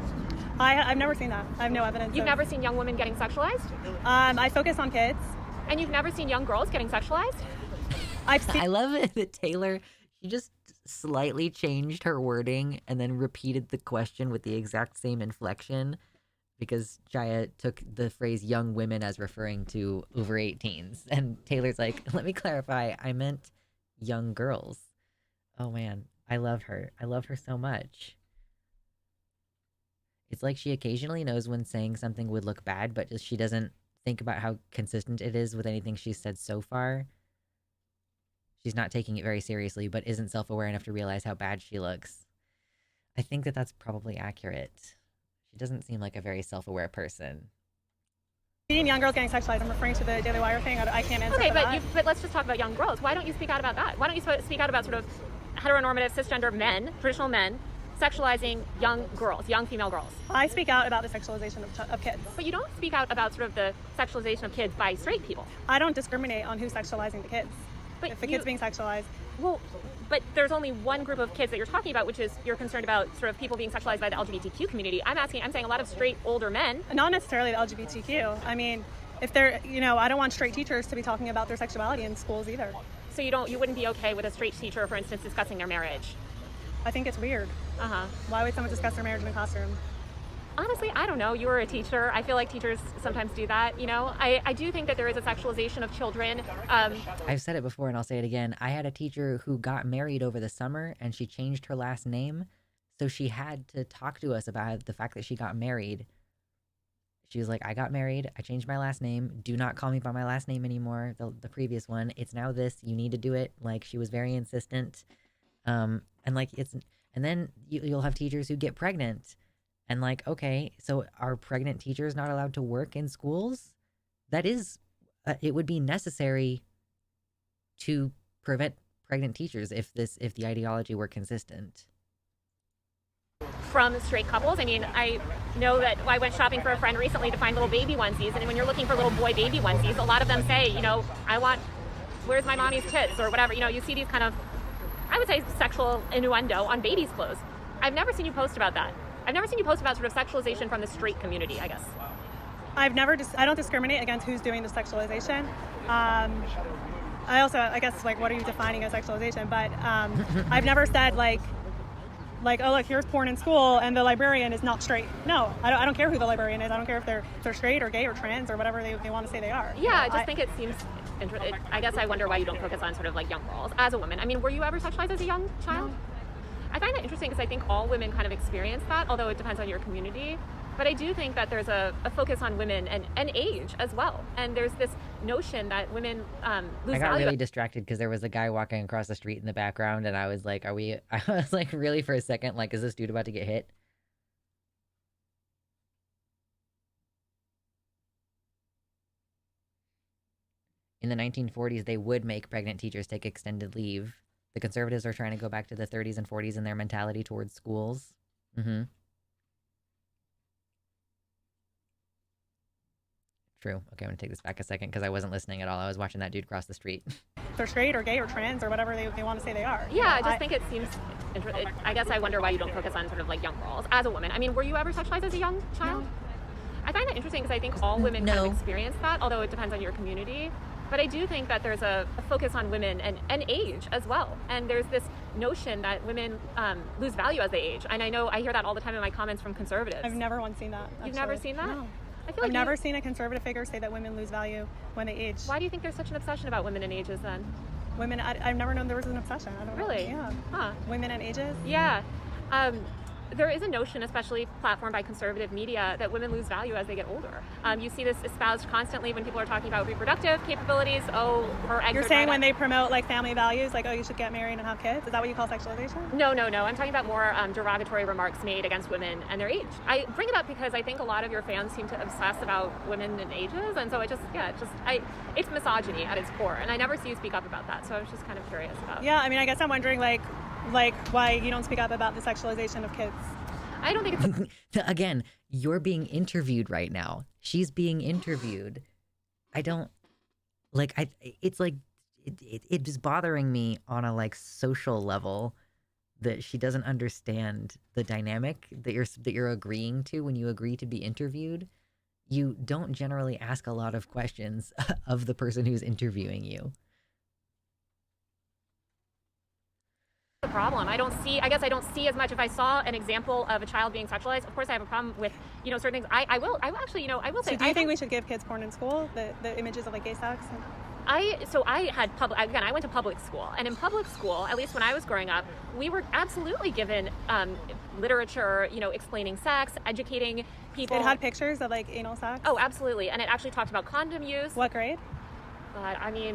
I've never seen that. I have no evidence. You've never seen young women getting sexualized? I focus on kids. And you've never seen young girls getting sexualized? I love it that Taylor, she just slightly changed her wording and then repeated the question with the exact same inflection because Jaya took the phrase young women as referring to over 18s. And Taylor's like, let me clarify, I meant young girls. Oh man, I love her. I love her so much. It's like she occasionally knows when saying something would look bad, but just she doesn't think about how consistent it is with anything she's said so far. She's not taking it very seriously, but isn't self-aware enough to realize how bad she looks. I think that that's probably accurate. She doesn't seem like a very self-aware person. Seeing young girls getting sexualized, I'm referring to the Daily Wire thing. I can't answer Okay, for that. but let's just talk about young girls. Why don't you speak out about that? Why don't you speak out about sort of heteronormative cisgender men, traditional men, sexualizing young girls, young female girls? I speak out about the sexualization of kids. But you don't speak out about sort of the sexualization of kids by straight people. I don't discriminate on who's sexualizing the kids. But if the kid's being sexualized. Well, but there's only one group of kids that you're talking about, which is you're concerned about sort of people being sexualized by the LGBTQ community. I'm saying a lot of straight older men. Not necessarily the LGBTQ. I mean, if they're, I don't want straight teachers to be talking about their sexuality in schools either. So you wouldn't be okay with a straight teacher, for instance, discussing their marriage? I think it's weird. Uh-huh. Why would someone discuss their marriage in a classroom? Honestly, I don't know. You were a teacher. I feel like teachers sometimes do that, I do think that there is a sexualization of children. I've said it before and I'll say it again. I had a teacher who got married over the summer and she changed her last name. So she had to talk to us about the fact that she got married. She was like, I got married. I changed my last name. Do not call me by my last name anymore. The previous one. It's now this. You need to do it. Like, she was very insistent. And then you'll have teachers who get pregnant. And like, okay, so are pregnant teachers not allowed to work in schools? That is, it would be necessary to prevent pregnant teachers if the ideology were consistent. From straight couples. I mean, I know that I went shopping for a friend recently to find little baby onesies, and when you're looking for little boy baby onesies, a lot of them say, where's my mommy's tits or whatever. You see these kind of, I would say, sexual innuendo on babies' clothes. I've never seen you post about that. I've never seen you post about sort of sexualization from the straight community, I guess. I don't discriminate against who's doing the sexualization. I guess, like, what are you defining as sexualization? But I've never said, like, oh, look, here's porn in school and the librarian is not straight. No, I don't care who the librarian is. I don't care if they're straight or gay or trans or whatever they want to say they are. Yeah, I think it seems I guess I wonder why you don't focus on sort of like young girls as a woman. I mean, were you ever sexualized as a young child? No. I find that interesting because I think all women kind of experience that, although it depends on your community. But I do think that there's a focus on women and age as well. And there's this notion that women lose value. I got really distracted because there was a guy walking across the street in the background, and I was like, I was like, really for a second, like, is this dude about to get hit? In the 1940s, they would make pregnant teachers take extended leave. The conservatives are trying to go back to the 30s and 40s in their mentality towards schools. Mm-hmm. True. Okay, I'm going to take this back a second because I wasn't listening at all. I was watching that dude cross the street. They're straight or gay or trans or whatever they want to say they are. Yeah, I just think it seems... I guess I wonder why you don't focus on sort of like young girls as a woman. I mean, were you ever sexualized as a young child? No. I find that interesting because I think all women kind of experience that, although it depends on your community. But I do think that there's a focus on women and age as well. And there's this notion that women lose value as they age. And I know I hear that all the time in my comments from conservatives. I've never once seen that. Actually. You've never seen that? No. I feel like I've never seen a conservative figure say that women lose value when they age. Why do you think there's such an obsession about women and ages then? Women, I've never known there was an obsession. I don't know. Really? Yeah. Huh. Women and ages? Yeah. There is a notion, especially platformed by conservative media, that women lose value as they get older. You see this espoused constantly when people are talking about reproductive capabilities. Oh, her eggs You're are saying dried when up. they promote like family values, like, oh, you should get married and have kids? Is that what you call sexualization? No. I'm talking about more derogatory remarks made against women and their age. I bring it up because I think a lot of your fans seem to obsess about women and ages, and so it's misogyny at its core, and I never see you speak up about that. So I was just kind of curious about. Yeah, I mean, I guess I'm wondering like why you don't speak up about the sexualization of kids. I don't think it's... Again, you're being interviewed right now. She's being interviewed. Like it's like it is bothering me on a like social level that she doesn't understand the dynamic that you're agreeing to when you agree to be interviewed. You don't generally ask a lot of questions of the person who's interviewing you. The problem. I guess I don't see as much. If I saw an example of a child being sexualized, of course I have a problem with, certain things. I will actually, I will say. So do you think we should give kids porn in school? The images of like gay sex? I had I went to public school, and in public school, at least when I was growing up, we were absolutely given literature, explaining sex, educating people. It had pictures of like anal sex? Oh, absolutely. And it actually talked about condom use. What grade? I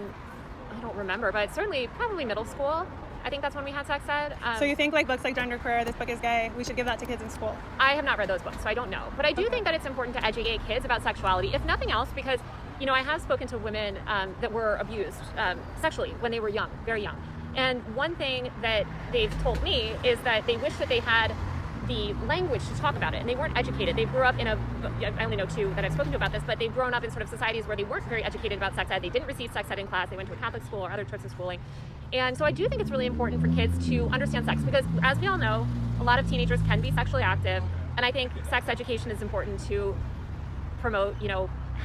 don't remember, but certainly probably middle school. I think that's when we had sex ed. So you think like books like Gender Queer, This Book is Gay, we should give that to kids in school? I have not read those books, so I don't know. But I do think that it's important to educate kids about sexuality, if nothing else, because, I have spoken to women that were abused sexually when they were young, very young. And one thing that they've told me is that they wish that they had the language to talk about it, and they weren't educated. They grew up in I only know two that I've spoken to about this, but they've grown up in sort of societies where they weren't very educated about sex ed. They didn't receive sex ed in class. They went to a Catholic school or other types of schooling. And so I do think it's really important for kids to understand sex, because as we all know, a lot of teenagers can be sexually active, and I think sex education is important to promote,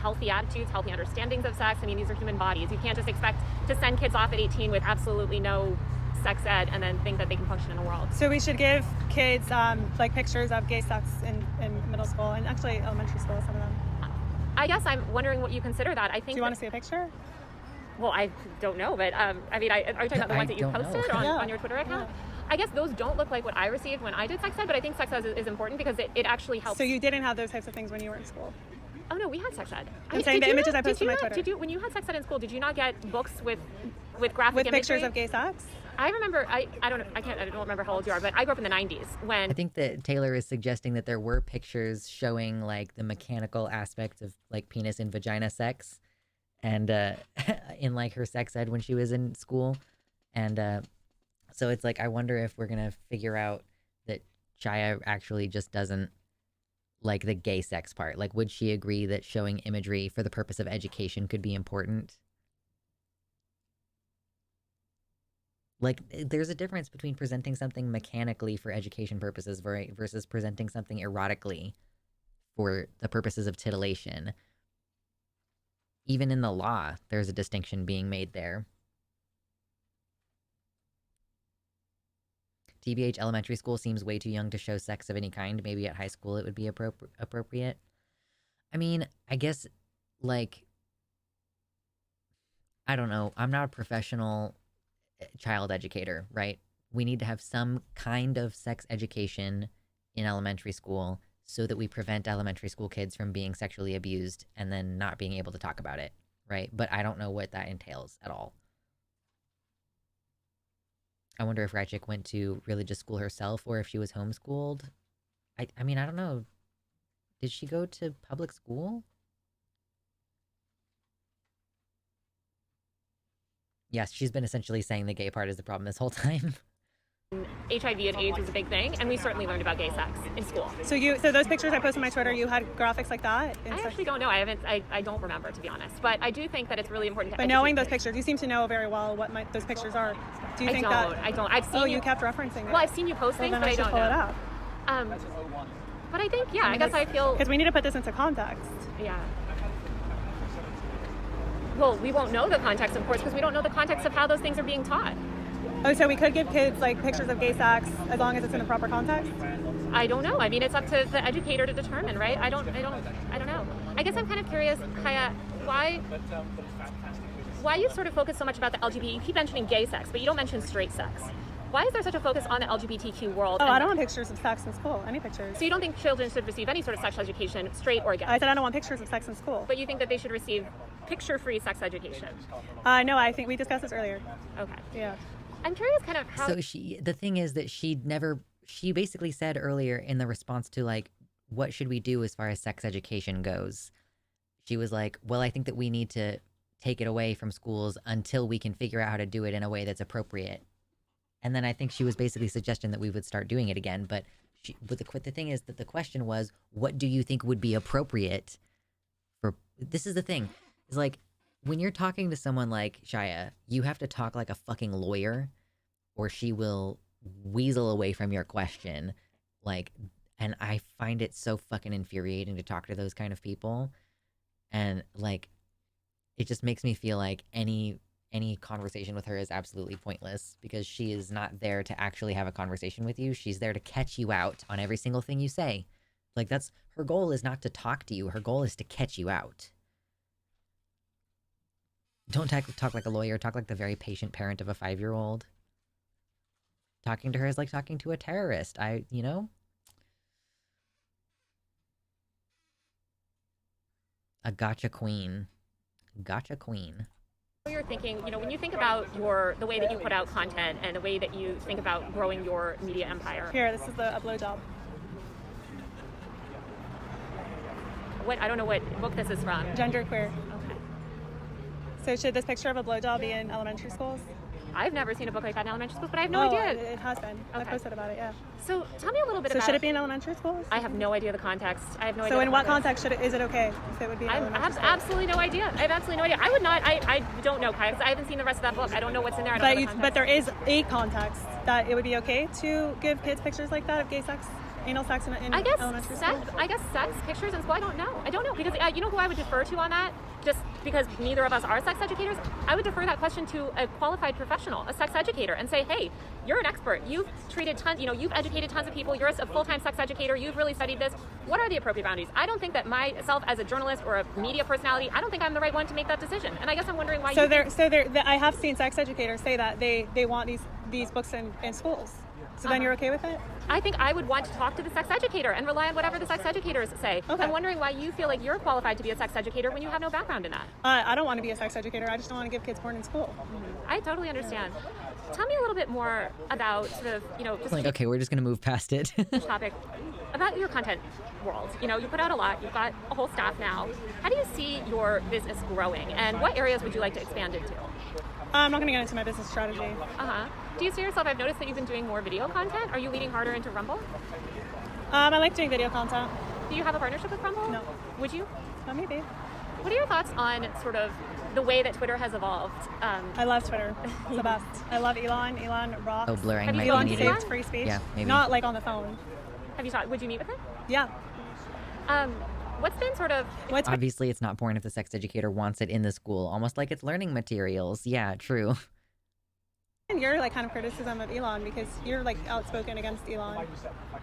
healthy attitudes, healthy understandings of sex. I mean, these are human bodies. You can't just expect to send kids off at 18 with absolutely no sex ed and then think that they can function in the world. So we should give kids like pictures of gay sex in middle school and actually elementary school, some of them. I guess I'm wondering what you consider that. I think. Do you want to see a picture? Well, I don't know, but are you talking about the ones that you posted on your Twitter account? Yeah. I guess those don't look like what I received when I did sex ed, but I think sex ed is important because it actually helps. So you didn't have those types of things when you were in school? Oh no, we had sex ed. I'm saying the images I posted on my Twitter. When you had sex ed in school, did you not get books with graphic imagery? Pictures of gay sex? I remember. I don't remember how old you are, but I grew up in the 90s when. I think that Taylor is suggesting that there were pictures showing like the mechanical aspects of like penis and vagina sex, and in like her sex ed when she was in school, and so it's like I wonder if we're gonna figure out that Chaya actually just doesn't like the gay sex part. Like, would she agree that showing imagery for the purpose of education could be important? Like, there's a difference between presenting something mechanically for education purposes versus presenting something erotically for the purposes of titillation. Even in the law, there's a distinction being made there. TBH, elementary school seems way too young to show sex of any kind. Maybe at high school it would be appropriate. I mean, I guess, like, I don't know. I'm not a professional child educator, right? We need to have some kind of sex education in elementary school so that we prevent elementary school kids from being sexually abused and then not being able to talk about it, right? But I don't know what that entails at all. I wonder if Rajik went to religious school herself or if she was homeschooled. I mean, I don't know. Did she go to public school? Yes, she's been essentially saying the gay part is the problem this whole time. HIV and AIDS was a big thing, and we certainly learned about gay sex in school. So those pictures I posted on my Twitter, you had graphics like that? I actually don't know. I don't remember, to be honest. But I do think that it's really important to educate knowing those kids. pictures, you seem to know very well what those pictures are. Do you think that? I don't. I've seen you kept referencing it. Well, I've seen you post things, then but I don't pull know. It up. But I think, I guess I feel... Because we need to put this into context. Yeah. Well, we won't know the context, of course, because we don't know the context of how those things are being taught. Oh, so we could give kids like pictures of gay sex as long as it's in the proper context? I don't know. I mean, it's up to the educator to determine, right? I don't know. I guess I'm kind of curious, Kaya, why you sort of focus so much about the LGBT. You keep mentioning gay sex, but you don't mention straight sex. Why is there such a focus on the LGBTQ world? Oh, I don't want pictures of sex in school. Any pictures. So you don't think children should receive any sort of sexual education, straight or gay? I said I don't want pictures of sex in school. But you think that they should receive picture-free sex education? No, I think we discussed this earlier. Okay. Yeah. I'm curious kind of how... So the thing is that she basically said earlier in the response to like, what should we do as far as sex education goes? She was like, well, I think that we need to take it away from schools until we can figure out how to do it in a way that's appropriate. And then I think she was basically suggesting that we would start doing it again. But the thing is that the question was, what do you think would be appropriate for... This is the thing. It's like, when you're talking to someone like Shia, you have to talk like a fucking lawyer, or she will weasel away from your question. Like, and I find it so fucking infuriating to talk to those kind of people. And like, it just makes me feel like any conversation with her is absolutely pointless, because she is not there to actually have a conversation with you. She's there to catch you out on every single thing you say. Like, that's her goal, is not to talk to you. Her goal is to catch you out. Don't talk like a lawyer. Talk like the very patient parent of a 5-year-old. Talking to her is like talking to a terrorist. You know? A gotcha queen. Gotcha queen. You're thinking, you know, when you think about the way that you put out content and the way that you think about growing your media empire. Here, this is a blowjob. I don't know what book this is from. Genderqueer. Okay. So should this picture of a blowjob be in elementary schools? I've never seen a book like that in elementary schools, but I have no idea. It has been. I posted about it, yeah. So tell me a little bit about... So should it be in elementary schools? I have no idea the context. I have no idea. So in what context is it okay if it would be in I elementary have schools? absolutely no idea. I have absolutely no idea. I would not... I don't know, Kai, because I haven't seen the rest of that book. I don't know what's in there. I don't know the context. But there is a context that it would be okay to give kids pictures like that of gay sex, anal sex in elementary school? I guess sex pictures in school, I don't know. Because you know who I would defer to on that? Just because neither of us are sex educators, I would defer that question to a qualified professional, a sex educator, and say, hey, you're an expert. You've treated tons, you've educated tons of people. You're a full-time sex educator. You've really studied this. What are the appropriate boundaries? I don't think that myself as a journalist or a media personality, I don't think I'm the right one to make that decision. And I guess I'm wondering why I have seen sex educators say that they want these books in schools. So then you're okay with it? I think I would want to talk to the sex educator and rely on whatever the sex educators say. Okay. I'm wondering why you feel like you're qualified to be a sex educator when you have no background in that. I don't want to be a sex educator. I just don't want to give kids porn in school. I totally understand. Tell me a little bit more about sort of, just like, okay, we're just going to move past it. topic about your content world. You put out a lot. You've got a whole staff now. How do you see your business growing, and what areas would you like to expand into? I'm not going to get into my business strategy. Do you see yourself? I've noticed that you've been doing more video content. Are you leaning harder into Rumble? I like doing video content. Do you have a partnership with Rumble? No. Would you? Maybe. What are your thoughts on sort of the way that Twitter has evolved? I love Twitter. It's the best. I love Elon. Elon rocks. Oh, blurring my Elon community. saves free speech. Yeah, maybe. Not like on the phone. Have you talked? Would you meet with him? Yeah. What's been sort of... Obviously, it's not porn if the sex educator wants it in the school. Almost like it's learning materials. Yeah, true. Your kind of criticism of Elon, because you're outspoken against Elon.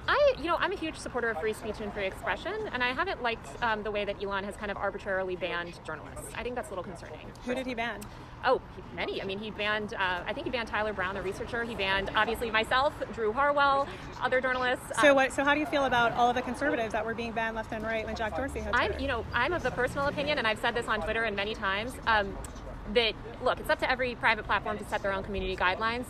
I'm a huge supporter of free speech and free expression, and I haven't liked the way that Elon has kind of arbitrarily banned journalists. I think that's a little concerning. Who did he ban? Oh, many. I mean, he banned, I think he banned Tyler Brown, the researcher. He banned, obviously, myself, Drew Harwell, other journalists. So how do you feel about all of the conservatives that were being banned left and right when Jack Dorsey had Twitter? I'm of the personal opinion, and I've said this on Twitter and many times, that, look, it's up to every private platform to set their own community guidelines.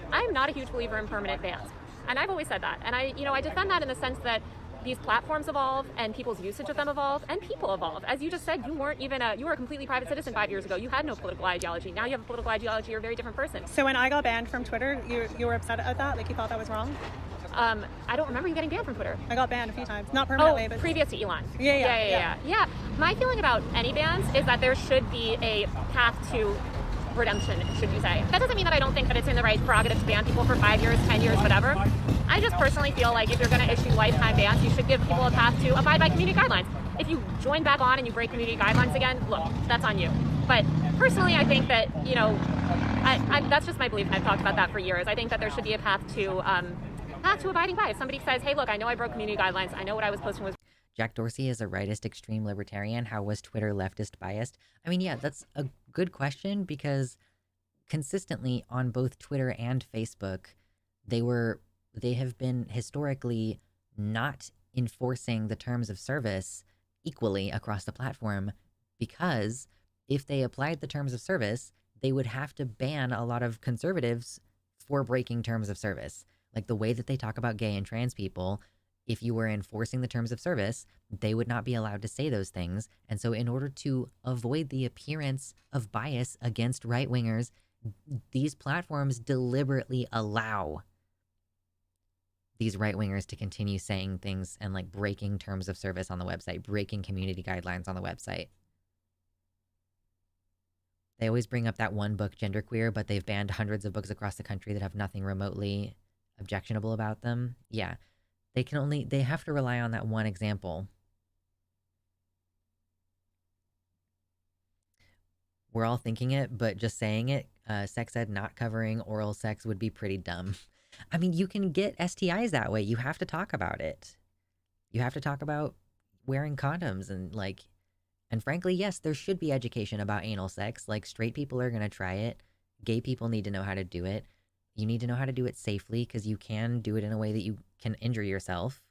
I'm not a huge believer in permanent bans. And I've always said that. And I defend that in the sense that these platforms evolve and people's usage of them evolve and people evolve. As you just said, you were a completely private citizen 5 years ago. You had no political ideology. Now you have a political ideology. You're a very different person. So when I got banned from Twitter, you were upset at that? Like you thought that was wrong? I don't remember you getting banned from Twitter. I got banned a few times. Not permanently, but... previous to Elon. Yeah. My feeling about any bans is that there should be a path to redemption, should you say. That doesn't mean that I don't think that it's in the right prerogative to ban people for 5 years, 10 years, whatever. I just personally feel like if you're going to issue lifetime bans, you should give people a path to abide by community guidelines. If you join back on and you break community guidelines again, look, that's on you. But personally, I think that, that's just my belief, and I've talked about that for years. I think that there should be a path to abiding by. If somebody says, hey, look, I know I broke community guidelines. I know what I was posting was... Jack Dorsey is a rightist extreme libertarian. How was Twitter leftist biased? I mean, yeah, that's a good question, because consistently on both Twitter and Facebook, they have been historically not enforcing the terms of service equally across the platform, because if they applied the terms of service, they would have to ban a lot of conservatives for breaking terms of service. Like the way that they talk about gay and trans people, if you were enforcing the terms of service, they would not be allowed to say those things. And so in order to avoid the appearance of bias against right-wingers, these platforms deliberately allow these right-wingers to continue saying things and breaking terms of service on the website, breaking community guidelines on the website. They always bring up that one book, Genderqueer, but they've banned hundreds of books across the country that have nothing remotely objectionable about them. Yeah, they have to rely on that one example. We're all thinking it, but just saying it, sex ed not covering oral sex would be pretty dumb. I mean, you can get STIs that way. You have to talk about it. You have to talk about wearing condoms and like, and frankly, yes, there should be education about anal sex. Like, straight people are going to try it. Gay people need to know how to do it. You need to know how to do it safely because you can do it in a way that you can injure yourself.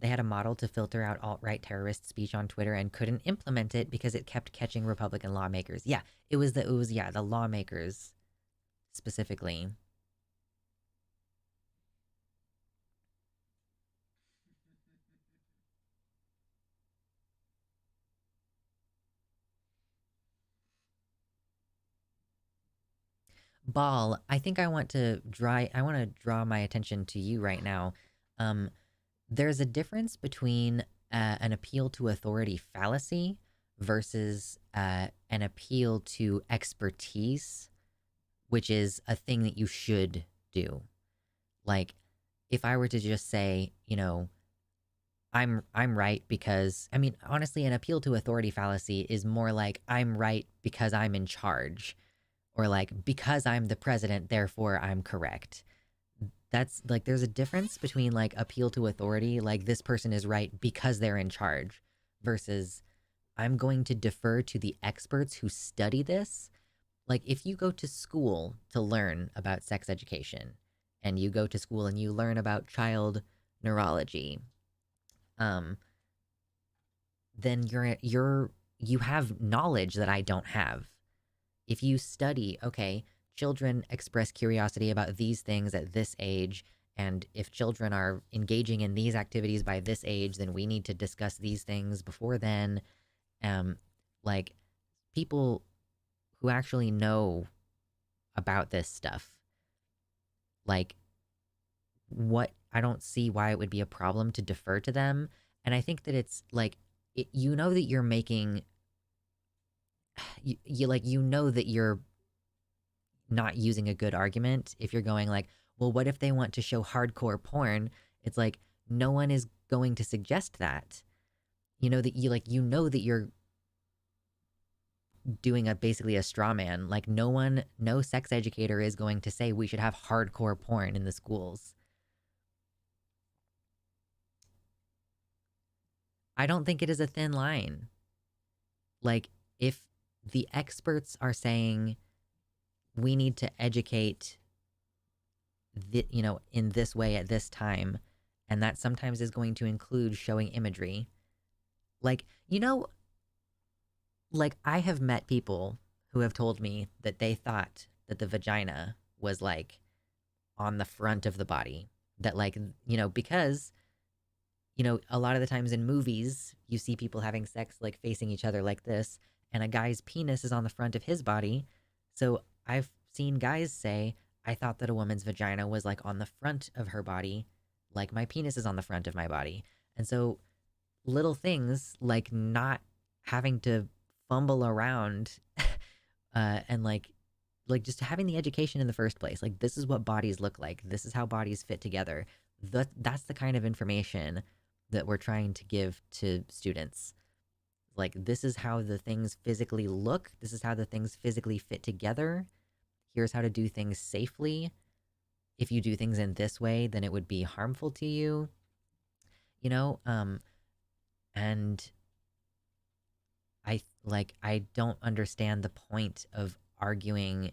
They had a model to filter out alt-right terrorist speech on Twitter and couldn't implement it because it kept catching Republican lawmakers. Yeah, the lawmakers specifically. Ball, I think I want to draw my attention to you right now. Um, there's a difference between an appeal to authority fallacy versus an appeal to expertise, which is a thing that you should do. Like, if I were to just say, I'm right because, I mean, honestly, an appeal to authority fallacy is more like I'm right because I'm in charge, or like because I'm the president, therefore I'm correct. That's like, there's a difference between like appeal to authority, like this person is right because they're in charge, versus I'm going to defer to the experts who study this. Like, if you go to school to learn about sex education and you go to school and you learn about child neurology, um, then you have knowledge that I don't have. If you study, okay, children express curiosity about these things at this age, and if children are engaging in these activities by this age, then we need to discuss these things before then. Like, people who actually know about this stuff, like, what I don't see why it would be a problem to defer to them. And I think that it's like, you know that you're making you know that you're not using a good argument if you're going like, well, what if they want to show hardcore porn? It's like, no one is going to suggest that. You know that you're doing basically a straw man. Like, no sex educator is going to say we should have hardcore porn in the schools. I don't think it is a thin line. Like, if the experts are saying we need to educate in this way at this time, and that sometimes is going to include showing imagery. Like, like, I have met people who have told me that they thought that the vagina was like on the front of the body. That, like, because, a lot of the times in movies, you see people having sex like facing each other like this, and a guy's penis is on the front of his body. So I've seen guys say, I thought that a woman's vagina was like on the front of her body, like my penis is on the front of my body. And so little things like not having to fumble around and like just having the education in the first place. Like, this is what bodies look like. This is how bodies fit together. That's the kind of information that we're trying to give to students. Like, this is how the things physically look. This is how the things physically fit together. Here's how to do things safely. If you do things in this way, then it would be harmful to you. And I don't understand the point of arguing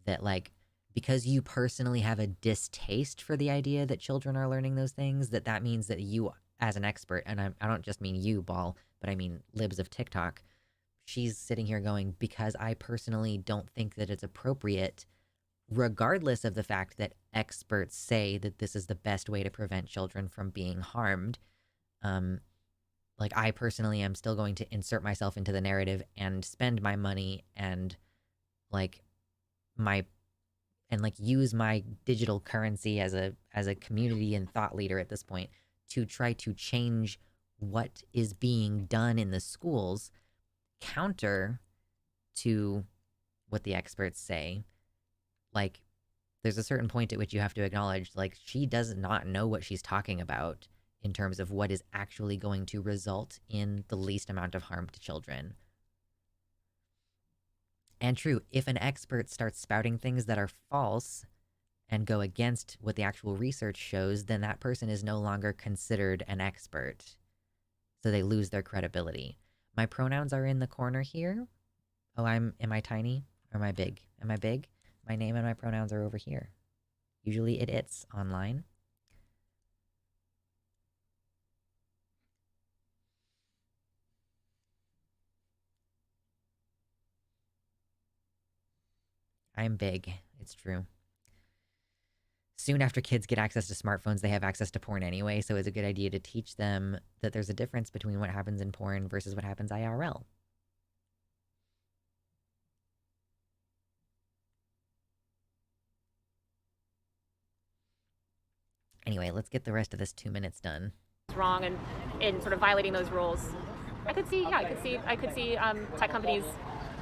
that, like, because you personally have a distaste for the idea that children are learning those things, that means that you, as an expert, and I don't just mean you, Ball, but I mean libs of TikTok, she's sitting here going, because I personally don't think that it's appropriate, regardless of the fact that experts say that this is the best way to prevent children from being harmed. Like, I personally am still going to insert myself into the narrative and spend my money and like my and like use my digital currency as a community and thought leader at this point to try to change what is being done in the schools, counter to what the experts say. Like, there's a certain point at which you have to acknowledge, like, she does not know what she's talking about in terms of what is actually going to result in the least amount of harm to children. And true, if an expert starts spouting things that are false and go against what the actual research shows, then that person is no longer considered an expert. So they lose their credibility. My pronouns are in the corner here. Oh, am I tiny or am I big? Am I big? My name and my pronouns are over here. Usually it's online. I'm big. It's true. Soon after kids get access to smartphones, they have access to porn anyway, so it's a good idea to teach them that there's a difference between what happens in porn versus what happens IRL. Anyway, let's get the rest of this 2 minutes done. Wrong and in sort of violating those rules. I could see tech companies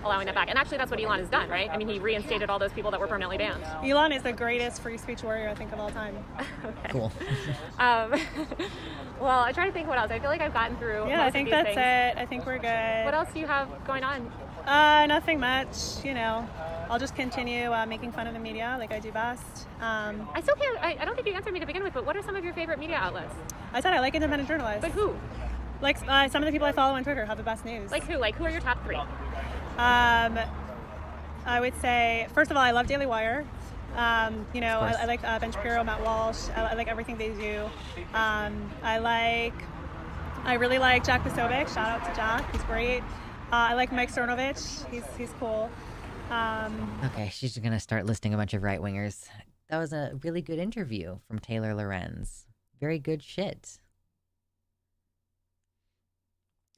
allowing that back. And actually, that's what Elon has done, right? I mean, he reinstated all those people that were permanently banned. Elon is the greatest free speech warrior, I think, of all time. Okay. Cool. Well, I try to think what else. I feel like I've gotten through Yeah, most I think of these that's things. it. I think we're good. What else do you have going on? Nothing much, you know. I'll just continue making fun of the media like I do best. I still can't, I don't think you answered me to begin with, but what are some of your favorite media outlets? I said I like independent journalists. But who? Like some of the people I follow on Twitter have the best news. Like who? Like who are your top three? I would say, first of all, I love Daily Wire. You know, I like Ben Shapiro, Matt Walsh. I like everything they do. I really like Jack Posobiec. Shout out to Jack, he's great. I like Mike Cernovich. He's cool. Okay, she's gonna start listing a bunch of right-wingers. That was a really good interview from Taylor Lorenz. Very good shit.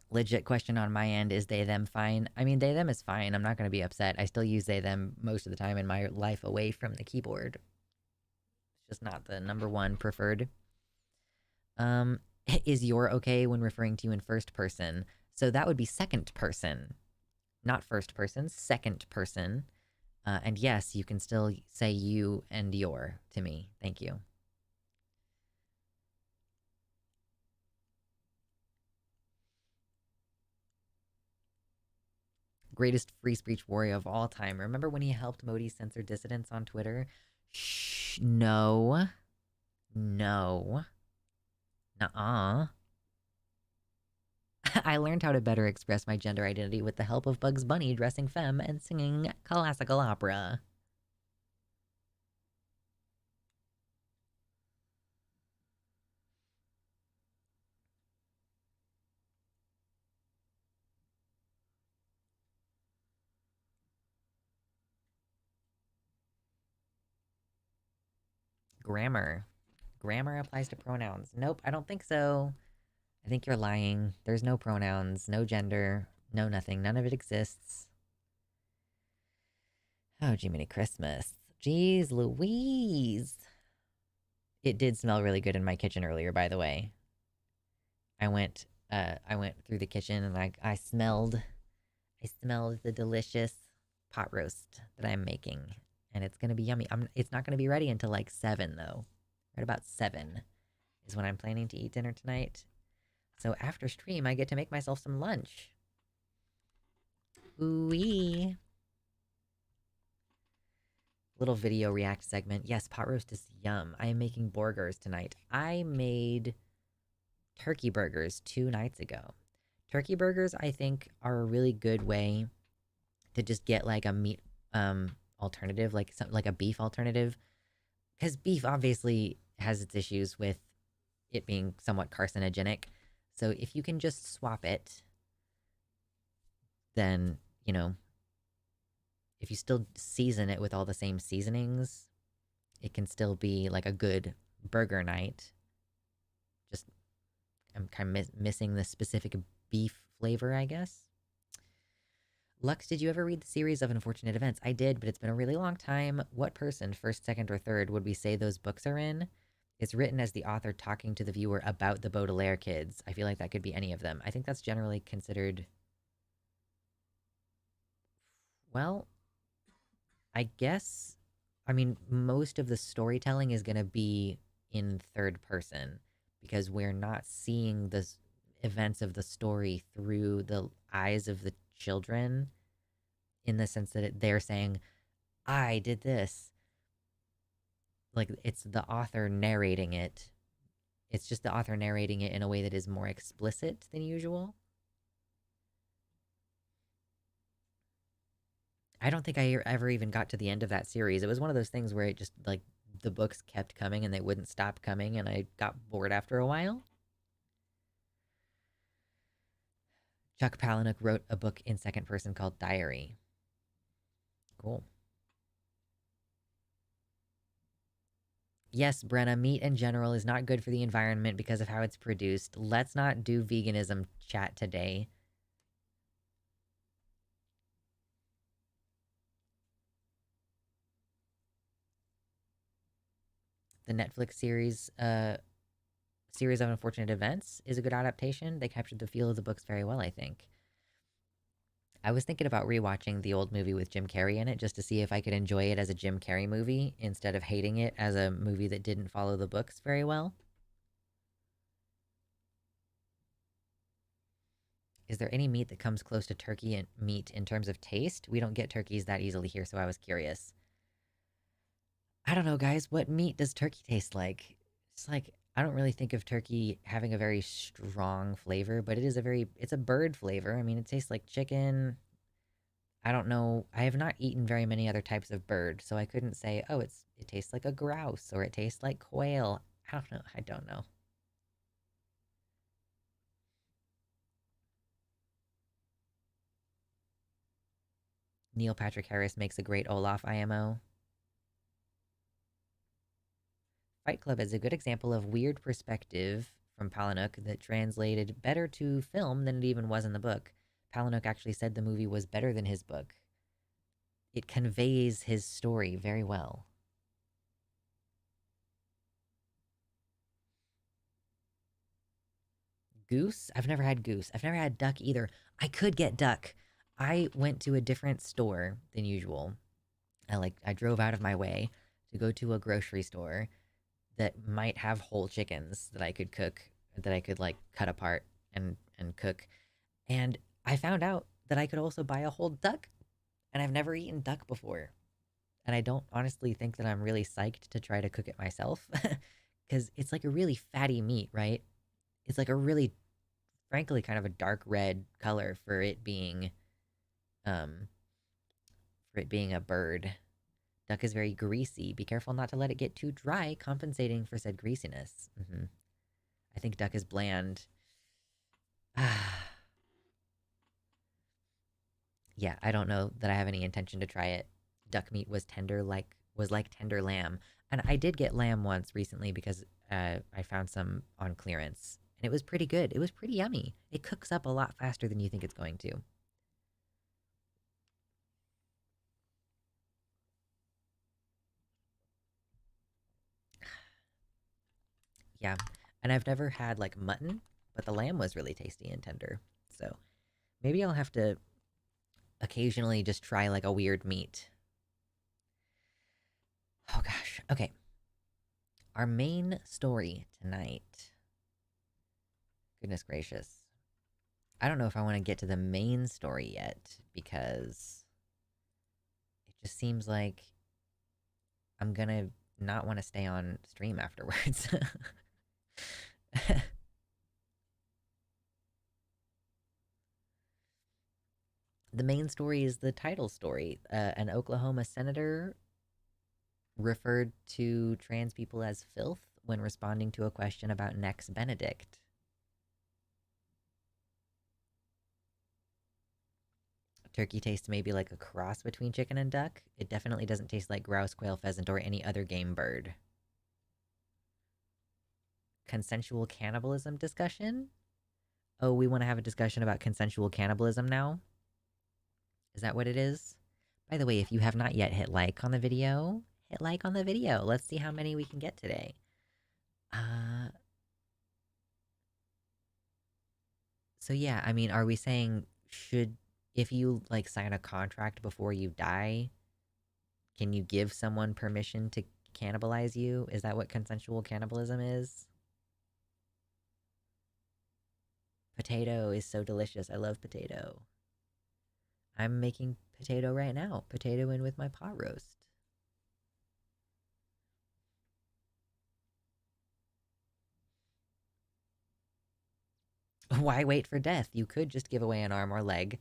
Legit question on my end, is they, them fine? I mean, they, them is fine. I'm not going to be upset. I still use they, them most of the time in my life away from the keyboard. It's just not the number one preferred. Is your okay when referring to you in first person? So that would be second person. Not first person, second person. And yes, you can still say you and your to me. Thank you. Greatest free speech warrior of all time. Remember when he helped Modi censor dissidents on Twitter? Shh, no. No. Nuh-uh. I learned how to better express my gender identity with the help of Bugs Bunny dressing femme and singing classical opera. Grammar. Grammar applies to pronouns. Nope, I don't think so. I think you're lying. There's no pronouns, no gender, no nothing. None of it exists. Oh, Jiminy Christmas. Jeez Louise. It did smell really good in my kitchen earlier, by the way. I went through the kitchen and I smelled the delicious pot roast that I'm making. And it's gonna be yummy. It's not gonna be ready until like 7 though. Right about 7 is when I'm planning to eat dinner tonight. So after stream, I get to make myself some lunch. Ooh-wee. Little video react segment. Yes, pot roast is yum. I am making burgers tonight. I made turkey burgers 2 nights ago. Turkey burgers, I think, are a really good way to just get like a meat alternative, like a beef alternative. Because beef obviously has its issues with it being somewhat carcinogenic. So if you can just swap it, then, you know, if you still season it with all the same seasonings, it can still be like a good burger night. Just, I'm kind of missing the specific beef flavor, I guess. Lux, did you ever read the series of Unfortunate Events? I did, but it's been a really long time. What person, first, second, or third, would we say those books are in? It's written as the author talking to the viewer about the Baudelaire kids. I feel like that could be any of them. I think that's generally considered. Well, I guess. I mean, most of the storytelling is going to be in third person because we're not seeing the events of the story through the eyes of the children in the sense that they're saying, I did this. Like, it's the author narrating it. It's just the author narrating it in a way that is more explicit than usual. I don't think I ever even got to the end of that series. It was one of those things where it just, like, the books kept coming and they wouldn't stop coming, and I got bored after a while. Chuck Palahniuk wrote a book in second person called Diary. Cool. Yes, Brenna, meat in general is not good for the environment because of how it's produced. Let's not do veganism chat today. The Netflix series of Unfortunate Events is a good adaptation. They captured the feel of the books very well, I think. I was thinking about rewatching the old movie with Jim Carrey in it just to see if I could enjoy it as a Jim Carrey movie instead of hating it as a movie that didn't follow the books very well. Is there any meat that comes close to turkey and meat in terms of taste? We don't get turkeys that easily here, so I was curious. I don't know, guys. What meat does turkey taste like? It's like I don't really think of turkey having a very strong flavor, but it's a bird flavor. I mean, it tastes like chicken. I don't know. I have not eaten very many other types of bird, so I couldn't say, "Oh, it tastes like a grouse" or "it tastes like quail." I don't know. I don't know. Neil Patrick Harris makes a great Olaf IMO. Fight Club is a good example of weird perspective from Palahniuk that translated better to film than it even was in the book. Palahniuk actually said the movie was better than his book. It conveys his story very well. Goose? I've never had goose. I've never had duck either. I could get duck. I went to a different store than usual. I drove out of my way to go to a grocery store that might have whole chickens that I could cook, that I could like cut apart and cook. And I found out that I could also buy a whole duck, and I've never eaten duck before. And I don't honestly think that I'm really psyched to try to cook it myself because it's like a really fatty meat, right? It's like a really, frankly, kind of a dark red color um, for it being a bird. Duck is very greasy. Be careful not to let it get too dry, compensating for said greasiness. I think duck is bland. Yeah, I don't know that I have any intention to try it. Duck meat was like tender lamb, and I did get lamb once recently because I found some on clearance, and it was pretty good. It was pretty yummy. It cooks up a lot faster than you think it's going to. Yeah, and I've never had like mutton, but the lamb was really tasty and tender. So maybe I'll have to occasionally just try like a weird meat. Oh gosh. Okay. Our main story tonight. Goodness gracious. I don't know if I want to get to the main story yet because it just seems like I'm gonna not want to stay on stream afterwards. The main story is the title story. An Oklahoma senator referred to trans people as filth when responding to a question about Nex Benedict. Turkey tastes maybe like a cross between chicken and duck. It definitely doesn't taste like grouse, quail, pheasant, or any other game bird. Consensual cannibalism discussion? Oh, we want to have a discussion about consensual cannibalism now? Is that what it is? By the way, if you have not yet hit like on the video, hit like on the video. Let's see how many we can get today. So yeah, I mean, are we saying if you like sign a contract before you die, can you give someone permission to cannibalize you? Is that what consensual cannibalism is? Potato is so delicious. I love potato. I'm making potato right now. Potato in with my pot roast. Why wait for death? You could just give away an arm or leg.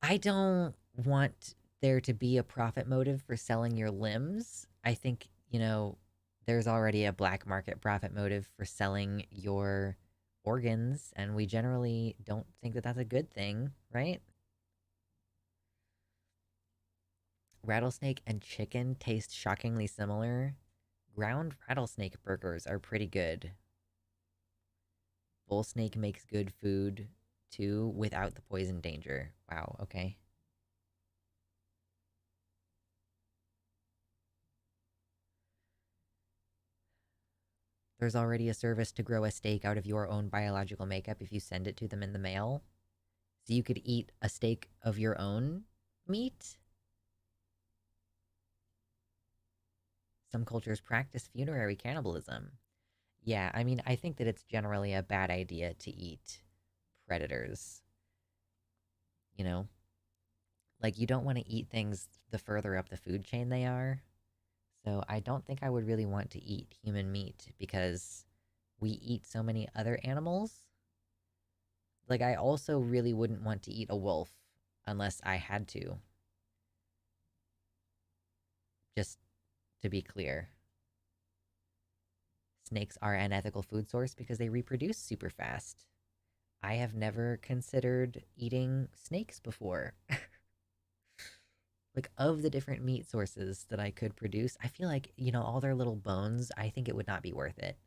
I don't want there to be a profit motive for selling your limbs. I think, there's already a black market profit motive for selling your organs, and we generally don't think that that's a good thing, right? Rattlesnake and chicken taste shockingly similar. Ground rattlesnake burgers are pretty good. Bull snake makes good food too without the poison danger. Wow, okay. There's already a service to grow a steak out of your own biological makeup if you send it to them in the mail. So you could eat a steak of your own meat? Some cultures practice funerary cannibalism. Yeah, I mean, I think that it's generally a bad idea to eat predators. You know? Like, you don't want to eat things the further up the food chain they are. So I don't think I would really want to eat human meat because we eat so many other animals. Like, I also really wouldn't want to eat a wolf unless I had to. Just to be clear. Snakes are an ethical food source because they reproduce super fast. I have never considered eating snakes before. Like, of the different meat sources that I could produce, I feel like, all their little bones, I think it would not be worth it.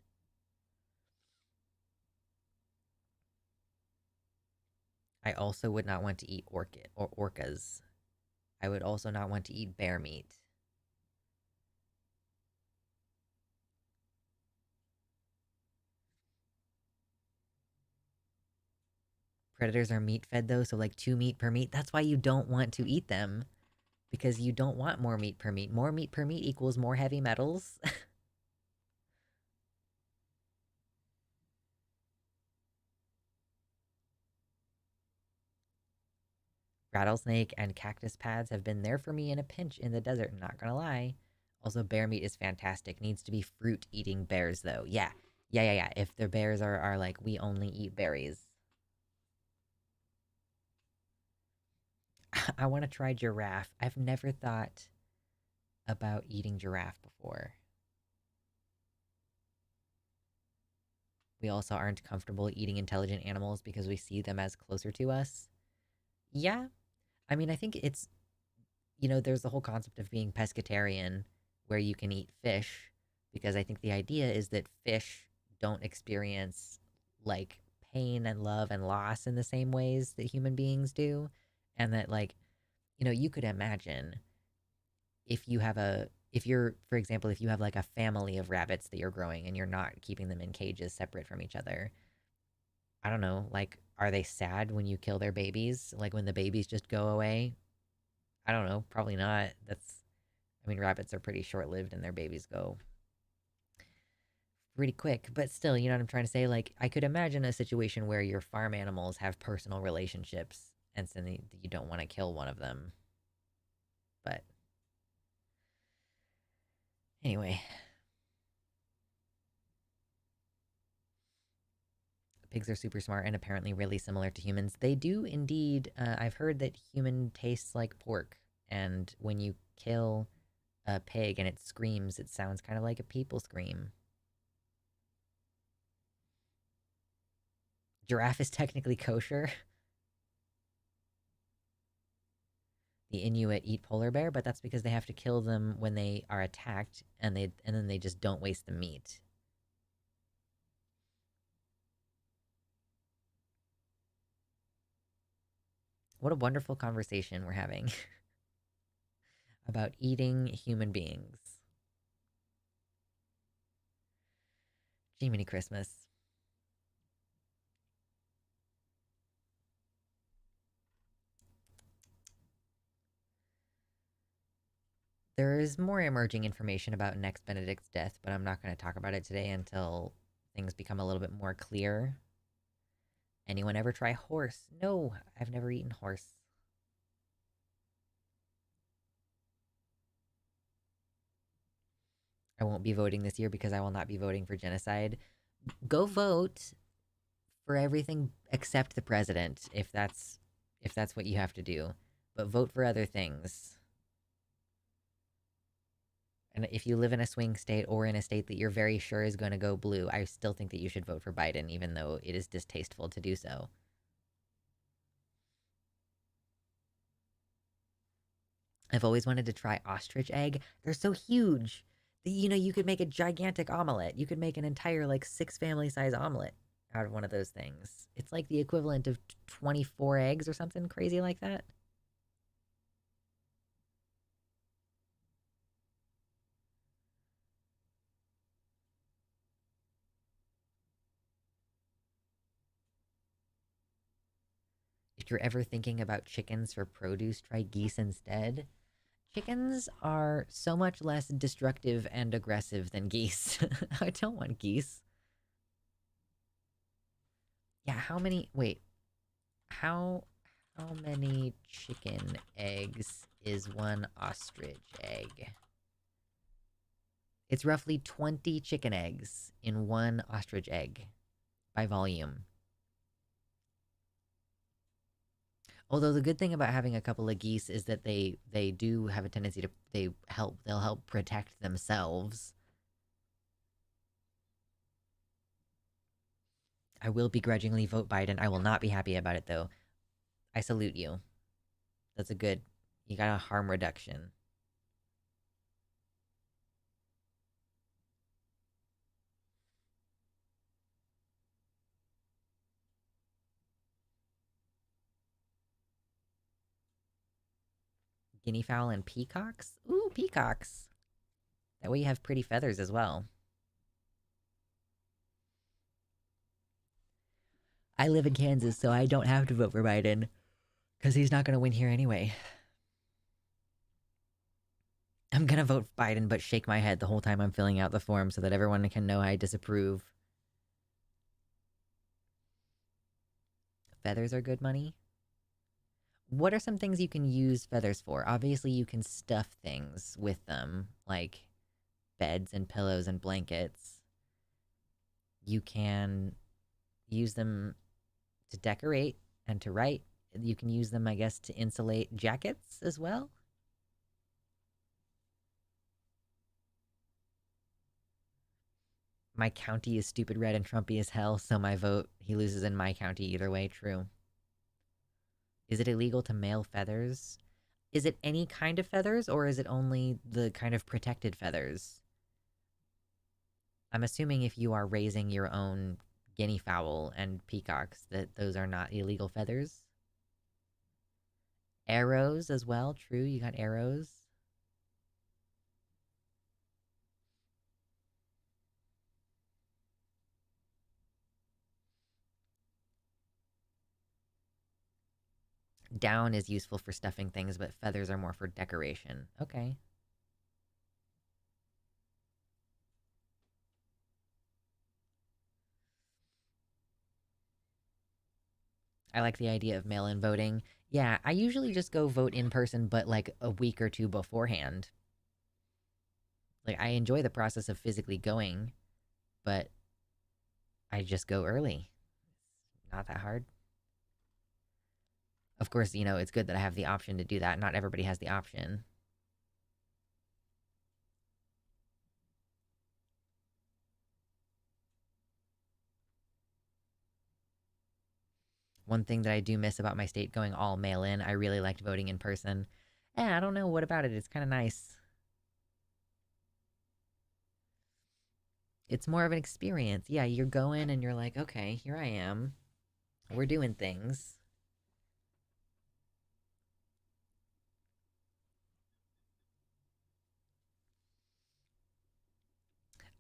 I also would not want to eat orcas. I would also not want to eat bear meat. Predators are meat fed though, so like 2 meat per meat. That's why you don't want to eat them. Because you don't want more meat per meat. More meat per meat equals more heavy metals. Rattlesnake and cactus pads have been there for me in a pinch in the desert, not gonna lie. Also, bear meat is fantastic. Needs to be fruit-eating bears, though. Yeah. Yeah. If the bears are like, we only eat berries. I want to try giraffe. I've never thought about eating giraffe before. We also aren't comfortable eating intelligent animals because we see them as closer to us. Yeah. I mean, I think it's, there's the whole concept of being pescatarian where you can eat fish because I think the idea is that fish don't experience like pain and love and loss in the same ways that human beings do. And that, like, you could imagine if you're, for example, if you have like a family of rabbits that you're growing and you're not keeping them in cages separate from each other, I don't know, like, are they sad when you kill their babies? Like, when the babies just go away? I don't know, probably not. I mean, rabbits are pretty short lived and their babies go pretty quick, but still, you know what I'm trying to say? Like, I could imagine a situation where your farm animals have personal relationships and so you don't want to kill one of them. But anyway, pigs are super smart and apparently really similar to humans. They do indeed. I've heard that human tastes like pork, and when you kill a pig and it screams, it sounds kind of like a people scream. Giraffe is technically kosher. The Inuit eat polar bear, but that's because they have to kill them when they are attacked, and then they just don't waste the meat. What a wonderful conversation we're having about eating human beings. Jiminy Christmas. There is more emerging information about Next Benedict's death, but I'm not going to talk about it today until things become a little bit more clear. Anyone ever try horse? No, I've never eaten horse. I won't be voting this year because I will not be voting for genocide. Go vote for everything except the president, if that's what you have to do. But vote for other things. And if you live in a swing state or in a state that you're very sure is going to go blue, I still think that you should vote for Biden, even though it is distasteful to do so. I've always wanted to try ostrich egg. They're so huge. You know, you could make a gigantic omelet. You could make an entire, like, 6 family size omelet out of one of those things. It's like the equivalent of 24 eggs or something crazy like that. If you're ever thinking about chickens for produce, try geese instead. Chickens are so much less destructive and aggressive than geese. I don't want geese. Yeah, how many... Wait. How many chicken eggs is one ostrich egg? It's roughly 20 chicken eggs in one ostrich egg by volume. Although the good thing about having a couple of geese is that they do have a tendency to they'll help protect themselves. I will begrudgingly vote Biden. I will not be happy about it though. I salute you. That's a good. You got a harm reduction. Guinea fowl and peacocks? Ooh, peacocks. That way you have pretty feathers as well. I live in Kansas, so I don't have to vote for Biden. Because he's not going to win here anyway. I'm going to vote for Biden, but shake my head the whole time I'm filling out the form so that everyone can know I disapprove. Feathers are good money. What are some things you can use feathers for? Obviously, you can stuff things with them, like beds and pillows and blankets. You can use them to decorate and to write. You can use them, I guess, to insulate jackets as well. My county is stupid red and Trumpy as hell, so my vote, he loses in my county either way, true. Is it illegal to mail feathers? Is it any kind of feathers, or is it only the kind of protected feathers? I'm assuming if you are raising your own guinea fowl and peacocks, that those are not illegal feathers. Arrows as well, true, you got arrows. Down is useful for stuffing things, but feathers are more for decoration. Okay. I like the idea of mail-in voting. Yeah, I usually just go vote in person, but like a week or two beforehand. Like, I enjoy the process of physically going, but I just go early. It's not that hard. Of course, you know, it's good that I have the option to do that. Not everybody has the option. One thing that I do miss about my state going all mail-in, I really liked voting in person. I don't know what about it. It's kind of nice. It's more of an experience. Yeah, you're going and you're like, okay, here I am. We're doing things.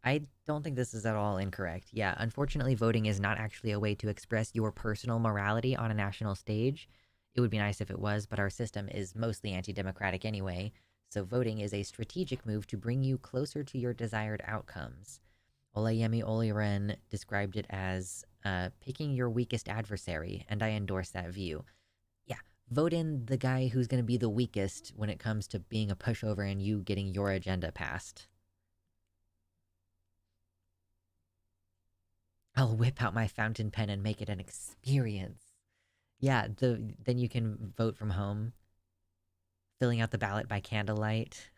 I don't think this is at all incorrect. Yeah, unfortunately, voting is not actually a way to express your personal morality on a national stage. It would be nice if it was, but our system is mostly anti democratic anyway, so voting is a strategic move to bring you closer to your desired outcomes. Olayemi Oliren described it as picking your weakest adversary, and I endorse that view. Yeah, vote in the guy who's going to be the weakest when it comes to being a pushover and you getting your agenda passed. I'll whip out my fountain pen and make it an experience. Yeah, then you can vote from home, filling out the ballot by candlelight.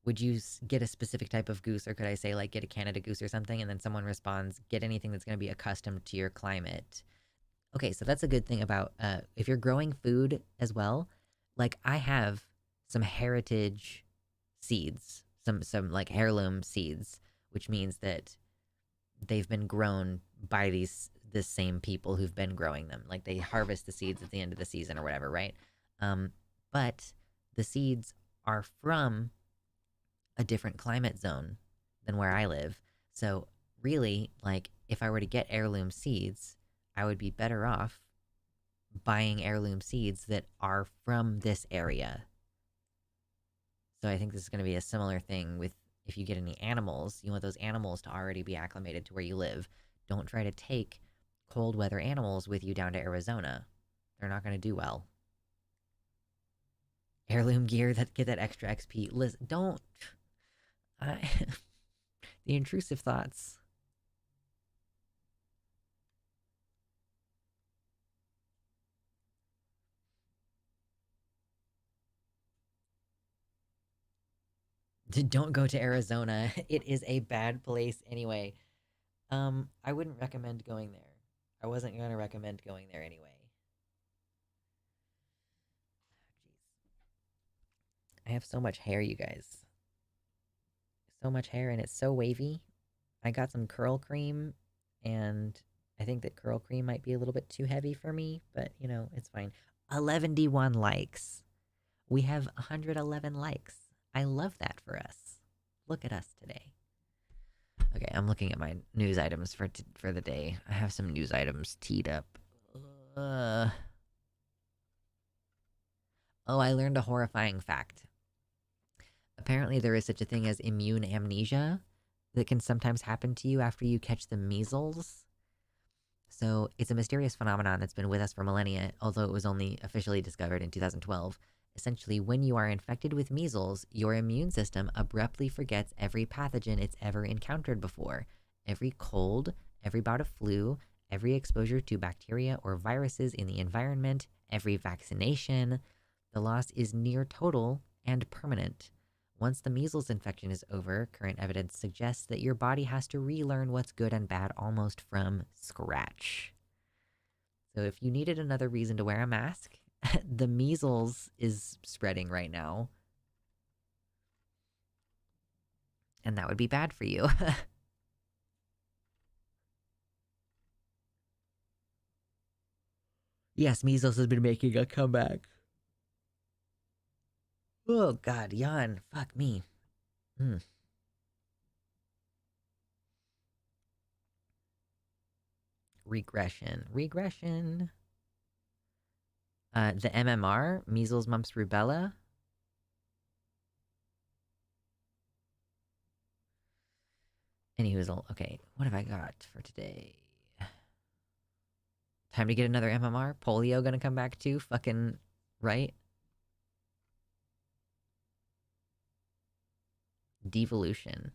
Would you get a specific type of goose, or could I say, like, get a Canada goose or something? And then someone responds, get anything that's going to be accustomed to your climate. Okay, so that's a good thing about if you're growing food as well. Like, I have some heritage seeds, some like heirloom seeds, which means that they've been grown by the same people who've been growing them. Like, they harvest the seeds at the end of the season or whatever, right? Um, but the seeds are from a different climate zone than where I live. So really, like, if I were to get heirloom seeds, I would be better off buying heirloom seeds that are from this area. So I think this is going to be a similar thing with if you get any animals, you want those animals to already be acclimated to where you live. Don't try to take cold weather animals with you down to Arizona. They're not going to do well. Heirloom gear that get that extra XP. Listen, don't. I, the intrusive thoughts. Don't go to Arizona. It is a bad place anyway. I wouldn't recommend going there. I wasn't going to recommend going there anyway. Jeez. I have so much hair, you guys. So much hair, and it's so wavy. I got some curl cream, and I think that curl cream might be a little bit too heavy for me, but it's fine. 11D1 likes. We have 111 likes. I love that for us. Look at us today. Okay, I'm looking at my news items for the day. I have some news items teed up. Oh, I learned a horrifying fact. Apparently, there is such a thing as immune amnesia that can sometimes happen to you after you catch the measles. So it's a mysterious phenomenon that's been with us for millennia, although it was only officially discovered in 2012. Essentially, when you are infected with measles, your immune system abruptly forgets every pathogen it's ever encountered before. Every cold, every bout of flu, every exposure to bacteria or viruses in the environment, every vaccination. The loss is near total and permanent. Once the measles infection is over, current evidence suggests that your body has to relearn what's good and bad almost from scratch. So if you needed another reason to wear a mask, the measles is spreading right now. And that would be bad for you. Yes, measles has been making a comeback. Oh god, yawn. Fuck me. Hmm. Regression. The MMR, measles, mumps, rubella. Anywho, okay, what have I got for today? Time to get another MMR? Polio gonna come back too? Fucking right? Devolution.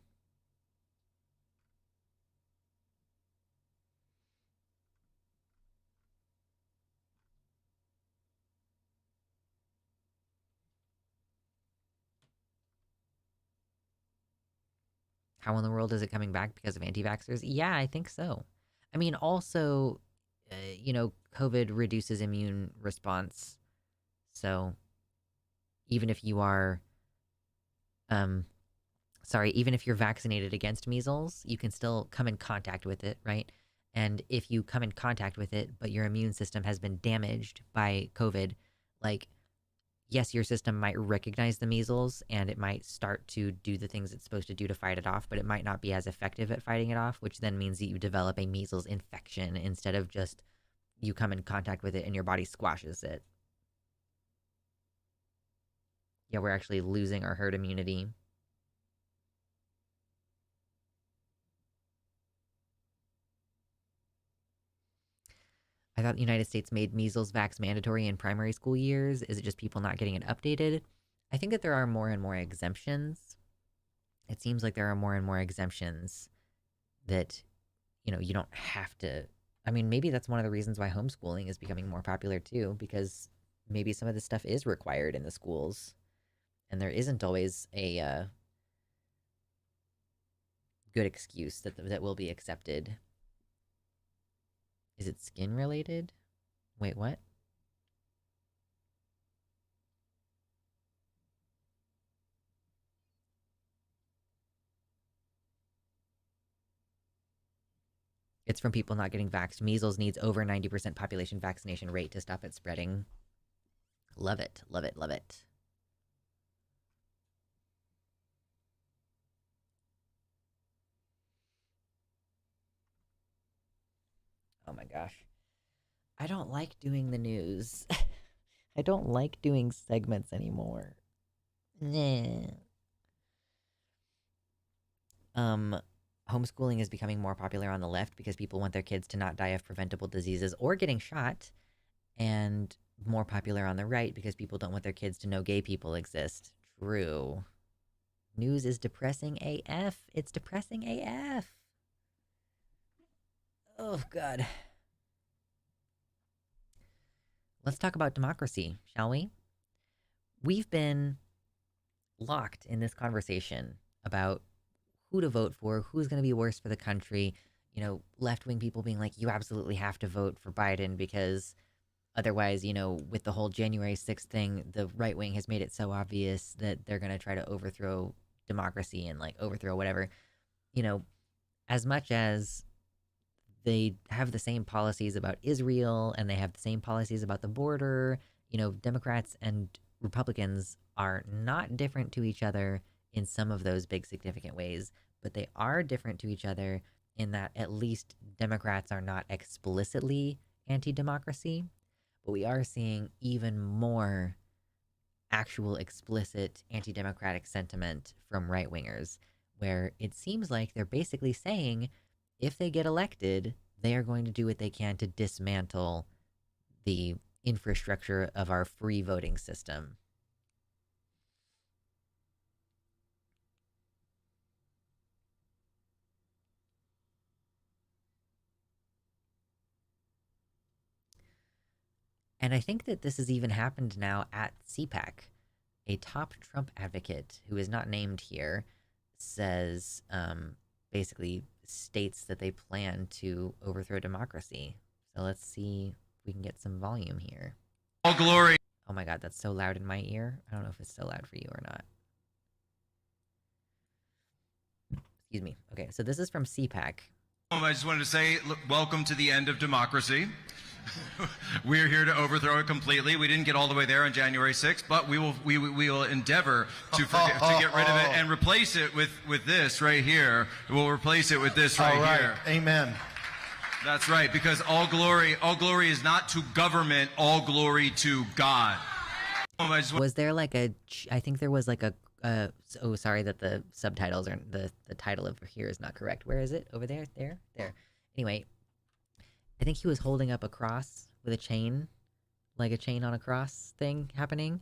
How in the world is it coming back because of anti-vaxxers? Yeah, I think so. I mean, also, COVID reduces immune response. So even if you are sorry, even if you're vaccinated against measles, you can still come in contact with it, right? And if you come in contact with it, but your immune system has been damaged by COVID, like, yes, your system might recognize the measles and it might start to do the things it's supposed to do to fight it off, but it might not be as effective at fighting it off, which then means that you develop a measles infection instead of just you come in contact with it and your body squashes it. Yeah, we're actually losing our herd immunity. I thought the United States made measles vax mandatory in primary school years. Is it just people not getting it updated? I think that there are more and more exemptions. It seems like there are more and more exemptions that, you don't have to. I mean, maybe that's one of the reasons why homeschooling is becoming more popular too, because maybe some of this stuff is required in the schools, and there isn't always a good excuse that will be accepted. Is it skin related? Wait, what? It's from people not getting vaxxed. Measles needs over 90% population vaccination rate to stop it spreading. Love it, love it, love it. Oh my gosh. I don't like doing the news. I don't like doing segments anymore. Nah. Homeschooling is becoming more popular on the left because people want their kids to not die of preventable diseases or getting shot, and more popular on the right because people don't want their kids to know gay people exist. True. News is depressing AF. It's depressing AF. Oh, God. Let's talk about democracy, shall we? We've been locked in this conversation about who to vote for, who's going to be worse for the country. Left-wing people being like, you absolutely have to vote for Biden because otherwise, with the whole January 6th thing, the right wing has made it so obvious that they're going to try to overthrow democracy and overthrow whatever. As much as they have the same policies about Israel and they have the same policies about the border, Democrats and Republicans are not different to each other in some of those big significant ways, but they are different to each other in that at least Democrats are not explicitly anti-democracy, but we are seeing even more actual explicit anti-democratic sentiment from right-wingers, where it seems like they're basically saying if they get elected, they are going to do what they can to dismantle the infrastructure of our free voting system. And I think that this has even happened now at CPAC. A top Trump advocate who is not named here says, basically states that they plan to overthrow democracy. So let's see if we can get some volume here. All glory. Oh my God, that's so loud in my ear. I don't know if it's so loud for you or not. Excuse me. Okay, so this is from CPAC. I just wanted to say, welcome to the end of democracy. We're here to overthrow it completely. We didn't get all the way there on January 6th, but we will endeavor to get rid of it and replace it with this right here. We'll replace it with this right here. Amen. That's right, because all glory is not to government, all glory to God. Was there I think there was oh, sorry that the subtitles are, the title of here is not correct. Where is it? Over there? There? Anyway, I think he was holding up a cross with a chain, like a chain on a cross thing happening.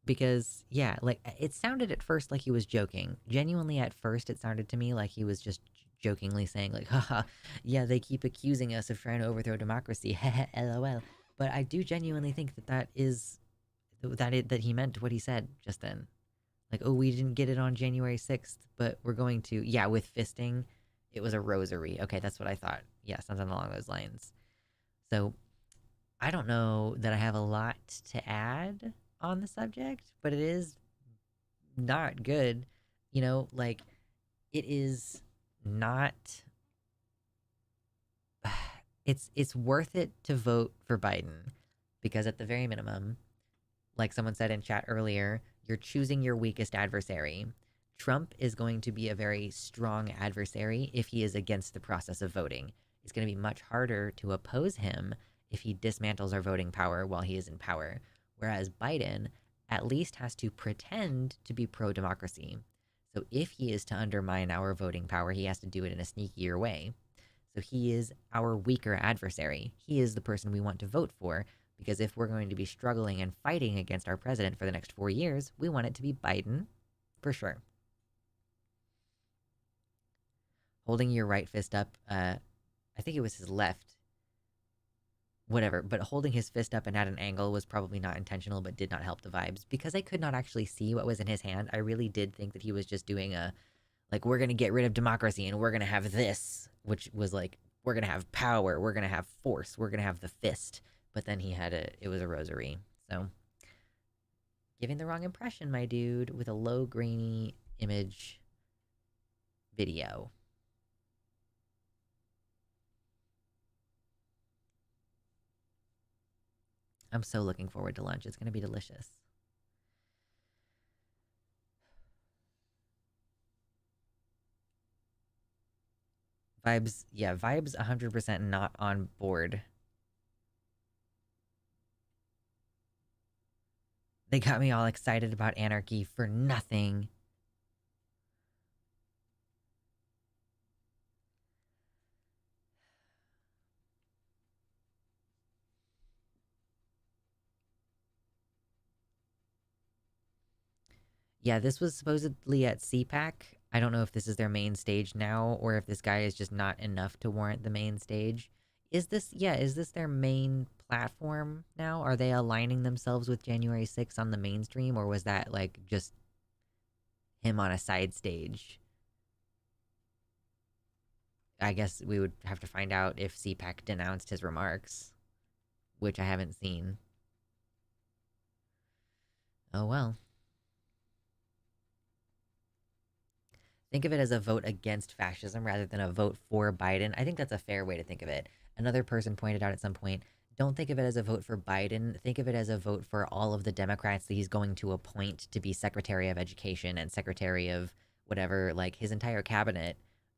Because, yeah, it sounded at first like he was joking. Genuinely, at first, it sounded to me like he was just jokingly saying, haha, yeah, they keep accusing us of trying to overthrow democracy, lol. But I do genuinely think that he meant what he said just then. Oh, we didn't get it on January 6th, but we're going to, yeah, with fisting, it was a rosary. Okay, that's what I thought. Yeah, something along those lines. So, I don't know that I have a lot to add on the subject, but it is not good. it is not it's worth it to vote for Biden because at the very minimum, like someone said in chat earlier, you're choosing your weakest adversary. Trump is going to be a very strong adversary if he is against the process of voting. It's going to be much harder to oppose him if he dismantles our voting power while he is in power. Whereas Biden at least has to pretend to be pro-democracy. So if he is to undermine our voting power, he has to do it in a sneakier way. So he is our weaker adversary. He is the person we want to vote for, because if we're going to be struggling and fighting against our president for the next 4 years, we want it to be Biden, for sure. Holding your right fist up, I think it was his left, whatever, but holding his fist up and at an angle was probably not intentional, but did not help the vibes. Because I could not actually see what was in his hand, I really did think that he was just doing a, like, we're going to get rid of democracy and we're going to have this, which was like, we're going to have power, we're going to have force, we're going to have the fist. But then he had it was a rosary. So, giving the wrong impression, my dude, with a low grainy image video. I'm so looking forward to lunch. It's going to be delicious. Vibes, yeah, Vibes 100% not on board. They got me all excited about anarchy for nothing. Yeah, this was supposedly at CPAC. I don't know if this is their main stage now or if this guy is just not enough to warrant the main stage. Is this their main platform now? Are they aligning themselves with January 6th on the mainstream, or was that like just him on a side stage? I guess we would have to find out if CPAC denounced his remarks, which I haven't seen. Oh well. Think of it as a vote against fascism rather than a vote for Biden. I think that's a fair way to think of it. Another person pointed out at some point, don't think of it as a vote for Biden. Think of it as a vote for all of the Democrats that he's going to appoint to be Secretary of Education and Secretary of whatever, like his entire cabinet.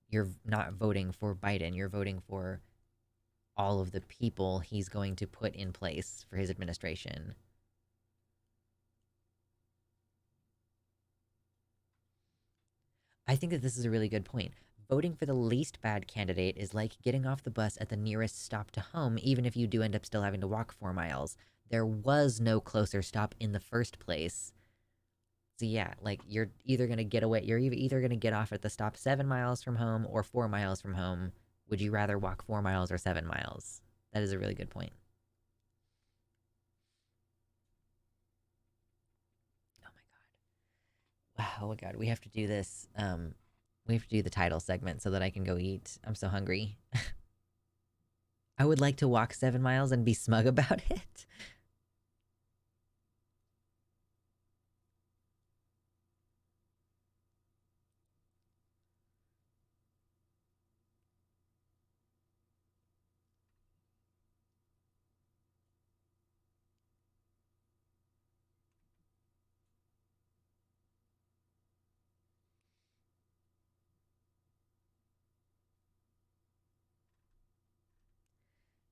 You're not voting for Biden. You're voting for all of the people he's going to put in place for his administration. I think that this is a really good point. Voting for the least bad candidate is like getting off the bus at the nearest stop to home, even if you do end up still having to walk 4 miles. There was no closer stop in the first place. So yeah, like you're either going to get away, you're either going to get off at the stop 7 miles from home or 4 miles from home. Would you rather walk 4 miles or 7 miles? That is a really good point. Oh my god, we have to do this. We have to do the title segment so that I can go eat. I'm so hungry. I would like to walk 7 miles and be smug about it.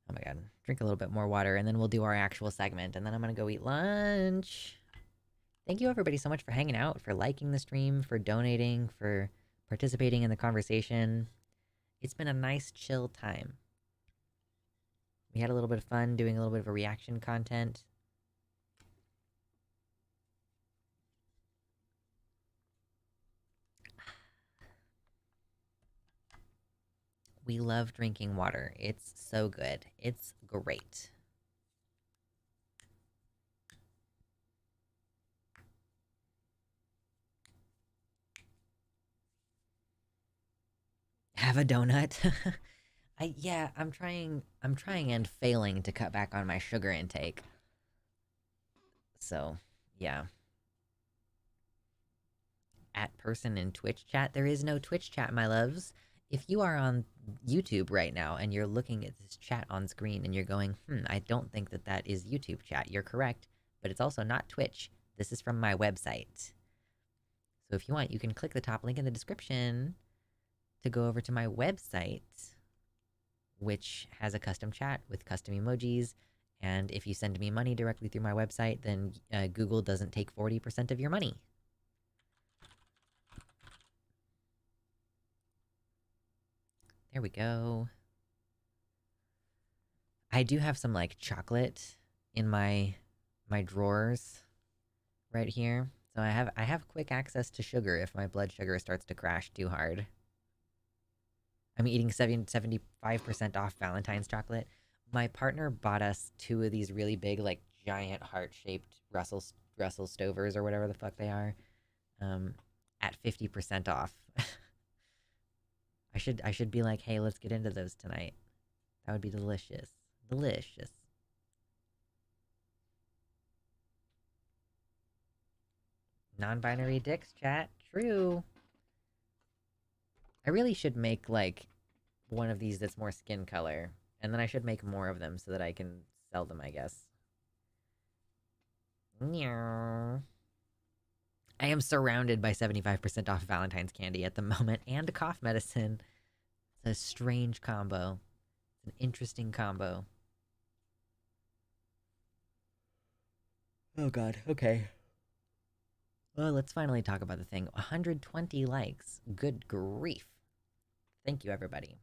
Oh my god. Drink a little bit more water and then we'll do our actual segment and then I'm gonna go eat lunch. Thank you everybody so much for hanging out, for liking the stream, for donating, for participating in the conversation. It's been a nice chill time. We had a little bit of fun doing a little bit of a reaction content. We love drinking water. It's so good. It's great. Have a donut. I'm trying and failing to cut back on my sugar intake. So, yeah. at person in Twitch chat. There is no Twitch chat, my loves. If you are on YouTube right now and you're looking at this chat on screen and you're going, I don't think that that is YouTube chat, you're correct, but it's also not Twitch. This is from my website. So if you want, you can click the top link in the description to go over to my website, which has a custom chat with custom emojis. And if you send me money directly through my website, then Google doesn't take 40% of your money. There we go. I do have some, like, chocolate in my drawers right here. So I have quick access to sugar if my blood sugar starts to crash too hard. I'm eating 75% off Valentine's chocolate. My partner bought us 2 of these really big, like, giant heart-shaped Russell Stovers or whatever the fuck they are, at 50% off. I should be like, hey, let's get into those tonight. That would be delicious. Delicious. Non-binary dicks chat. True. I really should make, like, one of these that's more skin color. And then I should make more of them so that I can sell them, I guess. I am surrounded by 75% off Valentine's candy at the moment, and cough medicine. It's a strange combo. It's an interesting combo. Oh god, okay. Well, let's finally talk about the thing. 120 likes. Good grief. Thank you, everybody.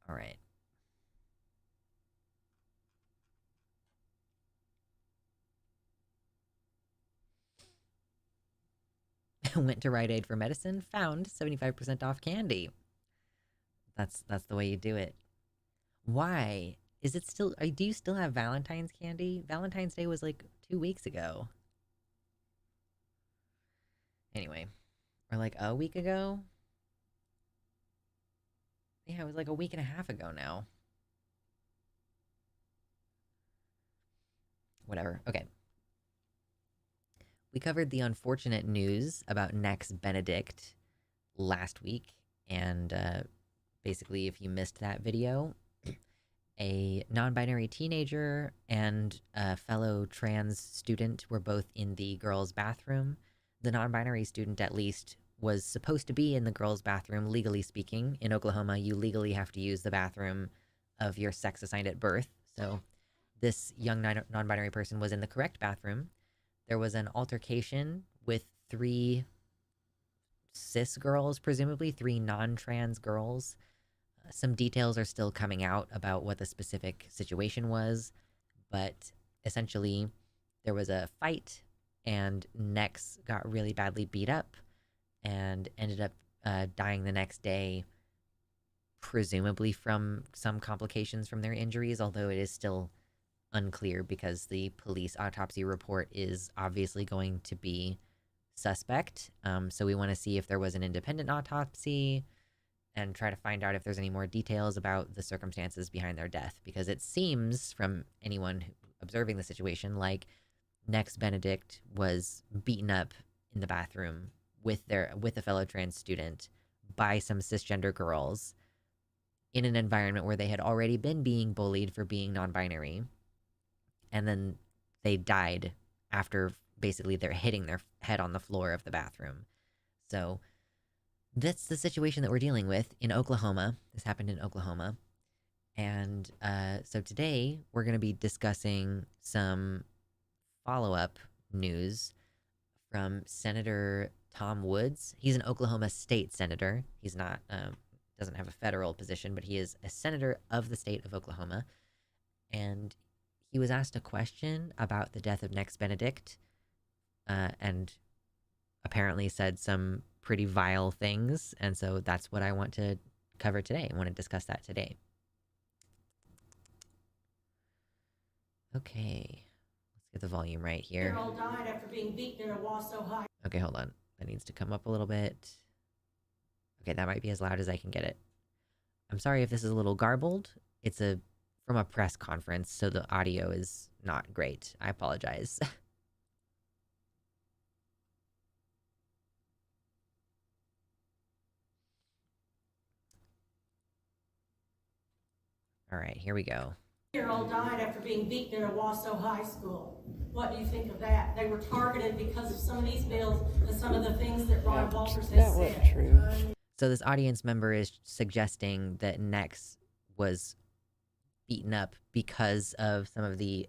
Alright. Went to Rite Aid for medicine, found 75% off candy. That's the way you do it. Why? Is it still... do you still have Valentine's candy? Valentine's Day was like 2 weeks ago. Anyway. Or like a week ago? Yeah, it was like a week and a half ago now. Whatever. Okay. We covered the unfortunate news about Nex Benedict last week, and basically, if you missed that video, a non-binary teenager and a fellow trans student were both in the girls' bathroom. The non-binary student, at least, was supposed to be in the girls' bathroom, legally speaking. In Oklahoma, you legally have to use the bathroom of your sex assigned at birth. So this young non-binary person was in the correct bathroom. There was an altercation with 3 cis girls, presumably 3 non-trans girls. Some details are still coming out about what the specific situation was, but essentially there was a fight and Nex got really badly beat up and ended up dying the next day, presumably from some complications from their injuries, although it is still unclear because the police autopsy report is obviously going to be suspect. So we want to see if there was an independent autopsy and try to find out if there's any more details about the circumstances behind their death, because it seems from anyone observing the situation like Nex Benedict was beaten up in the bathroom with a fellow trans student by some cisgender girls in an environment where they had already been being bullied for being non-binary. And then they died after basically they're hitting their head on the floor of the bathroom. So that's the situation that we're dealing with in Oklahoma. This happened in Oklahoma. And so today we're going to be discussing some follow-up news from Senator Tom Woods. He's an Oklahoma state senator. He's not, doesn't have a federal position, but he is a senator of the state of Oklahoma. And he was asked a question about the death of Nex Benedict, and apparently said some pretty vile things, and so that's what I want to cover today. I want to discuss that today. Okay, let's get the volume right here. All died after being beaten in a wall so high. Okay, hold on. That needs to come up a little bit. Okay, that might be as loud as I can get it. I'm sorry if this is a little garbled. It's from a press conference, so the audio is not great. I apologize. All right, here we go. 8-year-old died after being beaten in a Wasso high school. What do you think of that? They were targeted because of some of these bills and some of the things that Ron Walters has That said. wasn't true. So this audience member is suggesting that Nex was beaten up because of some of the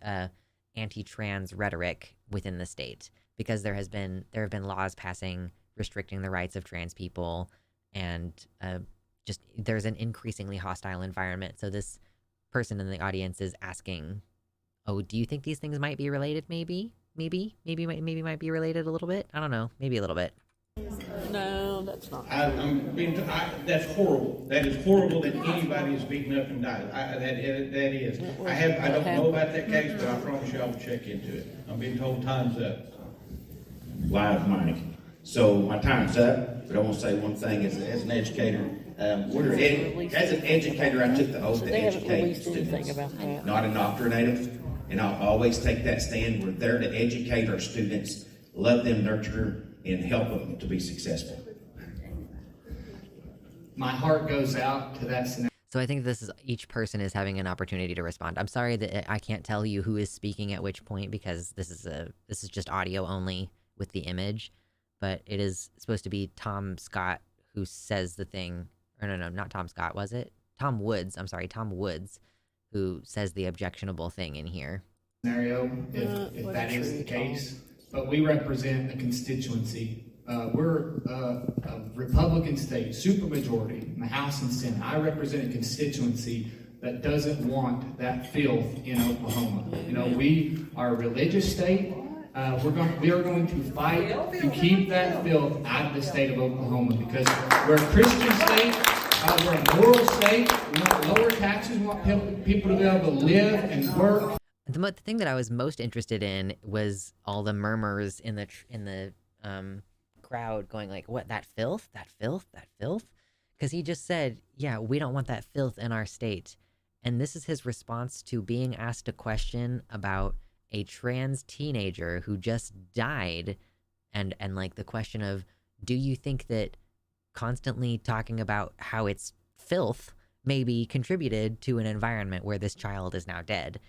anti-trans rhetoric within the state, because there have been laws passing restricting the rights of trans people, and just there's an increasingly hostile environment. So this person in the audience is asking, oh, do you think these things might be related? Maybe might be related a little bit. I don't know, maybe a little bit. No, that's not. That's horrible. That is horrible that anybody is beaten up and died. That is. I don't know about that case, but I promise you I will check into it. I'm being told time's up. Live mic. So my time's up, but I want to say one thing as an educator. As an educator, I took the oath to educate students, not indoctrinate them. And I'll always take that stand. We're there to educate our students, love them, nurture, and help them to be successful. My heart goes out to that scenario. So I think this is, each person is having an opportunity to respond. I'm sorry that I can't tell you who is speaking at which point, because this is just audio only with the image, but it is supposed to be Tom Scott who says the thing, or no, not Tom Scott, was it? Tom Woods, Tom Woods, who says the objectionable thing in here. Scenario, if that is the case, but we represent a constituency. We're a Republican state, supermajority in the House and Senate. I represent a constituency that doesn't want that filth in Oklahoma. You know, we are a religious state. We are going to fight to keep that filth out of the state of Oklahoma, because we're a Christian state. We're a moral state. We want lower taxes. We want people to be able to live and work. The thing that I was most interested in was all the murmurs in the crowd going like, what, that filth? Because he just said, yeah, we don't want that filth in our state. And this is his response to being asked a question about a trans teenager who just died, and like the question of, do you think that constantly talking about how it's filth maybe contributed to an environment where this child is now dead?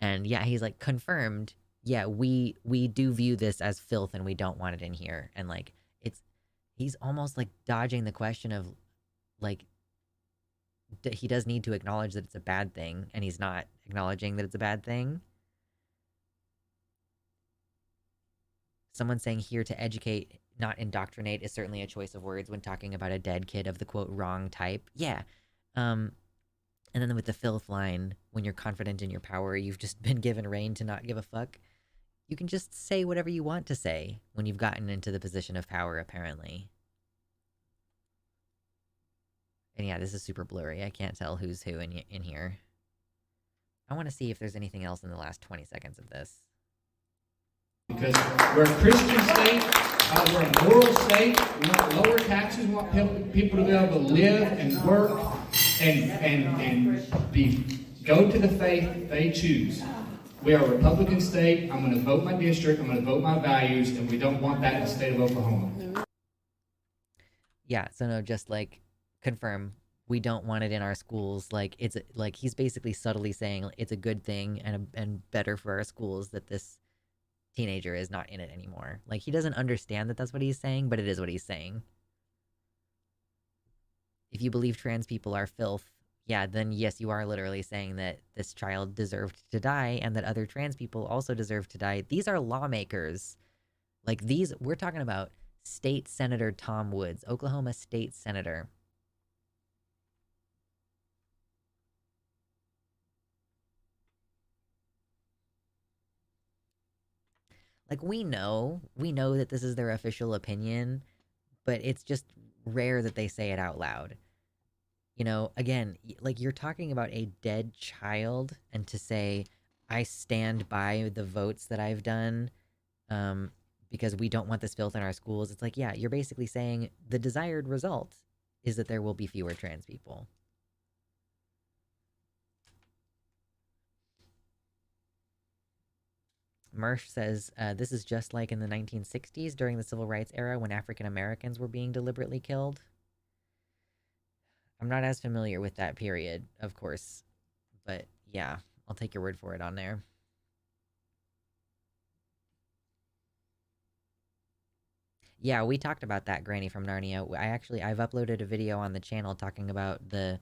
And yeah, he's like, confirmed, yeah, we do view this as filth and we don't want it in here. And like, he's almost like dodging the question of like, he does need to acknowledge that it's a bad thing, and he's not acknowledging that it's a bad thing. Someone saying here to educate, not indoctrinate, is certainly a choice of words when talking about a dead kid of the quote wrong type. Yeah. And then with the filth line, when you're confident in your power, you've just been given rein to not give a fuck. You can just say whatever you want to say when you've gotten into the position of power, apparently. And yeah, this is super blurry. I can't tell who's who in here. I want to see if there's anything else in the last 20 seconds of this. Because we're a Christian state, we're a moral state. We want lower taxes. We want people to be able to live and work and go to the faith they choose. We are a Republican state. I'm going to vote my district. I'm going to vote my values, and we don't want that in the state of Oklahoma. Yeah, so no, just like confirm, we don't want it in our schools. Like, it's like he's basically subtly saying it's a good thing and better for our schools that this teenager is not in it anymore. Like, he doesn't understand that that's what he's saying, but it is what he's saying. If you believe trans people are filth, yeah, then yes, you are literally saying that this child deserved to die and that other trans people also deserve to die. These are lawmakers. Like, these, we're talking about State Senator Tom Woods, Oklahoma State Senator. Like, we know that this is their official opinion, but it's just rare that they say it out loud. You know, again, like, you're talking about a dead child, and to say, I stand by the votes that I've done, because we don't want this filth in our schools. It's like, yeah, you're basically saying the desired result is that there will be fewer trans people. Mersh says, this is just like in the 1960s during the Civil Rights era when African Americans were being deliberately killed. I'm not as familiar with that period, of course, But yeah, I'll take your word for it on there. Yeah, we talked about that, Granny from Narnia. I've uploaded a video on the channel talking about the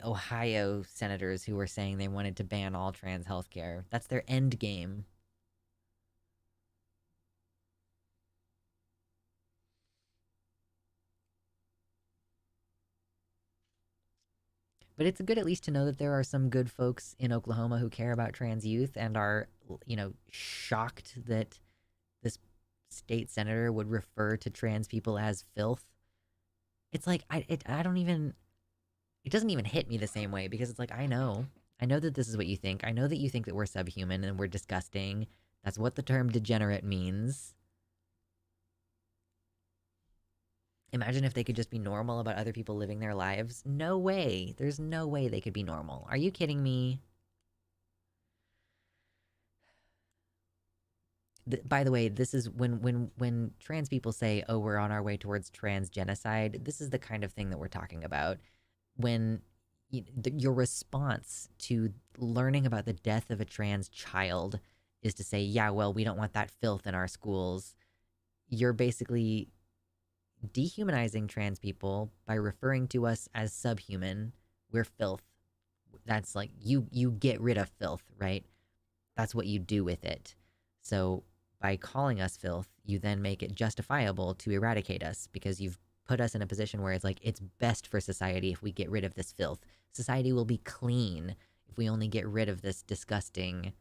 Ohio senators who were saying they wanted to ban all trans healthcare. That's their end game. But it's good at least to know that there are some good folks in Oklahoma who care about trans youth and are, shocked that this state senator would refer to trans people as filth. It's like, I don't even, it doesn't even hit me the same way, because it's like, I know that this is what you think. I know that you think that we're subhuman and we're disgusting. That's what the term degenerate means. Imagine if they could just be normal about other people living their lives. No way. There's no way they could be normal. Are you kidding me? By the way, this is when trans people say, oh, we're on our way towards trans genocide, this is the kind of thing that we're talking about. When your response to learning about the death of a trans child is to say, yeah, well, we don't want that filth in our schools, you're basically dehumanizing trans people by referring to us as subhuman. We're filth. That's like, you get rid of filth, right? That's what you do with it. So by calling us filth, you then make it justifiable to eradicate us, because you've put us in a position where it's like, it's best for society if we get rid of this filth. Society will be clean if we only get rid of this disgusting,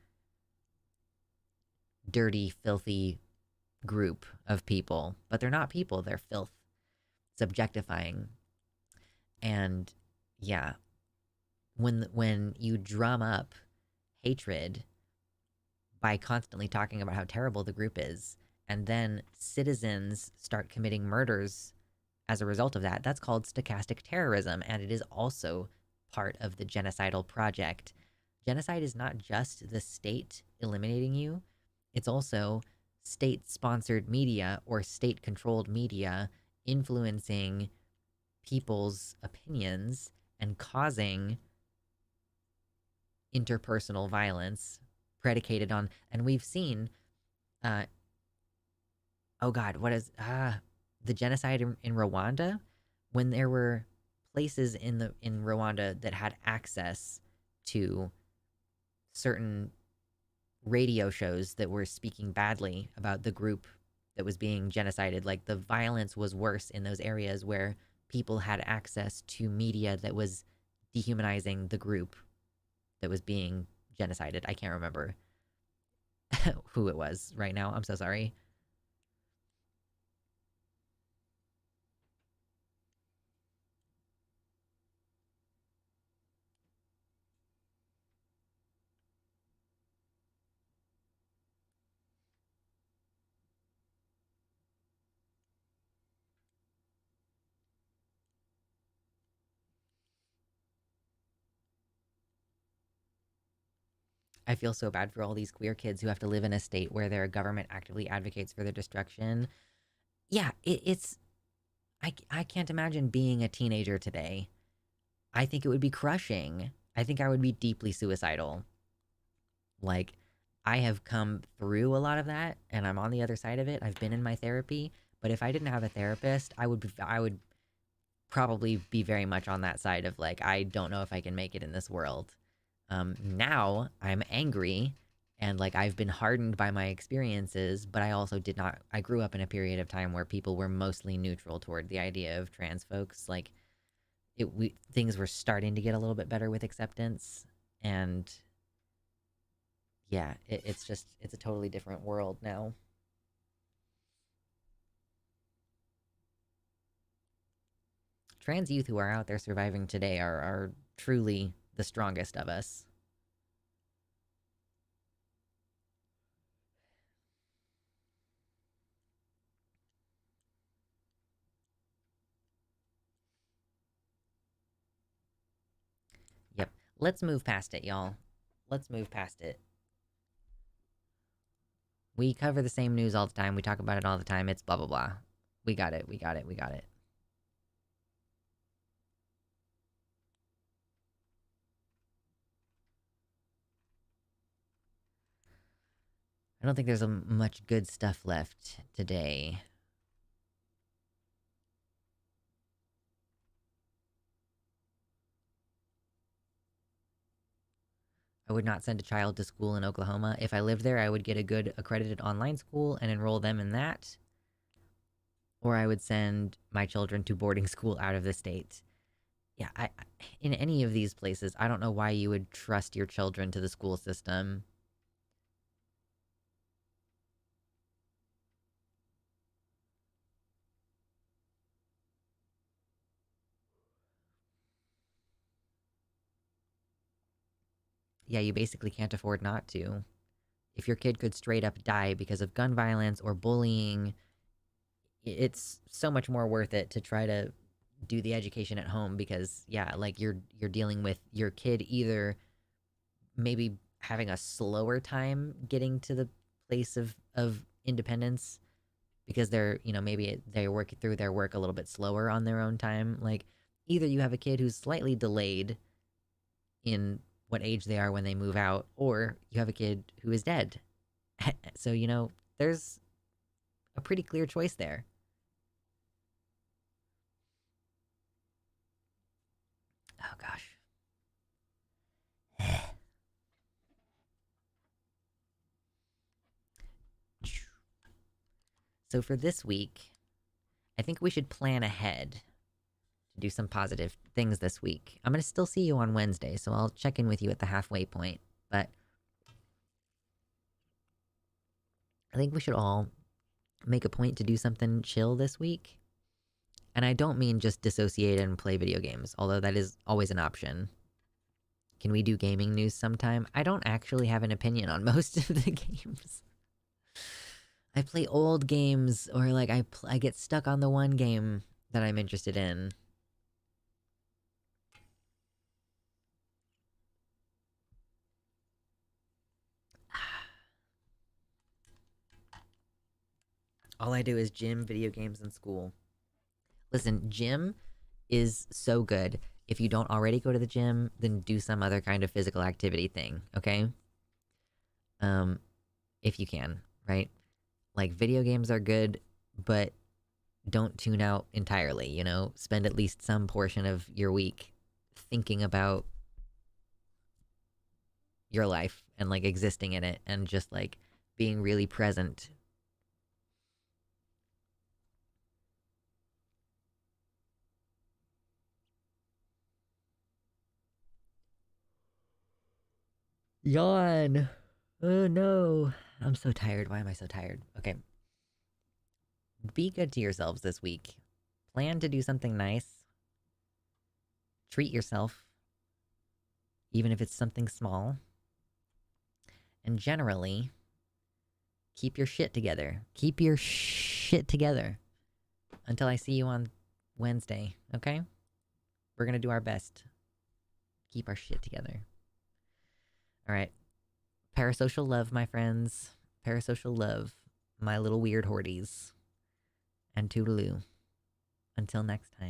dirty, filthy group of people. But they're not people, they're filth. It's objectifying. And yeah, when you drum up hatred by constantly talking about how terrible the group is, and then citizens start committing murders as a result of that, that's called stochastic terrorism, and it is also part of the genocidal project. Genocide is not just the state eliminating you, it's also state-sponsored media or state-controlled media influencing people's opinions and causing interpersonal violence predicated on, and we've seen, oh god, what is, the genocide in Rwanda, when there were places in Rwanda that had access to certain radio shows that were speaking badly about the group that was being genocided. Like, the violence was worse in those areas where people had access to media that was dehumanizing the group that was being genocided. I can't remember who it was right now. I'm so sorry. I feel so bad for all these queer kids who have to live in a state where their government actively advocates for their destruction. Yeah, I can't imagine being a teenager today. I think it would be crushing. I think I would be deeply suicidal. Like, I have come through a lot of that, and I'm on the other side of it. I've been in my therapy, but if I didn't have a therapist, I would probably be very much on that side of, like, I don't know if I can make it in this world. Now I'm angry, and like, I've been hardened by my experiences, but I also I grew up in a period of time where people were mostly neutral toward the idea of trans folks. Like, things were starting to get a little bit better with acceptance, and yeah, it's a totally different world now. Trans youth who are out there surviving today are truly the strongest of us. Yep. Let's move past it, y'all. Let's move past it. We cover the same news all the time. We talk about it all the time. It's blah, blah, blah. We got it. We got it. We got it. I don't think there's much good stuff left today. I would not send a child to school in Oklahoma. If I lived there, I would get a good accredited online school and enroll them in that. Or I would send my children to boarding school out of the state. Yeah, in any of these places, I don't know why you would trust your children to the school system. Yeah, you basically can't afford not to. If your kid could straight up die because of gun violence or bullying, it's so much more worth it to try to do the education at home because, yeah, like you're dealing with your kid either maybe having a slower time getting to the place of independence because they're, maybe they work through their work a little bit slower on their own time. Like, either you have a kid who's slightly delayed in what age they are when they move out, or you have a kid who is dead. So, there's a pretty clear choice there. Oh, gosh. So for this week, I think we should plan ahead to do some positive things this week. I'm going to still see you on Wednesday, so I'll check in with you at the halfway point. But I think we should all make a point to do something chill this week. And I don't mean just dissociate and play video games, although that is always an option. Can we do gaming news sometime? I don't actually have an opinion on most of the games. I play old games, or like I get stuck on the one game that I'm interested in. All I do is gym, video games, and school. Listen, gym is so good. If you don't already go to the gym, then do some other kind of physical activity thing, okay? If you can, right? Like, video games are good, but don't tune out entirely, Spend at least some portion of your week thinking about your life and, like, existing in it and just, like, being really present. Yawn. Oh no. I'm so tired. Why am I so tired? Okay. Be good to yourselves this week. Plan to do something nice. Treat yourself. Even if it's something small. And generally, keep your shit together. Keep your shit together. Until I see you on Wednesday, okay? We're gonna do our best. Keep our shit together. Alright. Parasocial love, my friends. Parasocial love. My little weird horties. And toodaloo. Until next time.